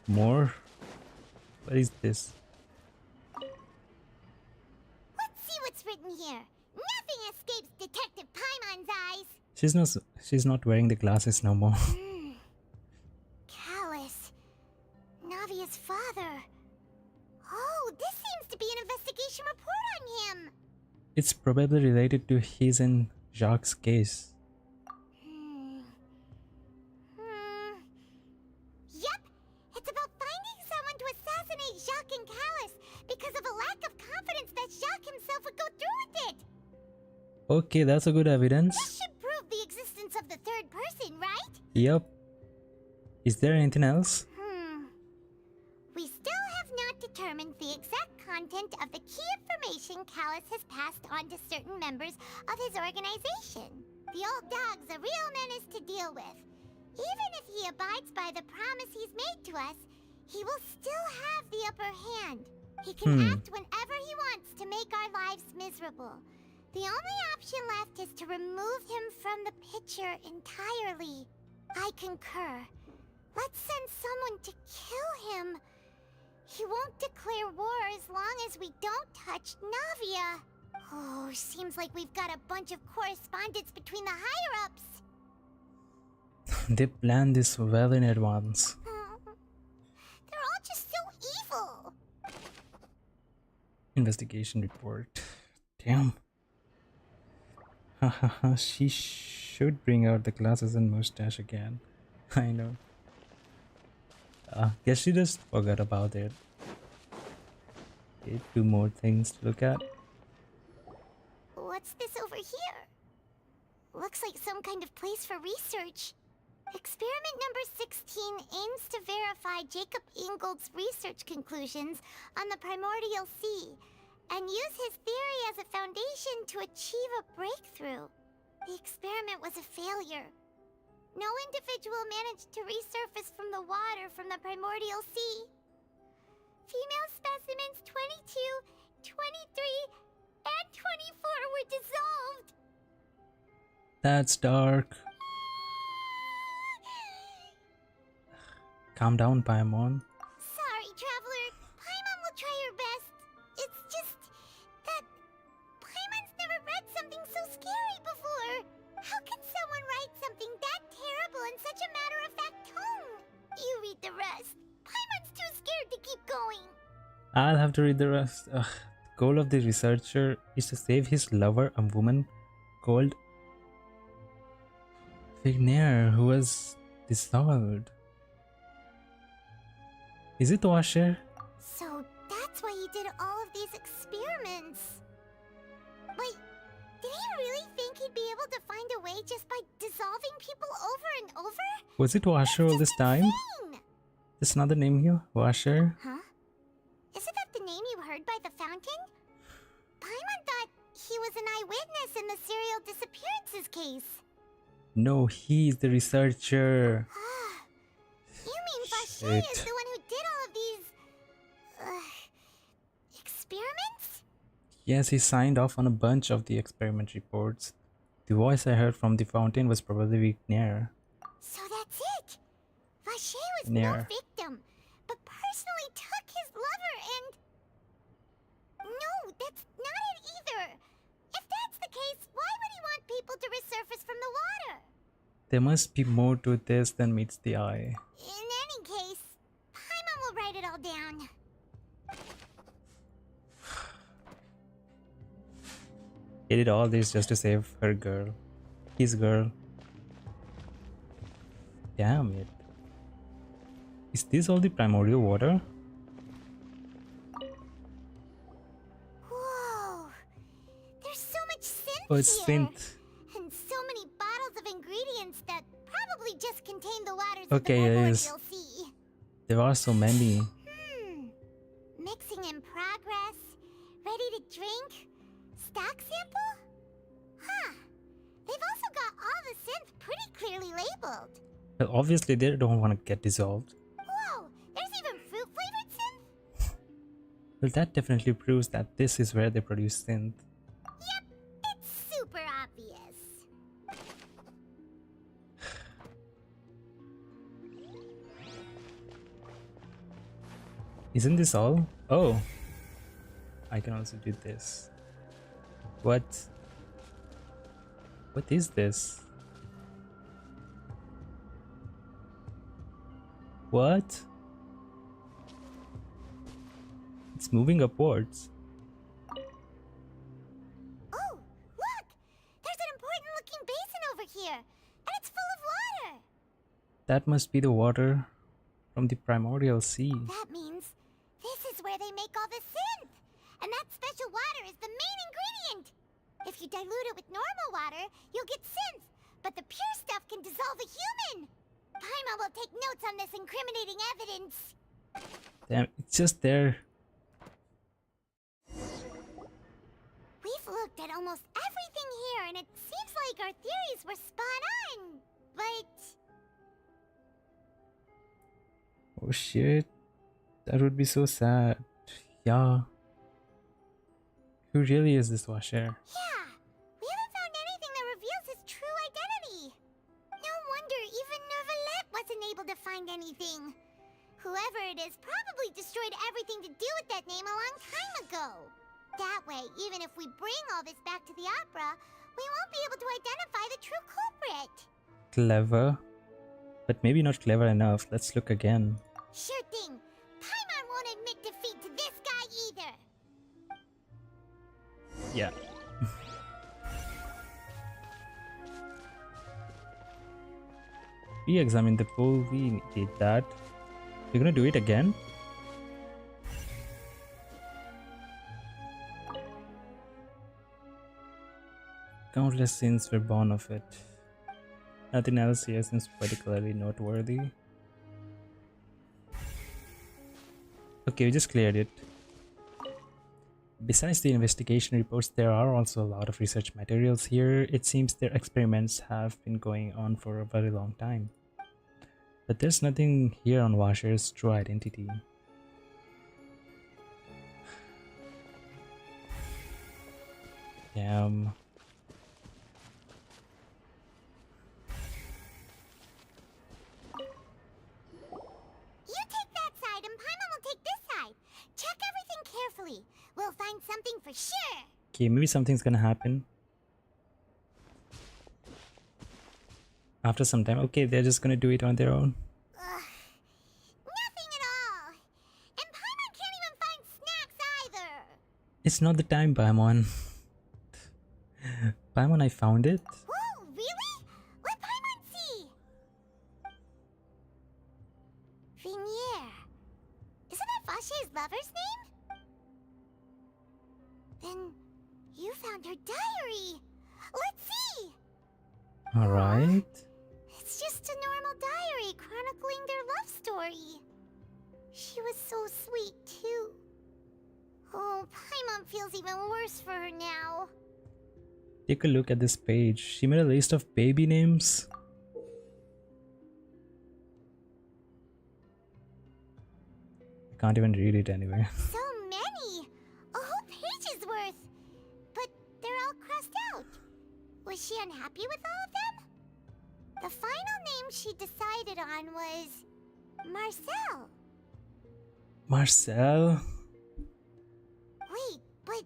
More? What is this? Let's see what's written here. Nothing escapes Detective Paimon's eyes. She's not wearing the glasses no more. Callus. Navia's father. Oh, this seems to be an investigation report on him. It's probably related to his and Jacques' case. Yep, it's about finding someone to assassinate Jacques and Callus because of a lack of confidence that Jacques himself would go through with it. Okay, that's a good evidence. This should prove the existence of the third person, right? Yep. Is there anything else? We still have not determined the exact content of the key information Callus has passed on to certain members of his organization. The old dog's a real menace to deal with. Even if he abides by the promise he's made to us, he will still have the upper hand. He can act whenever he wants to make our lives miserable. The only option left is to remove him from the picture entirely. I concur. Let's send someone to kill him. He won't declare war as long as we don't touch Navia. Oh, seems like we've got a bunch of correspondence between the higher-ups. They planned this well in advance. They're all just so evil. Investigation report. Damn. Hahaha, she should bring out the glasses and mustache again. I know. Guess she just forgot about it. Okay, 2 more things to look at. What's this over here? Looks like some kind of place for research. Experiment number 16 aims to verify Jacob Ingold's research conclusions on the primordial sea and use his theory as a foundation to achieve a breakthrough. The experiment was a failure. No individual managed to resurface from the water from the primordial sea. Female specimens 22, 23, and 24 were dissolved. That's dark. Calm down, Paimon. Sorry, Traveler. Paimon will try her best. It's just that Paimon's never read something so scary before. How can someone write something that terrible in such a matter-of-fact tone? You read the rest. Paimon's too scared to keep going. I'll have to read the rest. The goal of the researcher is to save his lover, a woman called Vigner, who was dissolved. Is it Washer? So that's why he did all of these experiments. Wait, did he really think he'd be able to find a way just by dissolving people over and over? Was it Washer all this time? Insane! There's another name here, Washer. Huh? Isn't that the name you heard by the fountain? Paimon thought he was an eyewitness in the serial disappearances case. No, he's the researcher. You mean Vache is the one who did all of these... experiments? Yes, he signed off on a bunch of the experiment reports. The voice I heard from the fountain was probably Vigner. So that's it! Vache was no Nair. victim, but personally took his lover and... No, that's not it either! If that's the case, why would he want people to resurface from the water? There must be more to this than meets the eye. In any case, Paimon will write it all down. He did all this just to save her girl. His girl. Damn it. Is this all the primordial water? Whoa! There's so much synth Oh, it's here! synth. And so many bottles of ingredients that probably just contain the waters Okay, of the yes. primordial sea. There are so many. Mixing in progress. Ready to drink? Stock sample? Huh. They've also got all the synth pretty clearly labeled. Well, obviously they don't want to get dissolved. Whoa! There's even fruit-flavored synth? Well, that definitely proves that this is where they produce synth. Yep, it's super obvious. Isn't this all? Oh. I can also do this. What? What is this? What? It's moving upwards. Oh, look! There's an important looking basin over here, and it's full of water. That must be the water from the primordial sea. That means this is where they make all the synth. And that special water is the main ingredient. If you dilute it with normal water, you'll get synth. But the pure stuff can dissolve a human. Paimon will take notes on this incriminating evidence. Damn, it's just there. We've looked at almost everything here, and it seems like our theories were spot on. But Oh shit. That would be so sad. Yeah. Who really is this Washer? yeah, we haven't found anything that reveals his true identity. No wonder even Nervalette wasn't able to find anything. Whoever it is probably destroyed everything to do with that name a long time ago. That way, even if we bring all this back to the opera, we won't be able to identify the true culprit. Clever. But maybe not clever enough. Let's look again. Sure thing. Paimon won't admit defeat to this guy either. Yeah. We examined the pool, we did that. We're gonna do it again? Countless sins were born of it. Nothing else here seems particularly noteworthy. Okay, we just cleared it. Besides the investigation reports, there are also a lot of research materials here. It seems their experiments have been going on for a very long time. But there's nothing here on Washer's true identity. Damn. You take that side and Paimon will take this side. Check everything carefully. We'll find something for sure. Okay, maybe something's gonna happen. After some time. Okay, they're just gonna do it on their own. Nothing at all. And Paimon can't even find snacks either. It's not the time, Paimon. Paimon, I found it. Whoa, really? Let Paimon see Vinier. Isn't that Vache's lover's name? Then you found her diary. Let's see. All right. It's just a normal diary chronicling their love story. She was so sweet, too. Oh, Paimon feels even worse for her now. Take a look at this page. She made a list of baby names. I can't even read it anyway. So many! A whole page's worth! But they're all crossed out. Was she unhappy with all of them? The final name she decided on was Marcel. Marcel? Wait, but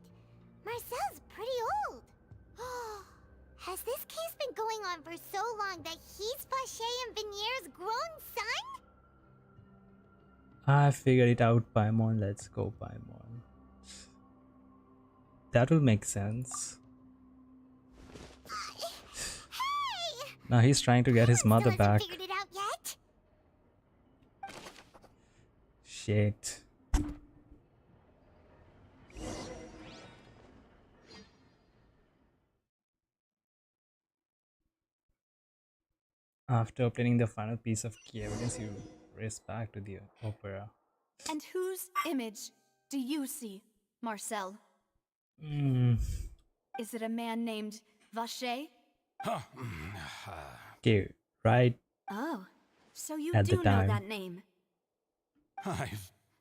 Marcel's pretty old. Has this case been going on for so long that he's Vache and Vinier's grown son? I figured it out, Paimon. Let's go, Paimon. That will make sense. Hey! Now he's trying to get his mother Still back. hasn't figured it out yet. Shit. After obtaining the final piece of key evidence, you race back to the opera. And whose image do you see, Marcel? Is it a man named Vache? Okay, right. Oh, so you At the do know time. that name. I'm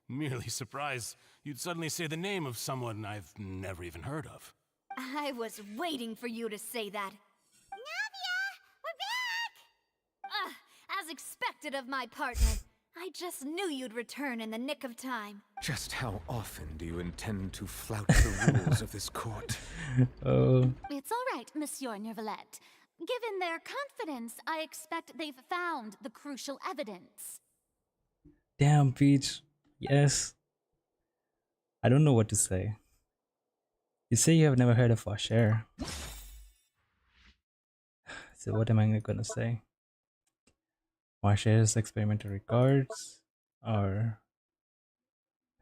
merely surprised you'd suddenly say the name of someone I've never even heard of. I was waiting for you to say that. Navia! We're back! As expected of my partner. I just knew you'd return in the nick of time. Just how often do you intend to flout the rules of this court? Oh. It's all right, Monsieur Nervalette. Given their confidence, I expect they've found the crucial evidence. Damn, Peach. Yes. I don't know what to say. You say you have never heard of Vacher. So what am I gonna say? Vacher's experimental records or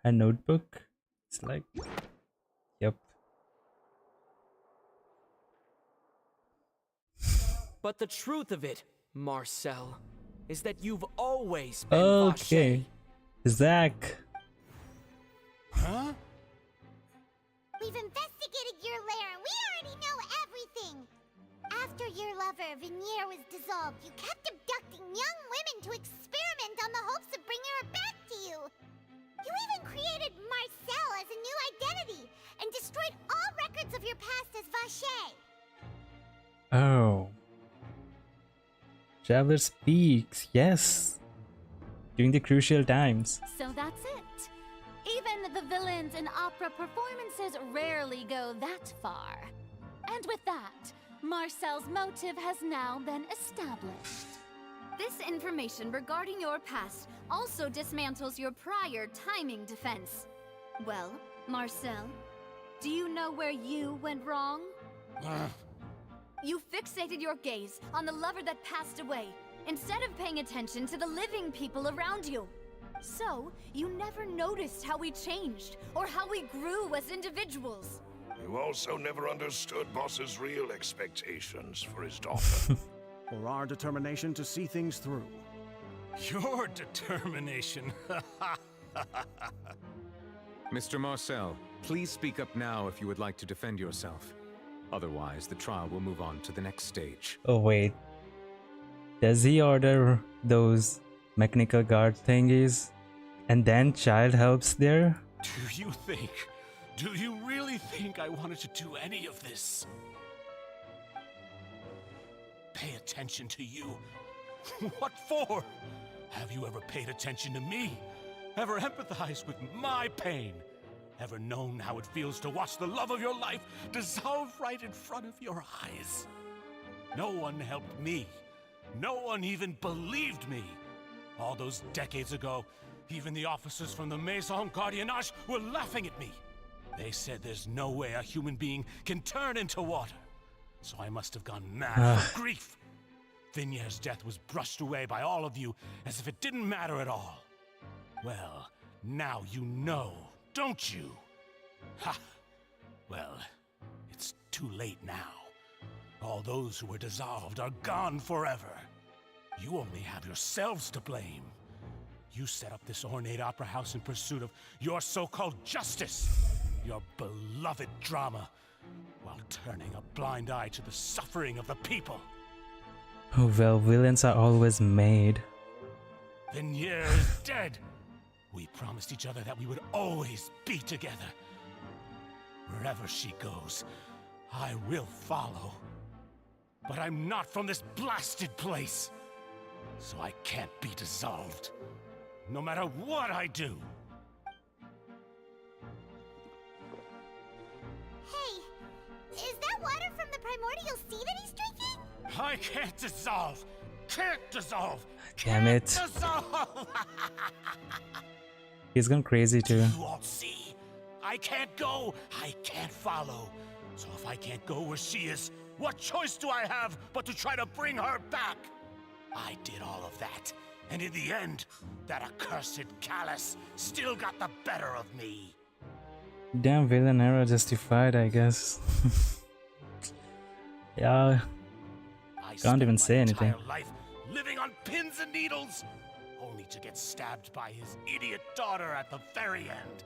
her notebook? It's like, yep. But the truth of it, Marcel, is that you've always been Okay. Zach. Huh? We've investigated your lair and we already know everything. After your lover, Vinier, was dissolved, you kept abducting young women to experiment on the hopes of bringing her back to you. You even created Marcel as a new identity and destroyed all records of your past as Vache. Oh. Traveler speaks. Yes. During the crucial times. So that's it. Even the villains in opera performances rarely go that far. And with that, Marcel's motive has now been established. This information regarding your past also dismantles your prior timing defense. Well, Marcel, do you know where you went wrong? You fixated your gaze on the lover that passed away, instead of paying attention to the living people around you. So, you never noticed how we changed, or how we grew as individuals. You also never understood Boss's real expectations for his daughter. Or our determination to see things through. Your determination. Mr. Marcel, please speak up now if you would like to defend yourself. Otherwise, the trial will move on to the next stage. Oh wait. Does he order those mechanical guard thingies and then child helps there? Do you really think I wanted to do any of this? Pay attention to you? What for? Have you ever paid attention to me? Ever empathized with my pain? Ever known how it feels to watch the love of your life dissolve right in front of your eyes? No one helped me. No one even believed me. All those decades ago, even the officers from the Maison Gardiennage were laughing at me. They said there's no way a human being can turn into water. So I must have gone mad from grief. Vinier's death was brushed away by all of you as if it didn't matter at all. Well, now you know, don't you? Ha! Well, it's too late now. All those who were dissolved are gone forever. You only have yourselves to blame. You set up this ornate opera house in pursuit of your so-called justice, your beloved drama, while turning a blind eye to the suffering of the people. Oh well, villains are always made. Vignier is dead. We promised each other that we would always be together. Wherever she goes, I will follow. But I'm not from this blasted place, so I can't be dissolved, no matter what I do. Hey, is that water from the primordial sea that he's drinking? I can't dissolve! Can't dissolve! Damn it. Dissolve! He's gone crazy too. You all see? I can't go, I can't follow. So if I can't go where she is, what choice do I have but to try to bring her back? I did all of that, and in the end, that accursed Callus still got the better of me. Damn, villain error justified, I guess. Yeah. Can't even say anything. Life living on pins and needles, only to get stabbed by his idiot daughter at the very end.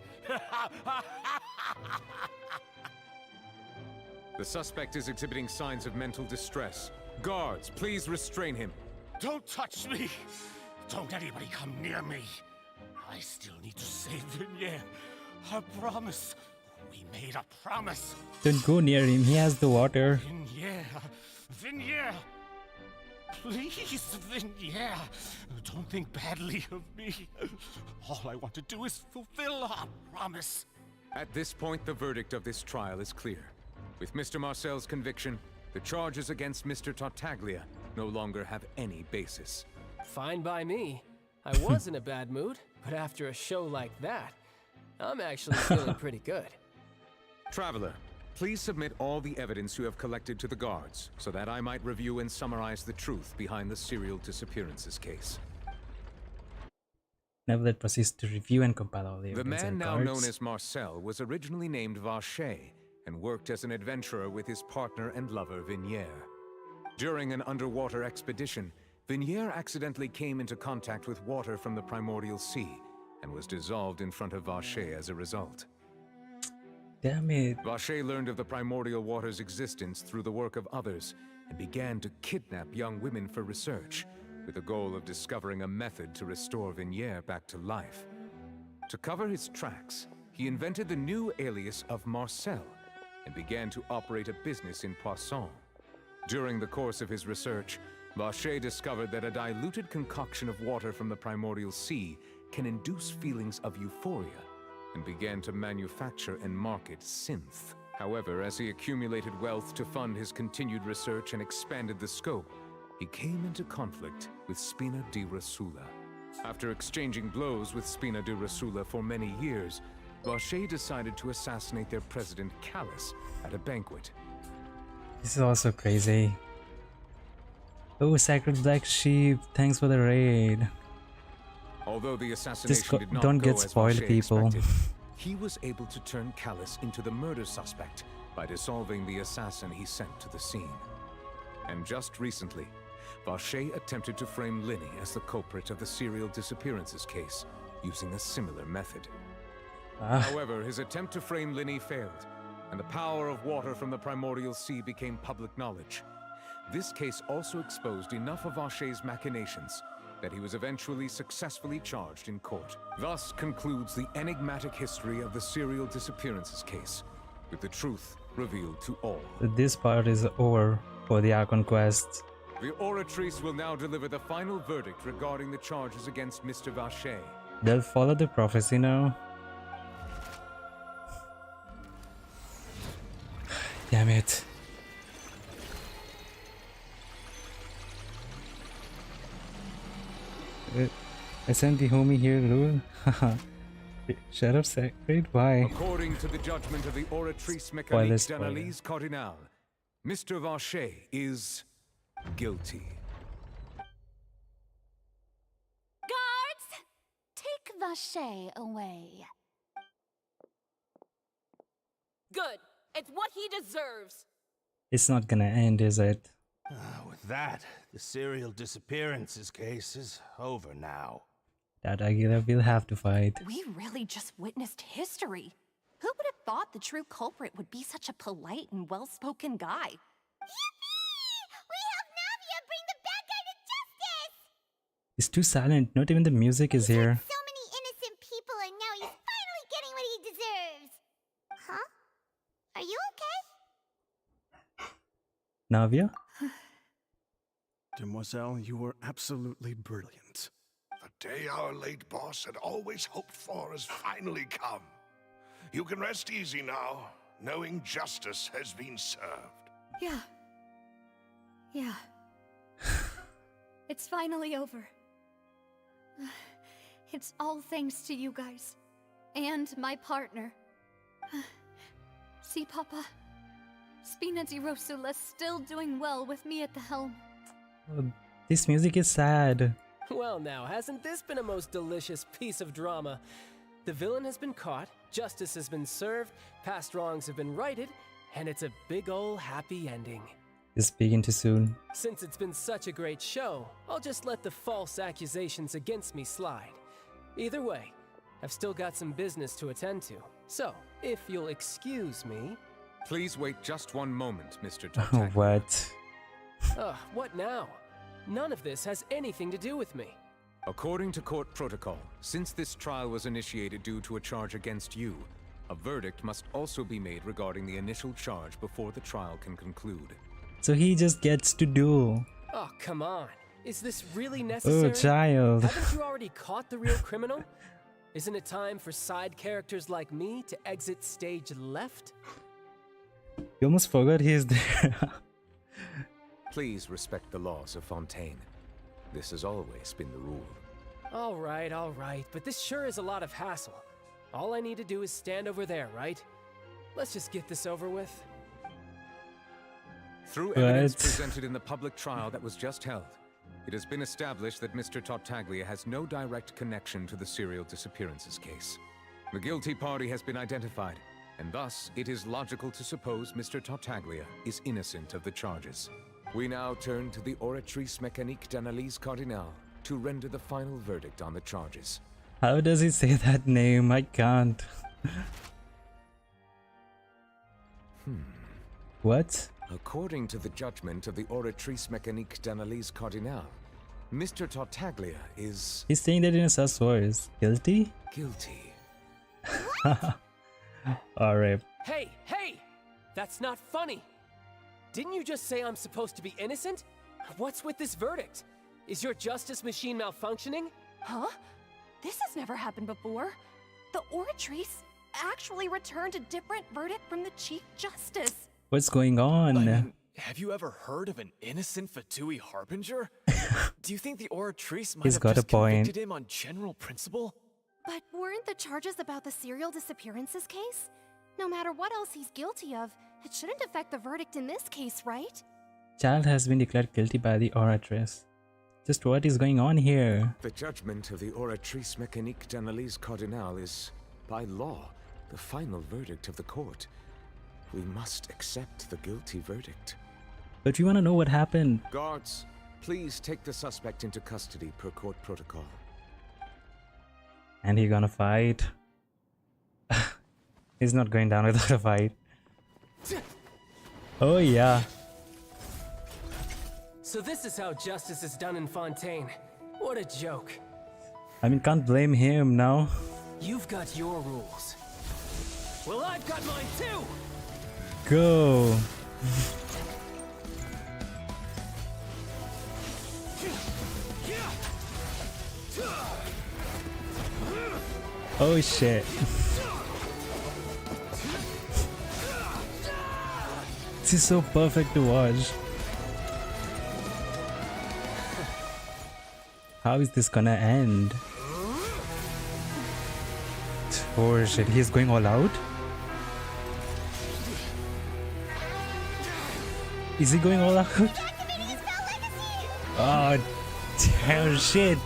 The suspect is exhibiting signs of mental distress. Guards, please restrain him. Don't touch me! Don't anybody come near me! I still need to save Vignier. I promise. We made a promise. Don't go near him, he has the water. Vignier! Vignier! Please, Vignier! Don't think badly of me. All I want to do is fulfill our promise. At this point, the verdict of this trial is clear. With Mr. Marcel's conviction, the charges against Mr. Tartaglia no longer have any basis. Fine by me. I was in a bad mood, but after a show like that, I'm actually feeling pretty good. Traveler, please submit all the evidence you have collected to the guards, so that I might review and summarize the truth behind the serial disappearances case. Nevertheless proceeds to review and compile all the evidence. The man and now cards. known as Marcel was originally named Vacher and worked as an adventurer with his partner and lover Vignier. During an underwater expedition, Vignier accidentally came into contact with water from the primordial sea and was dissolved in front of Vacher as a result. Damn it. Vacher learned of the primordial water's existence through the work of others and began to kidnap young women for research, with the goal of discovering a method to restore Vignier back to life. To cover his tracks, he invented the new alias of Marcel and began to operate a business in Poisson. During the course of his research, Vacher discovered that a diluted concoction of water from the primordial sea can induce feelings of euphoria, and began to manufacture and market synth. However, as he accumulated wealth to fund his continued research and expanded the scope, he came into conflict with Spina di Rosula. After exchanging blows with Spina di Rosula for many years, Vacher decided to assassinate their president Callus at a banquet. This is also crazy. Oh, Sacred Black Sheep, thanks for the raid. Although the assassination did not don't go get as spoiled, Vacher people. expected, he was able to turn Callus into the murder suspect by dissolving the assassin he sent to the scene. And just recently, Vacher attempted to frame Linny as the culprit of the serial disappearances case, using a similar method. However, his attempt to frame Linny failed, and the power of water from the primordial sea became public knowledge. This case also exposed enough of Vacher's machinations that he was eventually successfully charged in court. Thus concludes the enigmatic history of the serial disappearances case, with the truth revealed to all. This part is over for the Archon quest. The Oratrice will now deliver the final verdict regarding the charges against Mr. Vacher. They'll follow the prophecy now. Damn it. I sent the homie here, Lul. Haha. Shut up, Sacred. Why? According to the judgment of the Oratrice Spoiler, Mécanique spoiler. d'Analyse Cardinal, Mr. Vacher is guilty. Guards! Take Vache away. Good. It's what he deserves. It's not gonna end, is it? With that, the serial disappearances case is over now. That Aguila will have to fight. We really just witnessed history. Who would have thought the true culprit would be such a polite and well-spoken guy? We helped Navia bring the bad guy to justice! It's too silent. Not even the music is here. So many innocent people, and now he's finally getting what he deserves. Huh? Are you okay? Navia? Demoiselle, you were absolutely brilliant. The day our late boss had always hoped for has finally come. You can rest easy now, knowing justice has been served. Yeah. Yeah. It's finally over. It's all thanks to you guys. And my partner. See, Papa? Spina di Rosula's still doing well with me at the helm. Oh, this music is sad. Well now, hasn't this been a most delicious piece of drama? The villain has been caught, justice has been served, past wrongs have been righted, and it's a big ol' happy ending. It's speaking too soon. Since it's been such a great show, I'll just let the false accusations against me slide. Either way, I've still got some business to attend to. So, if you'll excuse me... Please wait just one moment, Mr. Tartaglia. What? What now? None of this has anything to do with me. According to court protocol, since this trial was initiated due to a charge against you, a verdict must also be made regarding the initial charge before the trial can conclude. So he just gets to do. Oh, come on. Is this really necessary? Oh, child. Haven't you already caught the real criminal? Isn't it time for side characters like me to exit stage left? You almost forgot he's there. Please respect the laws of Fontaine. This has always been the rule. All right, but this sure is a lot of hassle. All I need to do is stand over there, right? Let's just get this over with. Through evidence presented in the public trial that was just held, it has been established that Mr. Tartaglia has no direct connection to the serial disappearances case. The guilty party has been identified, and thus it is logical to suppose Mr. Tartaglia is innocent of the charges. We now turn to the Oratrice Mécanique d'Analyse Cardinale to render the final verdict on the charges. How does he say that name? I can't. What? According to the judgment of the Oratrice Mécanique d'Analyse Cardinale, Mr. Tartaglia is... He's saying that in a sus voice. Guilty? Guilty. Alright. Hey! That's not funny! Didn't you just say I'm supposed to be innocent? What's with this verdict? Is your justice machine malfunctioning? Huh? This has never happened before. The Oratrice actually returned a different verdict from the Chief Justice. What's going on? I mean, have you ever heard of an innocent Fatui Harbinger? Do you think the Oratrice might have just convicted him on general principle? But weren't the charges about the serial disappearances case? No matter what else he's guilty of, it shouldn't affect the verdict in this case, right? Child has been declared guilty by the Oratrice. Just what is going on here? The judgment of the Oratrice Mécanique d'Analyse Cardinale is, by law, the final verdict of the court. We must accept the guilty verdict. But we want to know what happened. Guards, please take the suspect into custody per court protocol. And he gonna fight? He's not going down without a fight. Oh yeah. So this is how justice is done in Fontaine. What a joke. I mean, can't blame him now. You've got your rules. Well, I've got mine too! Go. Oh shit. This is so perfect to watch. How is this gonna end? Oh shit, he's going all out? Is he going all out? Oh damn shit.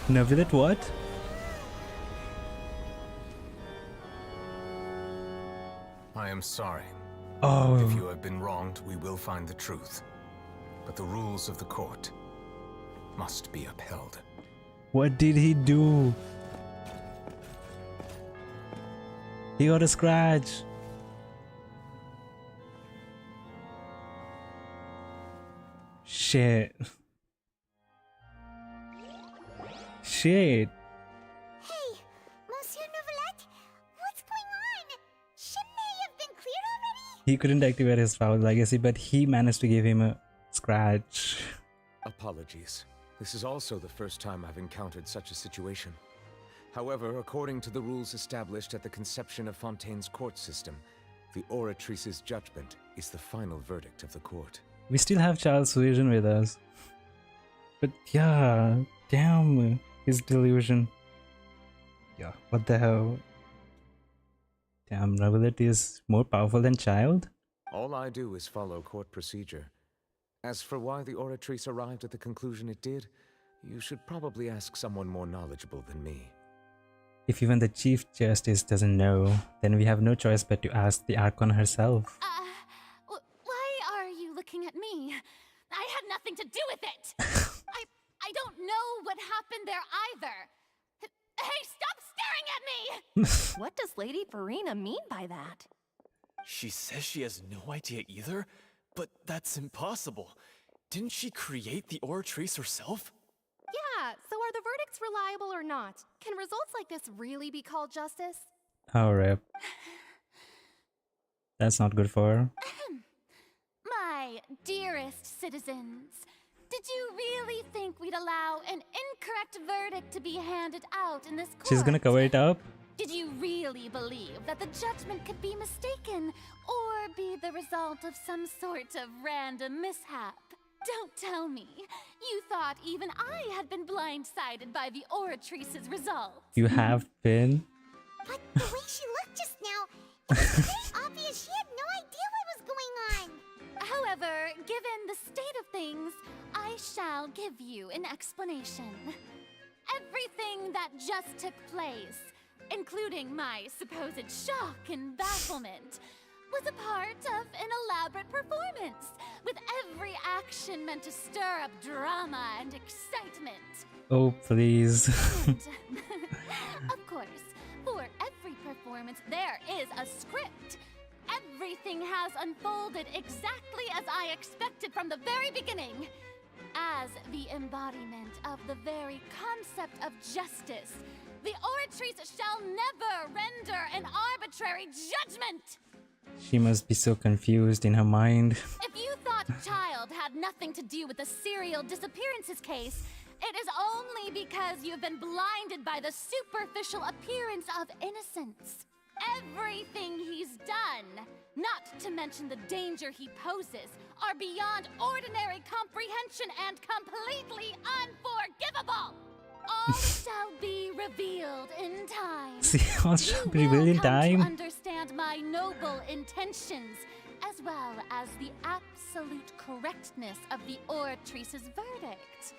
Nevilet what? I am sorry. Oh. If you have been wronged, we will find the truth. But the rules of the court must be upheld. What did he do? He got a scratch. Shit. Shit. Hey, Monsieur Neuvillette, what's going on? Shouldn't they have been cleared already? He couldn't activate his foul legacy, but he managed to give him a scratch. Apologies. This is also the first time I've encountered such a situation. However, according to the rules established at the conception of Fontaine's court system, the Oratrice's judgment is the final verdict of the court. We still have Charles Vision with us. But yeah, damn, his delusion. Yeah, what the hell? Damn, Nevilet is more powerful than Child? All I do is follow court procedure. As for why the Oratrice arrived at the conclusion it did, you should probably ask someone more knowledgeable than me. If even the Chief Justice doesn't know, then we have no choice but to ask the Archon herself. Why are you looking at me? I had nothing to do with it! I don't know what happened there either! Hey, stop staring at me! What does Lady Farina mean by that? She says she has no idea either, but that's impossible. Didn't she create the Oratrice herself? Yeah, so are the verdicts reliable or not? Can results like this really be called justice? Oh, rip. That's not good for her. My dearest citizens, did you really think we'd allow an incorrect verdict to be handed out in this court? She's gonna cover it up? Did you really believe that the judgment could be mistaken or be the result of some sort of random mishap? Don't tell me. You thought even I had been blindsided by the Oratrice's results. You have been? But the way she looked just now, it was very obvious she had no idea what was going on. However, given the state of things, I shall give you an explanation. Everything that just took place, including my supposed shock and bafflement, was a part of an elaborate performance, with every action meant to stir up drama and excitement. Oh, please. And, of course, for every performance, there is a script. Everything has unfolded exactly as I expected from the very beginning. As the embodiment of the very concept of justice, the Oratrice shall never render an arbitrary judgment! She must be so confused in her mind. If you thought Child had nothing to do with the serial disappearances case, it is only because you've been blinded by the superficial appearance of innocence. Everything he's done, not to mention the danger he poses, are beyond ordinary comprehension and completely unforgivable. All shall be revealed in time. See, all shall be revealed in To time. understand my noble intentions, as well as the absolute correctness of the Oratrice's verdict.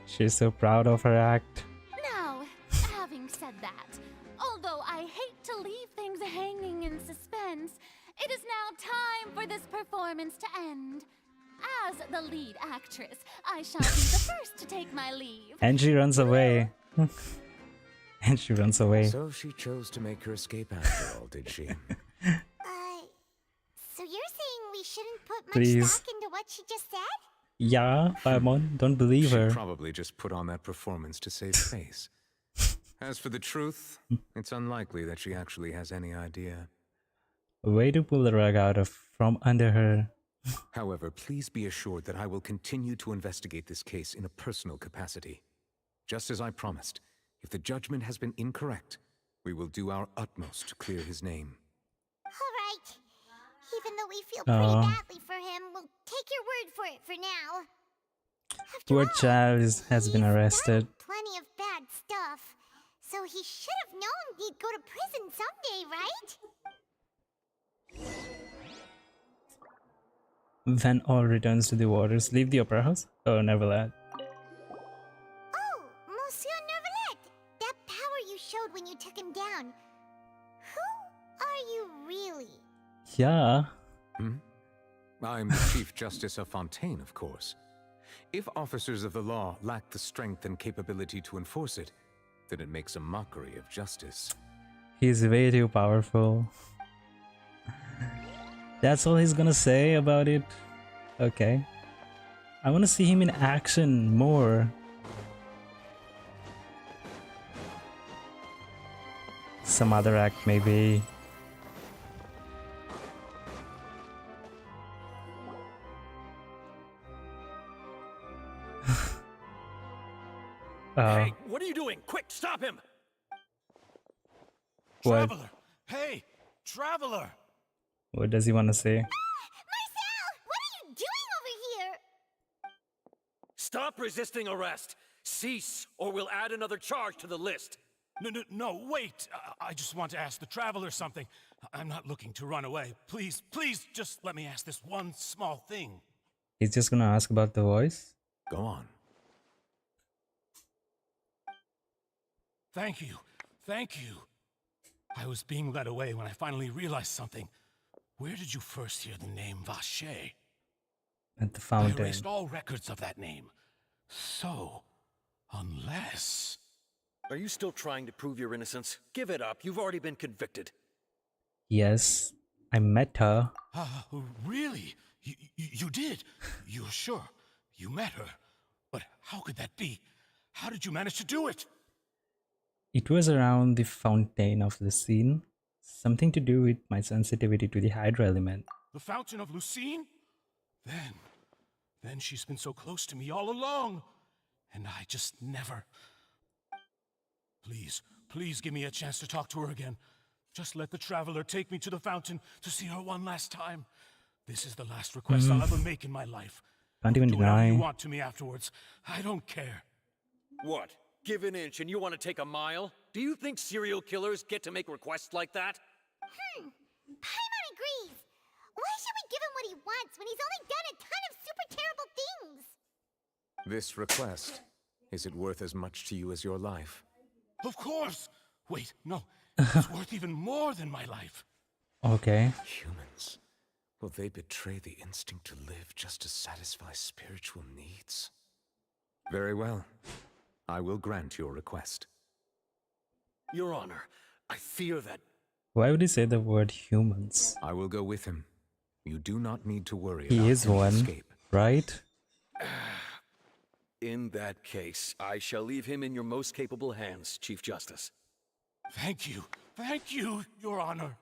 She's so proud of her act. Now, having said that, although I hate to leave things hanging in suspense, it is now time for this performance to end. As the lead actress, I shall be the first to take my leave. And she runs away. And she runs away. So she chose to make her escape after all, did she? So you're saying we shouldn't put much Please. stock into what she just said? Yeah, Paimon, don't believe her. She probably just put on that performance to save face. As for the truth, it's unlikely that she actually has any idea. Way to pull the rug out of from under her. However, please be assured that I will continue to investigate this case in a personal capacity. Just as I promised, if the judgment has been incorrect, we will do our utmost to clear his name. All right. Even though we feel pretty badly for him, we'll take your word for it for now. Poor child has been arrested. Plenty of bad stuff. So he should have known he'd go to prison someday, right? When all returns to the waters, leave the opera house? Oh, never that. Oh, Monsieur Neuvillette! That power you showed when you took him down. Who are you really? Yeah. I'm the Chief Justice of Fontaine, of course. If officers of the law lack the strength and capability to enforce it, then it makes a mockery of justice. He's way too powerful. That's all he's gonna say about it? Okay. I wanna see him in action more. Some other act, maybe. Hey, what are you doing? Quick, stop him! What? Traveler! Hey, Traveler! What does he want to say? Marcel! What are you doing over here? Stop resisting arrest! Cease, or we'll add another charge to the list. No, wait. I just want to ask the Traveler something. I'm not looking to run away. Please, just let me ask this one small thing. He's just gonna ask about the voice? Go on. Thank you. I was being led away when I finally realized something. Where did you first hear the name Vacher? At the I fountain. erased all records of that name. So, unless... Are you still trying to prove your innocence? Give it up. You've already been convicted. Yes, I met her. Really? You did? You're sure? You met her? But how could that be? How did you manage to do it? It was around the Fontaine of Lucine. Something to do with my sensitivity to the hydro element. The Fountain of Lucine? Then she's been so close to me all along. And I just never... Please give me a chance to talk to her again. Just let the Traveler take me to the fountain to see her one last time. This is the last request I'll ever make in my life. Can't even Do whatever you deny. want to me afterwards. I don't care. What? Give an inch and you want to take a mile? Do you think serial killers get to make requests like that? Paimon agrees. Why should we give him what he wants when he's only done a ton of super terrible things? This request, is it worth as much to you as your life? Of course! Wait, no. It's worth even more than my life. Okay. Humans. Will they betray the instinct to live just to satisfy spiritual needs? Very well. I will grant your request. Your Honor, I fear that... Why would he say the word humans? I will go with him. You do not need to worry He about is any one, escape. right? In that case, I shall leave him in your most capable hands, Chief Justice. Thank you, Your Honor.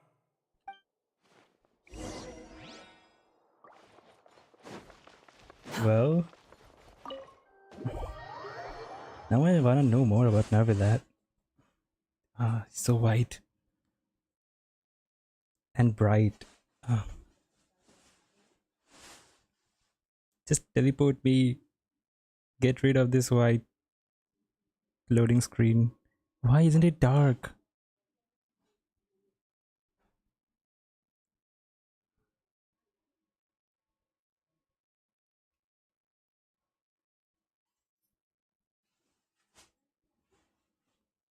Well... Now I wanna know more about Neuvillette. Ah, so white. And bright. Ah. Just teleport me. Get rid of this white loading screen. Why isn't it dark?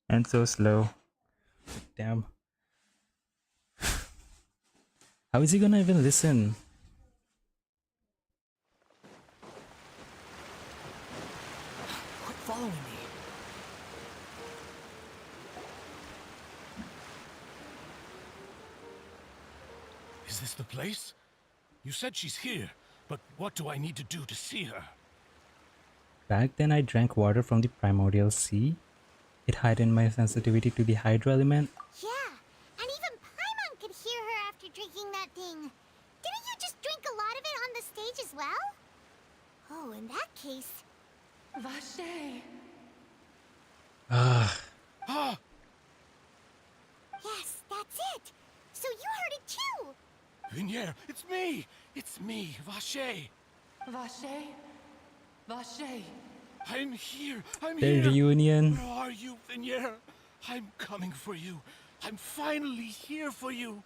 And so slow. Damn. How is he gonna even listen? Quit following me. Is this the place? You said she's here, but what do I need to do to see her? Back then I drank water from the primordial sea. It heightened my sensitivity to the hydro element. Yeah, and even Paimon could hear her after drinking that thing. Didn't you just drink a lot of it on the stage as well? Oh, in that case... Vacher. Yes, that's it! So you heard it too! Vignier, it's me, Vacher. Vacher. I'm here, The reunion. Where are you, Vignier? I'm coming for you. I'm finally here for you.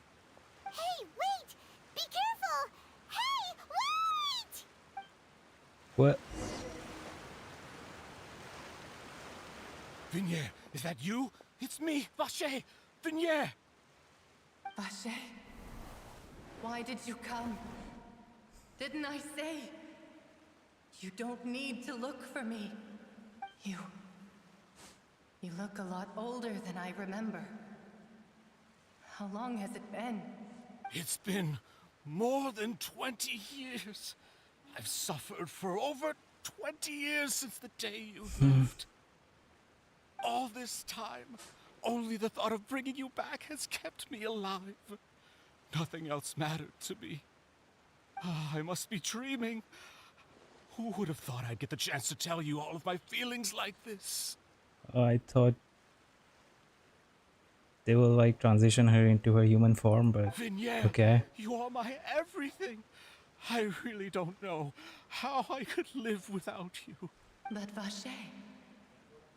Hey, wait! Be careful! Hey, What? Vignier, is that you? It's me, Vache! Vignier! Vache, why did you come? Didn't I say? You don't need to look for me. You look a lot older than I remember. How long has it been? It's been more than 20 years. I've suffered for over 20 years since the day you left. All this time, only the thought of bringing you back has kept me alive. Nothing else mattered to me. I must be dreaming. Who would have thought I'd get the chance to tell you all of my feelings like this? I thought they will like transition her into her human form, but Vignier, okay. you are my everything. I really don't know how I could live without you. But Vache,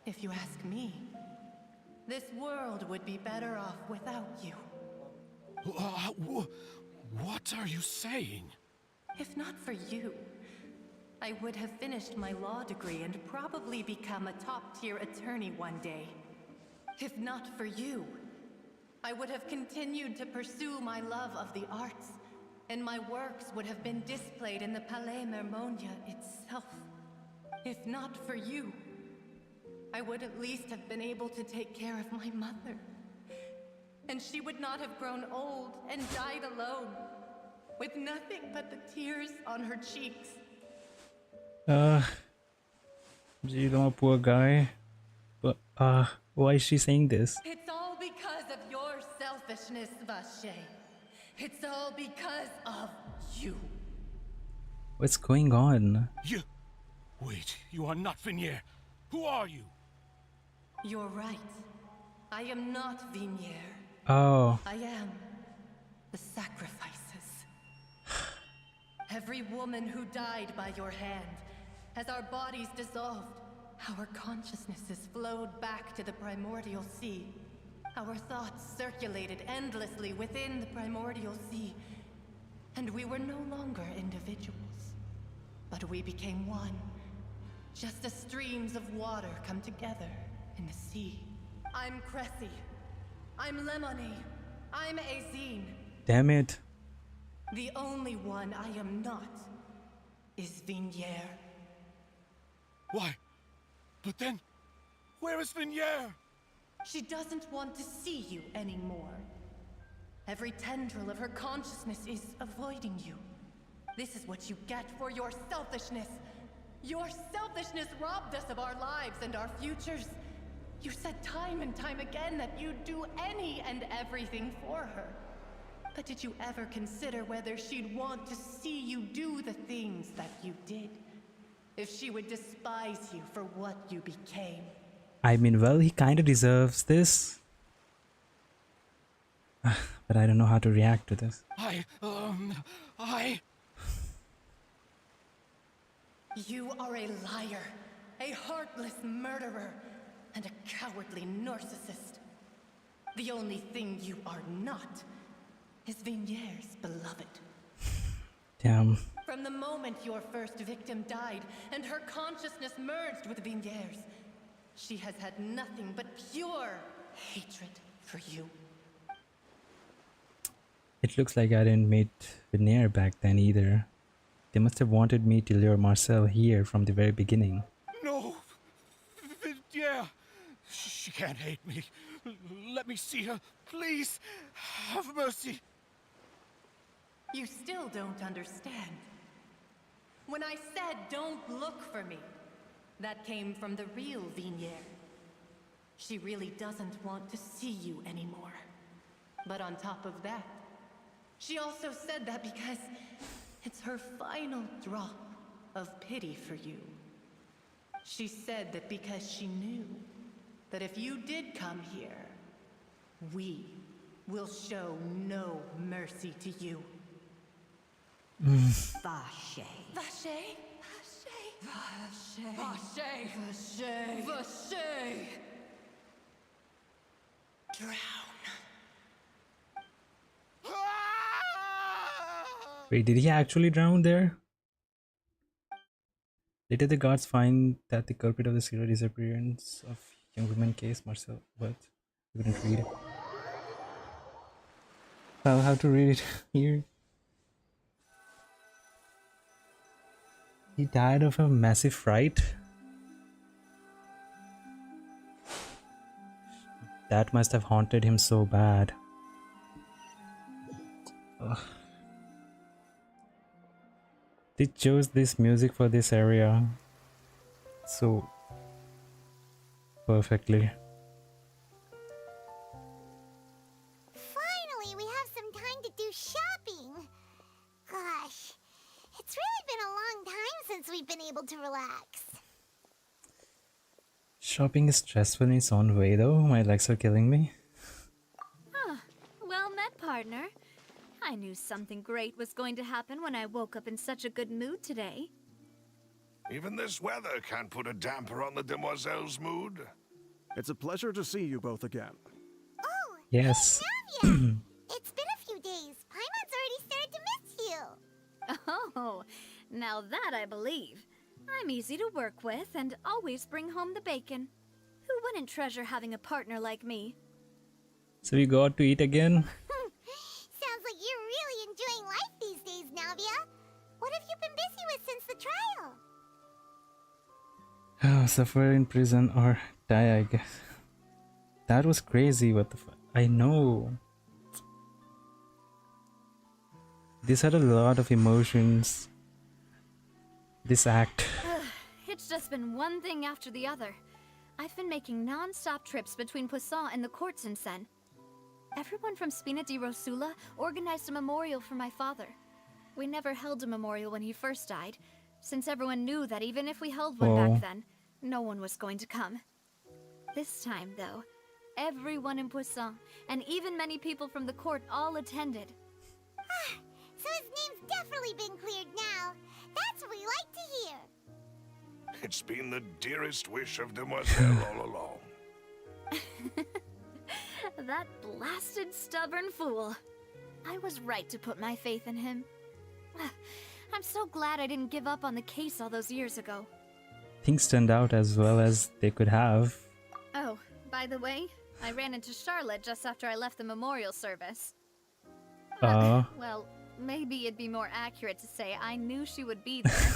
if you ask me, this world would be better off without you. What are you saying? If not for you, I would have finished my law degree and probably become a top-tier attorney one day. If not for you, I would have continued to pursue my love of the arts, and my works would have been displayed in the Palais Mermonia itself. If not for you, I would at least have been able to take care of my mother. And she would not have grown old and died alone, with nothing but the tears on her cheeks. You know, poor guy. But why is she saying this? It's all because of your selfishness, Vache. It's all because of you. What's going on? Wait, you are not Vignier. Who are you? You're right. I am not Vignier. Oh. I am the sacrifices. Every woman who died by your hand, as our bodies dissolved, our consciousnesses flowed back to the primordial sea. Our thoughts circulated endlessly within the primordial sea, and we were no longer individuals, but we became one, just as streams of water come together in the sea. I'm Cressy. I'm Lemony. I'm Azine. Damn it. The only one I am not is Vignier. Why? But then, where is Vignier? She doesn't want to see you anymore. Every tendril of her consciousness is avoiding you. This is what you get for your selfishness. Your selfishness robbed us of our lives and our futures. You said time and time again that you'd do any and everything for her. But did you ever consider whether she'd want to see you do the things that you did? If she would despise you for what you became? I mean, well, he kind of deserves this. But I don't know how to react to this. You are a liar, a heartless murderer, and a cowardly narcissist. The only thing you are not is Vignier's beloved. Damn. From the moment your first victim died and her consciousness merged with Vignier's, she has had nothing but pure hatred for you. It looks like I didn't meet Vignier back then either. They must have wanted me to lure Marcel here from the very beginning. No! Vignier! She can't hate me. Let me see her, please. Have mercy. You still don't understand. When I said don't look for me, that came from the real Vignier. She really doesn't want to see you anymore. But on top of that, she also said that because it's her final drop of pity for you. She said that because she knew that if you did come here, we will show no mercy to you. Vache. Vache? Vache? Vache? Vache? Vache? Vache? Drown. Wait, did he actually drown there? Later, the guards find that the culprit of the serial disappearance of young woman case, Marcel, but I couldn't read it. I'll have to read it here. He died of a massive fright. That must have haunted him so bad. Ugh. They chose this music for this area so perfectly. Finally, we have some time to do shopping. Gosh, it's really been a long time since we've been able to relax. Shopping is stressful in its own way though. My legs are killing me. Huh. Well met, partner. I knew something great was going to happen when I woke up in such a good mood today. Even this weather can't put a damper on the demoiselle's mood. It's a pleasure to see you both again. Oh, yes. Hey, Navia. It's been a few days. Paimon's already started to miss you. Oh, now that I believe. I'm easy to work with and always bring home the bacon. Who wouldn't treasure having a partner like me? So we got to eat again. Sounds like you're really enjoying life these days, Navia. What have you been busy with since the trial? Oh, suffer in prison or die, I guess. That was crazy. What the fuck? I know. This had a lot of emotions. This act. It's just been one thing after the other. I've been making non-stop trips between Poisson and the courts in Sen. Everyone from Spina di Rosula organized a memorial for my father. We never held a memorial when he first died, since everyone knew that even if we held one back then, no one was going to come. This time, though, everyone in Poisson, and even many people from the court all attended. So his name's definitely been cleared now. That's what we like to hear. It's been the dearest wish of Demoiselle all along. That blasted stubborn fool. I was right to put my faith in him. I'm so glad I didn't give up on the case all those years ago. Things turned out as well as they could have. Oh, by the way, I ran into Charlotte just after I left the memorial service. Well, maybe it'd be more accurate to say I knew she would be there.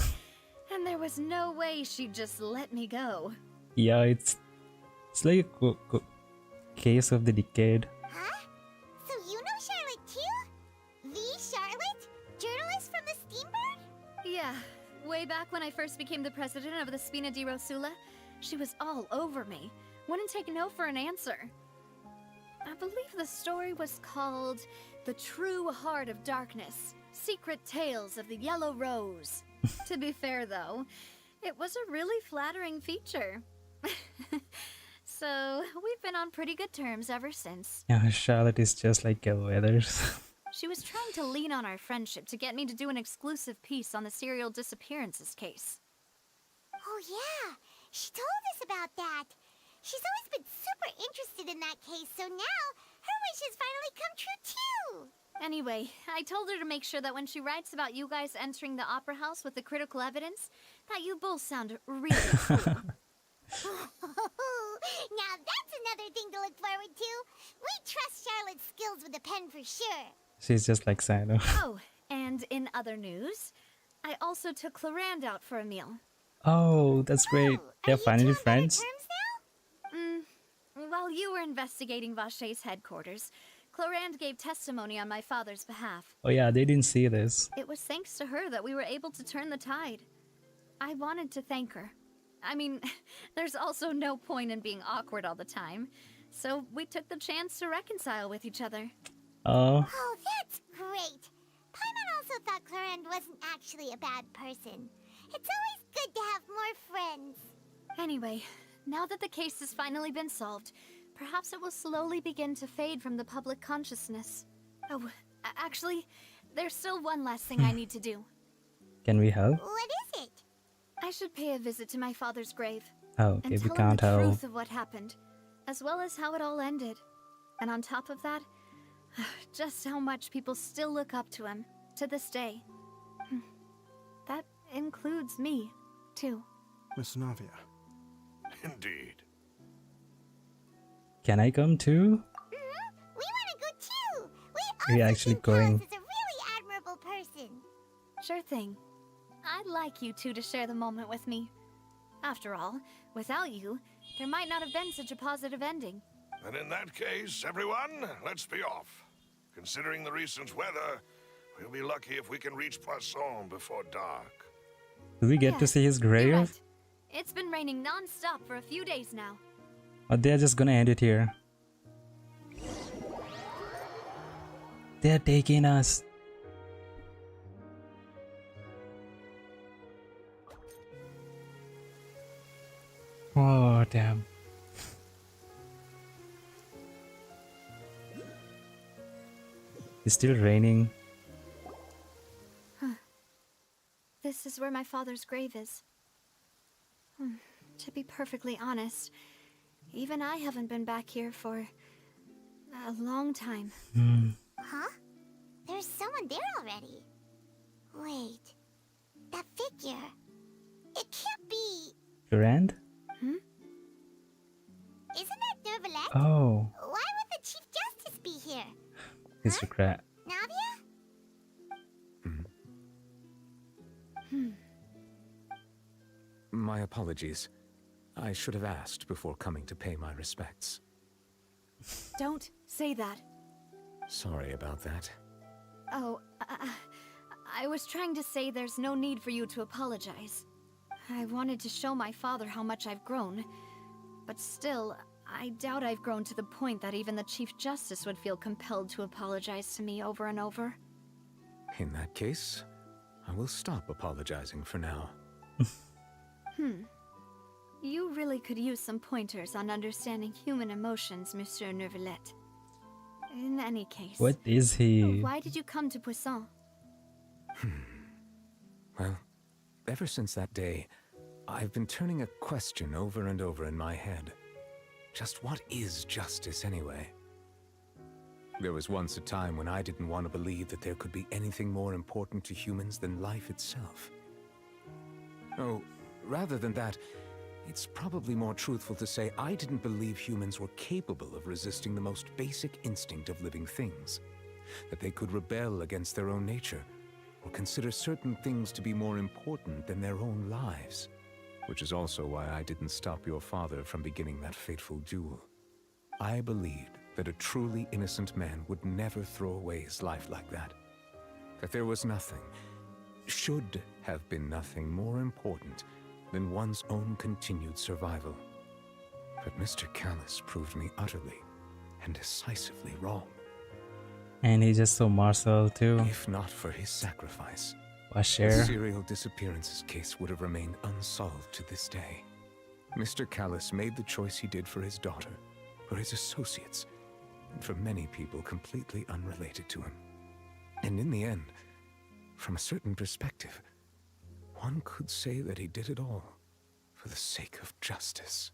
And there was no way she'd just let me go. Yeah, it's like a case of the decade. Huh? So you know Charlotte too? The Charlotte? Journalist from the Steambird? Yeah, way back when I first became the president of the Spina di Rosula, she was all over me. Wouldn't take no for an answer. I believe the story was called The True Heart of Darkness, Secret Tales of the Yellow Rose. To be fair, though, it was a really flattering feature. So, we've been on pretty good terms ever since. Yeah, Charlotte is just like Yellow Weathers. She was trying to lean on our friendship to get me to do an exclusive piece on the serial disappearances case. Oh yeah, she told us about that. She's always been super interested in that case, so now her wish has finally come true too. Anyway, I told her to make sure that when she writes about you guys entering the opera house with the critical evidence, that you both sound really cool. Now that's another thing to look forward to. We trust Charlotte's skills with a pen for sure. She's just like Sino. Oh, and in other news, I also took Clarand out for a meal. Oh, that's great. They're finally friends. While you were investigating Vaché's headquarters, Clarand gave testimony on my father's behalf. Oh yeah, they didn't see this. It was thanks to her that we were able to turn the tide. I wanted to thank her. I mean, there's also no point in being awkward all the time, so we took the chance to reconcile with each other. Oh, that's great. Paimon also thought Clarand wasn't actually a bad person. It's always good to have more friends. Anyway, now that the case has finally been solved, perhaps it will slowly begin to fade from the public consciousness. Oh, actually, there's still one last thing I need to do. can we help? What is it? I should pay a visit to my father's grave. Oh, okay, and we tell can't him the help. truth of what happened, as well as how it all ended. And on top of that, just how much people still look up to him, to this day. That includes me. too. Miss Navia. Indeed. Can I come too? We want to go too. Are you actually going? Is a really admirable person. Sure thing. I'd like you two to share the moment with me. After all, without you, there might not have been such a positive ending. And in that case, everyone, let's be off. Considering the recent weather, we'll be lucky if we can reach Poisson before dark. Do we get to see his grave? You're right. It's been raining non-stop for a few days now. Or they're just gonna end it here? They're taking us. Oh, damn. It's still raining. Huh. This is where my father's grave is. To be perfectly honest, even I haven't been back here for a long time. Huh? There's someone there already. Wait. That figure. It can't be. Durand? Isn't that Nervalette? Oh. Why would the Chief Justice be here? His regret. Navia? My apologies. I should have asked before coming to pay my respects. Don't say that. Sorry about that. Oh, I was trying to say there's no need for you to apologize. I wanted to show my father how much I've grown, but still, I doubt I've grown to the point that even the Chief Justice would feel compelled to apologize to me over and over. In that case, I will stop apologizing for now. You really could use some pointers on understanding human emotions, Monsieur Nervalette. In any case... What is he? Why did you come to Poisson? Well, ever since that day, I've been turning a question over and over in my head. Just what is justice anyway? There was once a time when I didn't want to believe that there could be anything more important to humans than life itself. Oh, rather than that, it's probably more truthful to say I didn't believe humans were capable of resisting the most basic instinct of living things. That they could rebel against their own nature, or consider certain things to be more important than their own lives. Which is also why I didn't stop your father from beginning that fateful duel. I believed that a truly innocent man would never throw away his life like that. That there was nothing, should have been nothing more important than one's own continued survival. But Mr. Callus proved me utterly and decisively wrong. And he just saw Marcel too. If not for his sacrifice, Bashir. the serial disappearances case would have remained unsolved to this day. Mr. Callus made the choice he did for his daughter, for his associates, and for many people completely unrelated to him. And in the end, from a certain perspective, one could say that he did it all for the sake of justice.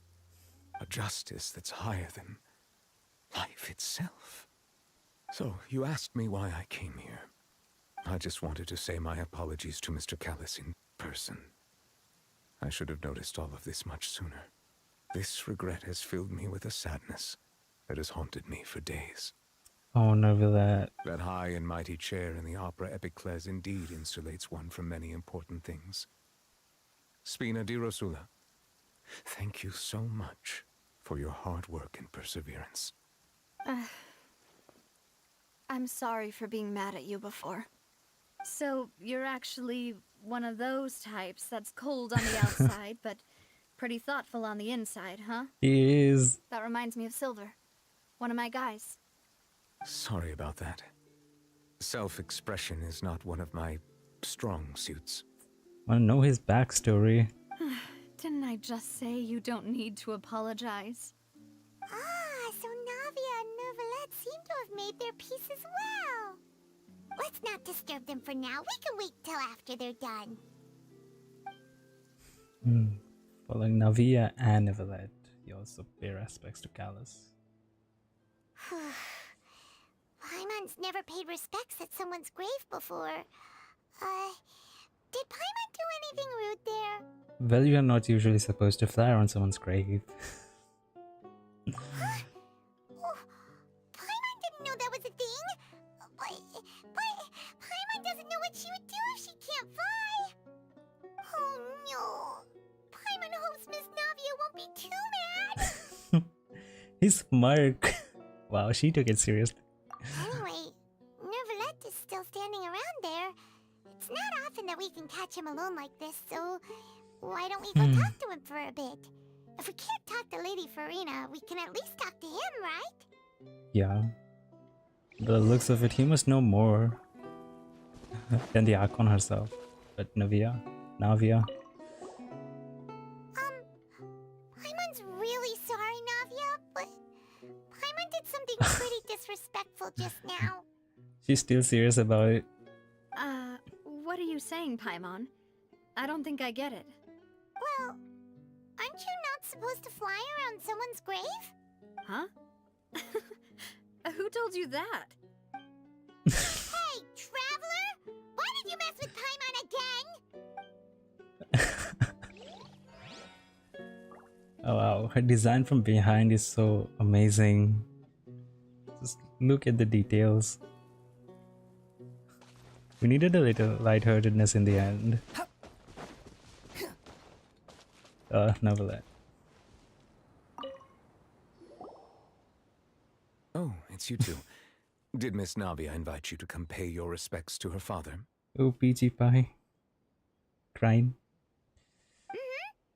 A justice that's higher than life itself. So, you asked me why I came here. I just wanted to say my apologies to Mr. Callus in person. I should have noticed all of this much sooner. This regret has filled me with a sadness that has haunted me for days. Oh, never that. That high and mighty chair in the Opera Epiclese indeed insulates one from many important things. Spina di Rosula, thank you so much for your hard work and perseverance. I'm sorry for being mad at you before. So, you're actually one of those types that's cold on the outside, but pretty thoughtful on the inside, huh? He is. That reminds me of Silver, one of my guys. Sorry about that. Self-expression is not one of my strong suits. Wanna know his backstory? Didn't I just say you don't need to apologize? Ah, so Navia and Nervalette seem to have made their peace as well. Let's not disturb them for now. We can wait till after they're done. Following Navia and Nervalette, he also bear aspects to Callus. Paimon's never paid respects at someone's grave before. Did Paimon do anything rude there? Well, you're not usually supposed to fly around someone's grave. Oh, Paimon didn't know that was a thing. But Paimon doesn't know what she would do if she can't fly. Oh no. Paimon hopes Miss Navia won't be too mad. His smirk. Wow, she took it seriously. Anyway, Nervalette is still standing around there. It's not often that we can catch him alone like this, so why don't we go talk to him for a bit? If we can't talk to Lady Farina, we can at least talk to him, right? Yeah. The looks of it, he must know more than the Archon herself. But Navia. Paimon's really sorry, Navia, but Paimon did something pretty disrespectful just now. She's still serious about it. What are you saying, Paimon? I don't think I get it. Well, aren't you not supposed to fly around someone's grave? Huh? Who told you that? Hey, traveler! Why did you mess with Paimon again? Oh wow, her design from behind is so amazing. Just look at the details. We needed a little lightheartedness in the end. Nevertheless. Oh, it's you two. Did Miss Navia invite you to come pay your respects to her father? Oh, Peachy Pie. Crying. We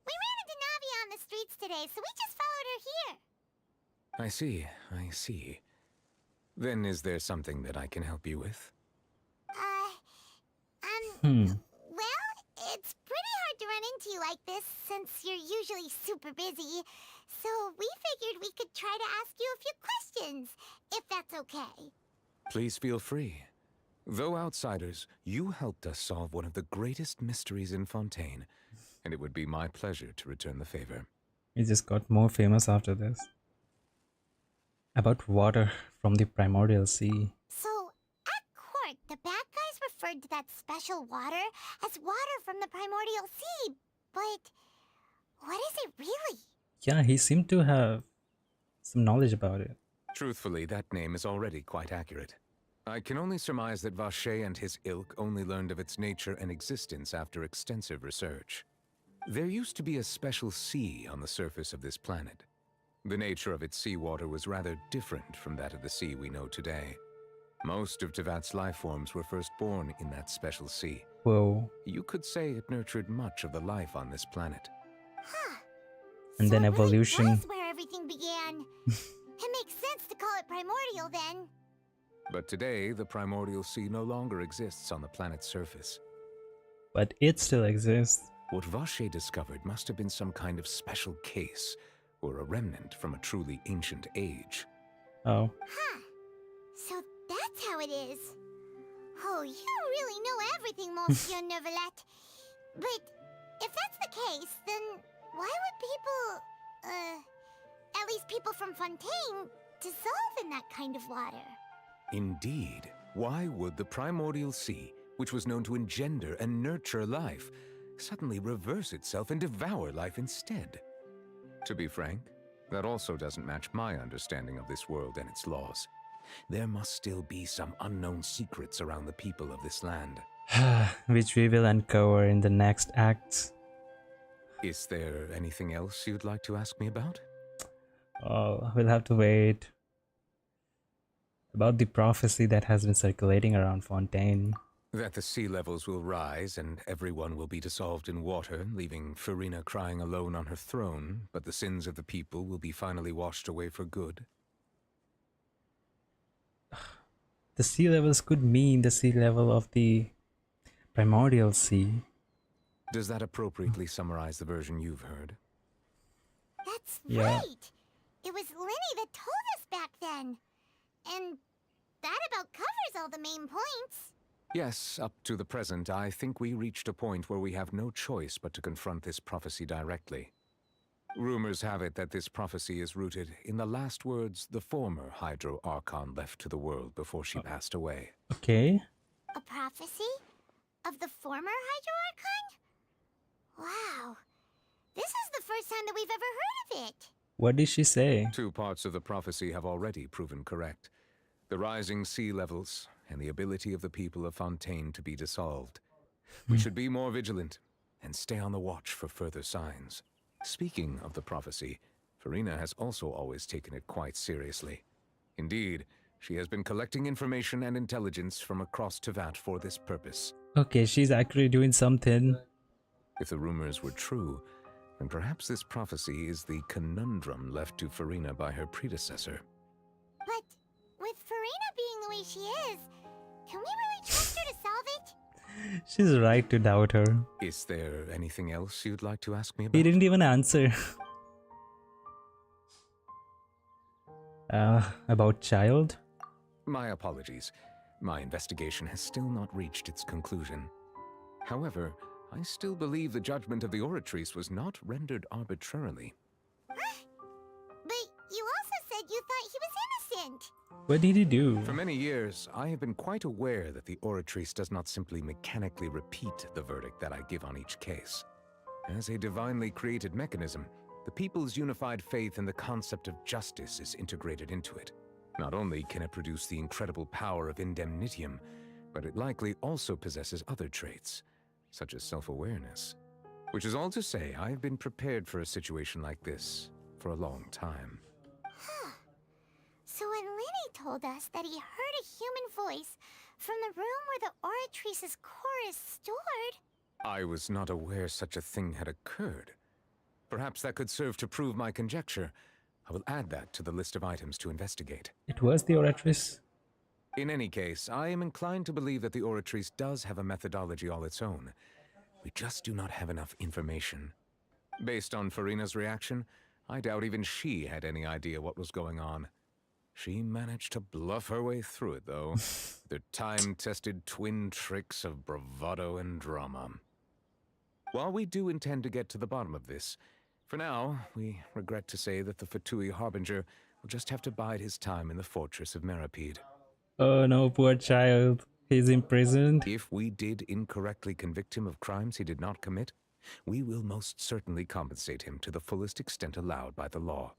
ran into Navia on the streets today, so we just followed her here. I see. Then is there something that I can help you with? Well, it's pretty hard to run into you like this since you're usually super busy. So we figured we could try to ask you a few questions, if that's okay. Please feel free. Though outsiders, you helped us solve one of the greatest mysteries in Fontaine, and it would be my pleasure to return the favor. He just got more famous after this. About water from the primordial sea. So, at court, the bad guys referred to that special water as water from the primordial sea. But what is it really? Yeah, he seemed to have some knowledge about it. Truthfully, that name is already quite accurate. I can only surmise that Vacher and his ilk only learned of its nature and existence after extensive research. There used to be a special sea on the surface of this planet. The nature of its seawater was rather different from that of the sea we know today. Most of Tevat's life forms were first born in that special sea. Whoa. You could say it nurtured much of the life on this planet. Huh. And then evolution. That's where everything began. It makes sense to call it primordial then. But today, the primordial sea no longer exists on the planet's surface. But it still exists. What Vacher discovered must have been some kind of special case, or a remnant from a truly ancient age. Oh. Huh. So that's how it is. Oh, you really know everything, Monsieur Neuvillette. But if that's the case, then why would people, at least people from Fontaine, dissolve in that kind of water? Indeed. Why would the primordial sea, which was known to engender and nurture life, suddenly reverse itself and devour life instead? To be frank, that also doesn't match my understanding of this world and its laws. There must still be some unknown secrets around the people of this land. Which we will uncover in the next act. Is there anything else you'd like to ask me about? Oh, we'll have to wait. About the prophecy that has been circulating around Fontaine. That the sea levels will rise and everyone will be dissolved in water, leaving Farina crying alone on her throne, but the sins of the people will be finally washed away for good. The sea levels could mean the sea level of the primordial sea. Does that appropriately summarize the version you've heard? That's right! It was Linny that told us back then. And that about covers all the main points. Yes, up to the present, I think we reached a point where we have no choice but to confront this prophecy directly. Rumors have it that this prophecy is rooted in the last words the former Hydro Archon left to the world before she passed away. Okay. A prophecy? Of the former Hydro Archon? Wow. This is the first time that we've ever heard of it. What did she say? 2 parts of the prophecy have already proven correct. The rising sea levels and the ability of the people of Fontaine to be dissolved. We should be more vigilant and stay on the watch for further signs. Speaking of the prophecy, Farina has also always taken it quite seriously. Indeed, she has been collecting information and intelligence from across Tevat for this purpose. Okay, she's actually doing something. If the rumors were true, then perhaps this prophecy is the conundrum left to Farina by her predecessor. But with Farina being the way she is, can we really trust her to solve it? She's right to doubt her. Is there anything else you'd like to ask me about? He didn't even answer. About child? My apologies. My investigation has still not reached its conclusion. However, I still believe the judgment of the Oratrice was not rendered arbitrarily. But you also said you thought he was innocent. What did he do? For many years, I have been quite aware that the Oratrice does not simply mechanically repeat the verdict that I give on each case. As a divinely created mechanism, the people's unified faith in the concept of justice is integrated into it. Not only can it produce the incredible power of indemnitium, but it likely also possesses other traits, such as self-awareness. Which is all to say, I have been prepared for a situation like this for a long time. Huh. So when Lenny told us that he heard a human voice from the room where the Oratrice's core is stored... I was not aware such a thing had occurred. Perhaps that could serve to prove my conjecture. I will add that to the list of items to investigate. It was the Oratrice. In any case, I am inclined to believe that the Oratrice does have a methodology all its own. We just do not have enough information. Based on Farina's reaction, I doubt even she had any idea what was going on. She managed to bluff her way through it, though. The time-tested twin tricks of bravado and drama. While we do intend to get to the bottom of this, for now, we regret to say that the Fatui Harbinger will just have to bide his time in the fortress of Meripede. Oh no, poor child. He's imprisoned. If we did incorrectly convict him of crimes he did not commit, we will most certainly compensate him to the fullest extent allowed by the law.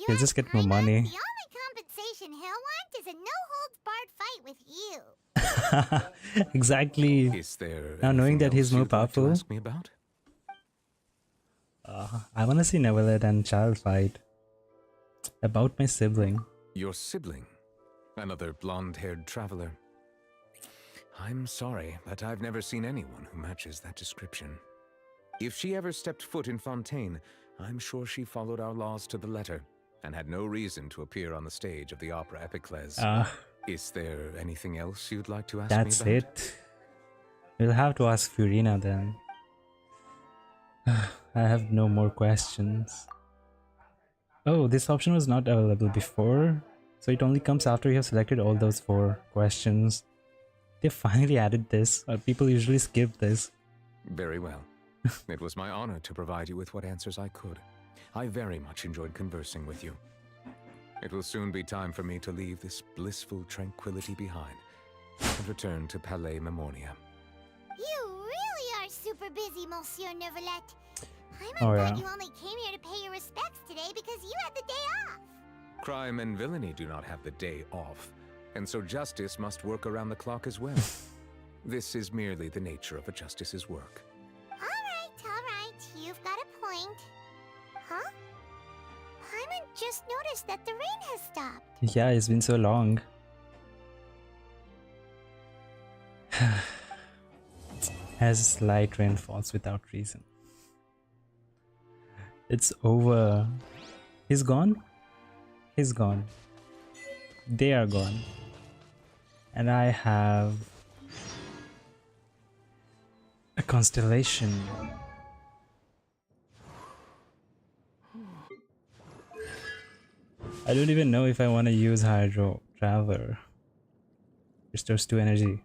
He'll just get more money. The only compensation he'll want is a no-holds-barred fight with you. Exactly. Is there now knowing that he's more powerful, like to ask me about? I wanna see Neverlet and Child fight. About my sibling. Your sibling? Another blonde-haired traveler. I'm sorry, but I've never seen anyone who matches that description. If she ever stepped foot in Fontaine, I'm sure she followed our laws to the letter, and had no reason to appear on the stage of the opera Epiclese. Is there anything else you'd like to ask me about? That's it. We'll have to ask Furina then. I have no more questions. Oh, this option was not available before, so it only comes after you have selected all those 4 questions. They finally added this, or people usually skip this. Very well. It was my honor to provide you with what answers I could. I very much enjoyed conversing with you. It will soon be time for me to leave this blissful tranquility behind and return to Palais Memoria. You really are super busy, Monsieur Neverlet. I thought you only came here to pay your respects today because you had the day off. Crime and villainy do not have the day off, and so justice must work around the clock as well. This is merely the nature of a justice's work. All right, you've got a point. Huh? Paimon just noticed that the rain has stopped. Yeah, it's been so long. As slight rain falls without reason. It's over. He's gone? He's gone. They are gone. And I have a constellation. I don't even know if I want to use Hydro Traveler. Restores 2 energy.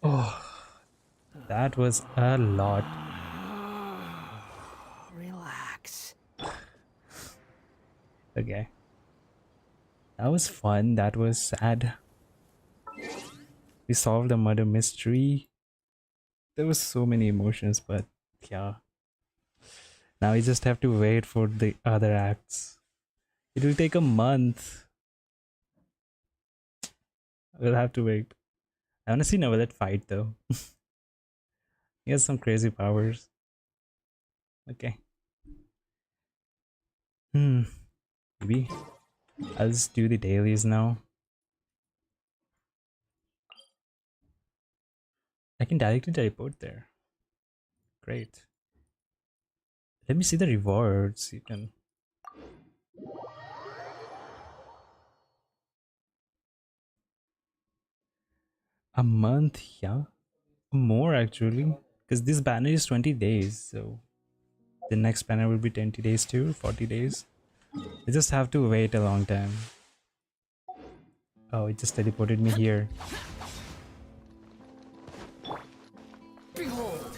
Oh, that was a lot. Relax. Okay. That was fun. That was sad. We solved a murder mystery. There was so many emotions, but yeah. Now we just have to wait for the other acts. It will take a month. We'll have to wait. I wanna see Novelet fight though. He has some crazy powers. Okay. Maybe I'll just do the dailies now. I can directly teleport there. Great. Let me see the rewards. You can. A month, yeah. More actually. Because this banner is 20 days, so the next banner will be 20 days too, 40 days. I just have to wait a long time. Oh, it just teleported me here. Behold.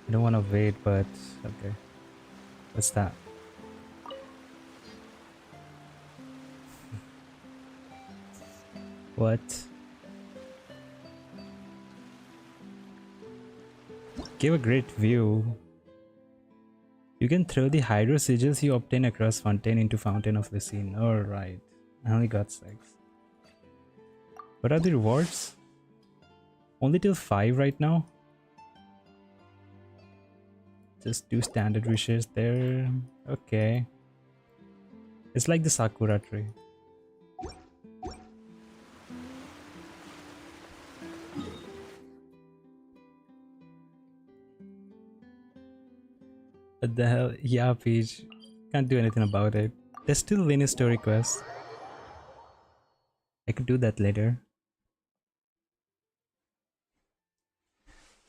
I don't want to wait, but okay. What's that? What? Give a great view. You can throw the hydro sigils you obtain across Fontaine into Fountain of the Scene. Alright. I only got 6. What are the rewards? Only till 5 right now. Just do standard wishes there. Okay. It's like the Sakura tree. What the hell? Yeah, Peach. Can't do anything about it. There's still linear story quests. I could do that later.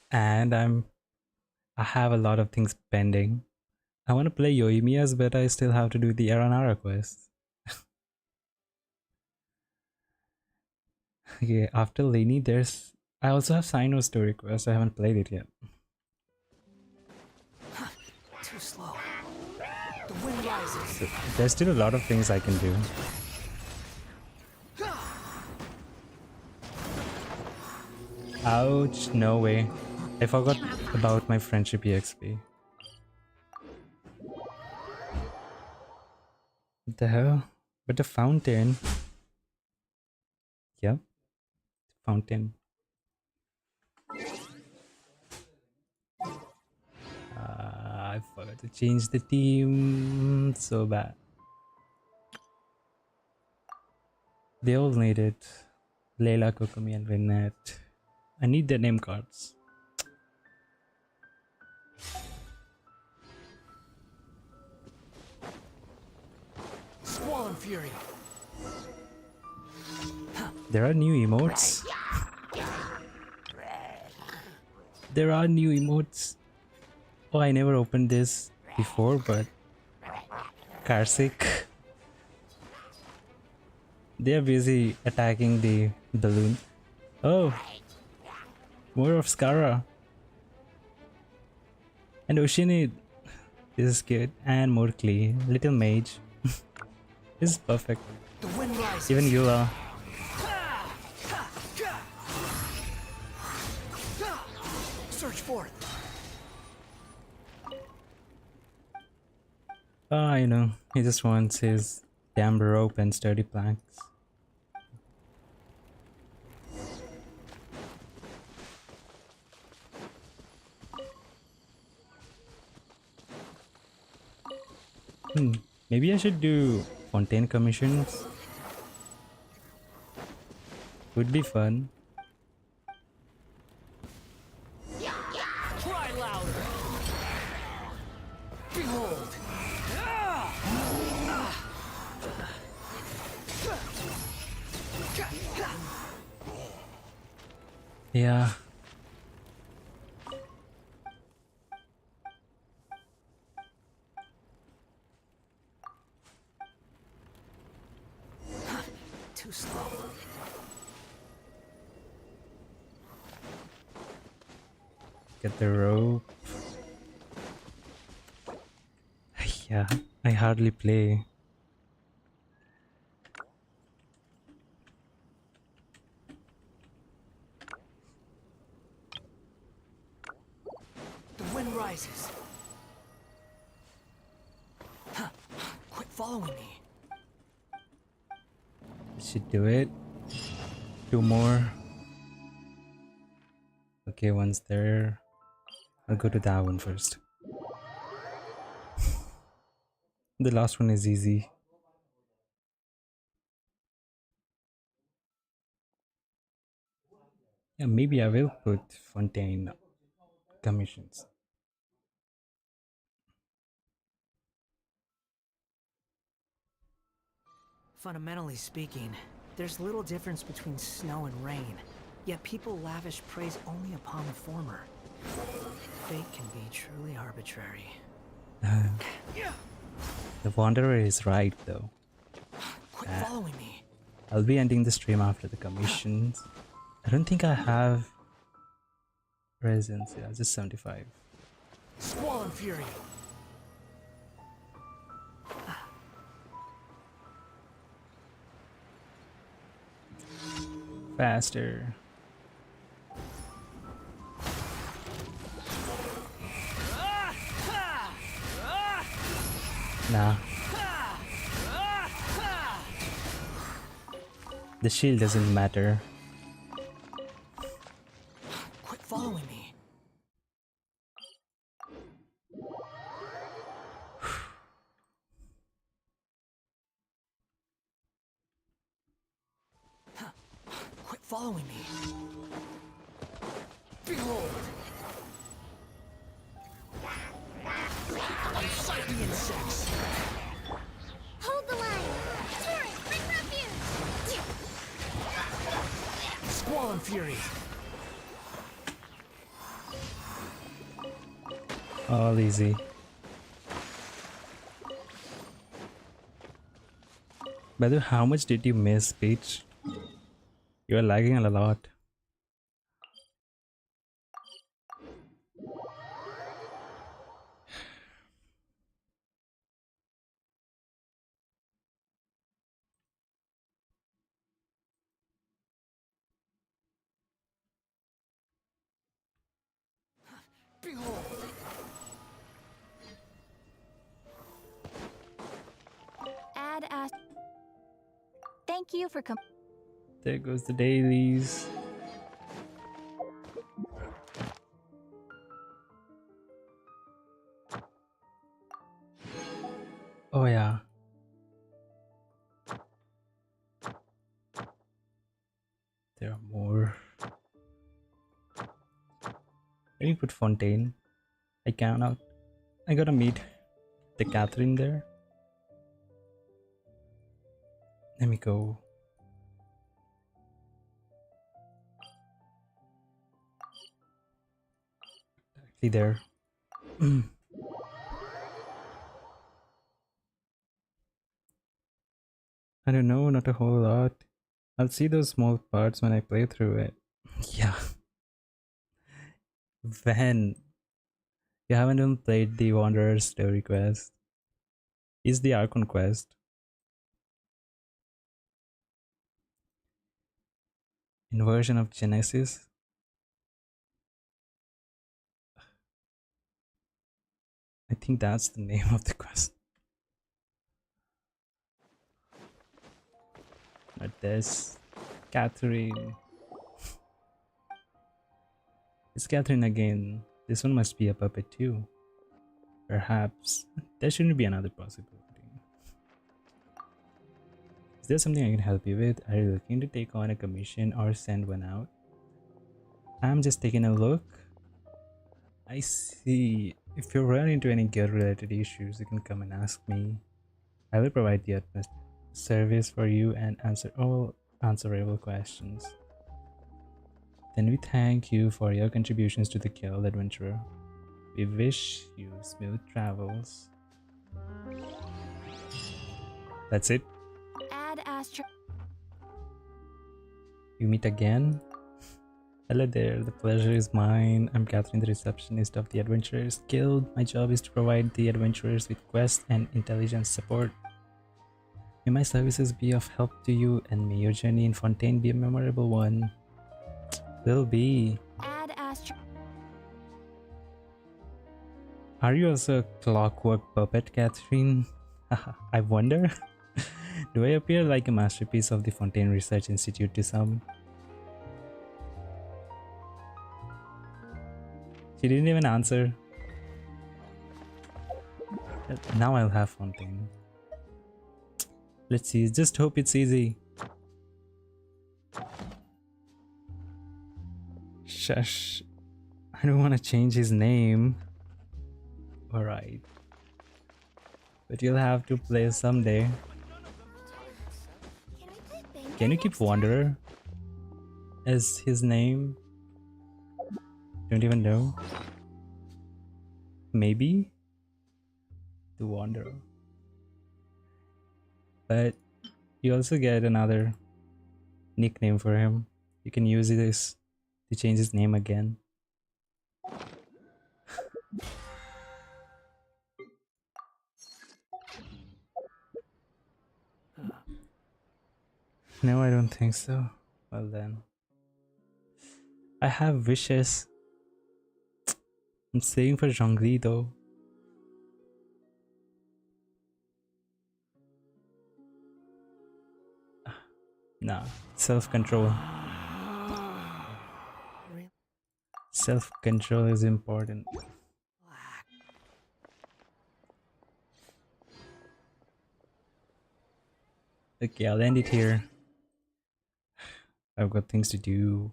And I have a lot of things pending. I want to play Yoimiya's, but I still have to do the Aranara quest. Okay, after Lainey, I also have Sino story quest. I haven't played it yet. Too slow. The wind rises. So there's still a lot of things I can do. Ouch, no way. I forgot about my friendship EXP. What the hell? But a fountain. Yep. Fountain. I forgot to change the team. So bad. They all need it. Layla, Kokomi, and Lynette. I need their name cards. Squall and Fury. There are new emotes. There are new emotes. Oh, I never opened this before, but Karsik. They are busy attacking the balloon. Oh, more of Skara. And Oceanid. This is good. And Morkli. Little mage. This is perfect. Even Eula. Search forth. I know. He just wants his damn rope and sturdy planks. Maybe I should do Fontaine commissions. Would be fun. Cry louder. Behold. Yeah. Too slow. Get the rope. Yeah. I hardly play. The wind rises. Quit following me. Should do it. 2 more. Okay, once there, I'll go to that one first. The last one is easy. Yeah, maybe I will put Fontaine commissions. Fundamentally speaking, there's little difference between snow and rain, yet people lavish praise only upon the former. Fate can be truly arbitrary. The Wanderer is right though. Quit following me. I'll be ending the stream after the commissions. I don't think I have presence. Yeah, just 75. Squall and Fury. Faster. Nah. The shield doesn't matter. Quit following me. Quit following me. Behold. Unsight the insects. Hold the line! Torrent, bring refuge! Squall and Fury. All easy. By the way, how much did you miss, Peach? You are lagging a lot. Behold. Add as. Thank you for There goes the dailies. Oh yeah. There are more. Let me put Fontaine. I cannot. I gotta meet the Catherine there. Let me go. Directly there. I don't know, not a whole lot. I'll see those small parts when I play through it. Yeah. When you haven't even played the Wanderer's story quest. Is the Archon quest. Inversion of Genesis. I think that's the name of the quest. Not this. Catherine. It's Catherine again. This one must be a puppet too. Perhaps. There shouldn't be another possibility. Is there something I can help you with? Are you looking to take on a commission or send one out? I'm just taking a look. I see. If you run into any gear related issues, you can come and ask me. I will provide the utmost service for you and answer all answerable questions. Then we thank you for your contributions to the Guild Adventurer. We wish you smooth travels. That's it? Add Astro. You meet again? Hello there, the pleasure is mine. I'm Catherine, the receptionist of the Adventurers Guild. My job is to provide the adventurers with quest and intelligence support. May my services be of help to you, and may your journey in Fontaine be a memorable one. Will be. Add Astro. Are you also a clockwork puppet, Catherine? I wonder. Do I appear like a masterpiece of the Fontaine Research Institute to some? She didn't even answer. Now I'll have Fontaine. Let's see, just hope it's easy. Shush. I don't want to change his name. Alright. But you'll have to play someday. Can you keep Wanderer as his name? Don't even know. Maybe? The Wanderer. But you also get another nickname for him. You can use this to change his name again. No, I don't think so. Well then. I have wishes. I'm saying for Zhongli though. Nah, self-control. Self-control is important. Okay, I'll end it here. I've got things to do.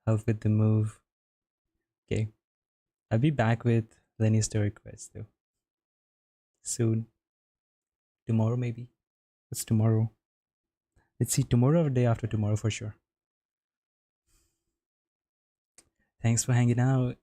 Help with the move. Okay. I'll be back with Lenny's story quest though. Soon. Tomorrow maybe. What's tomorrow? Let's see, tomorrow or day after tomorrow for sure. Thanks for hanging out.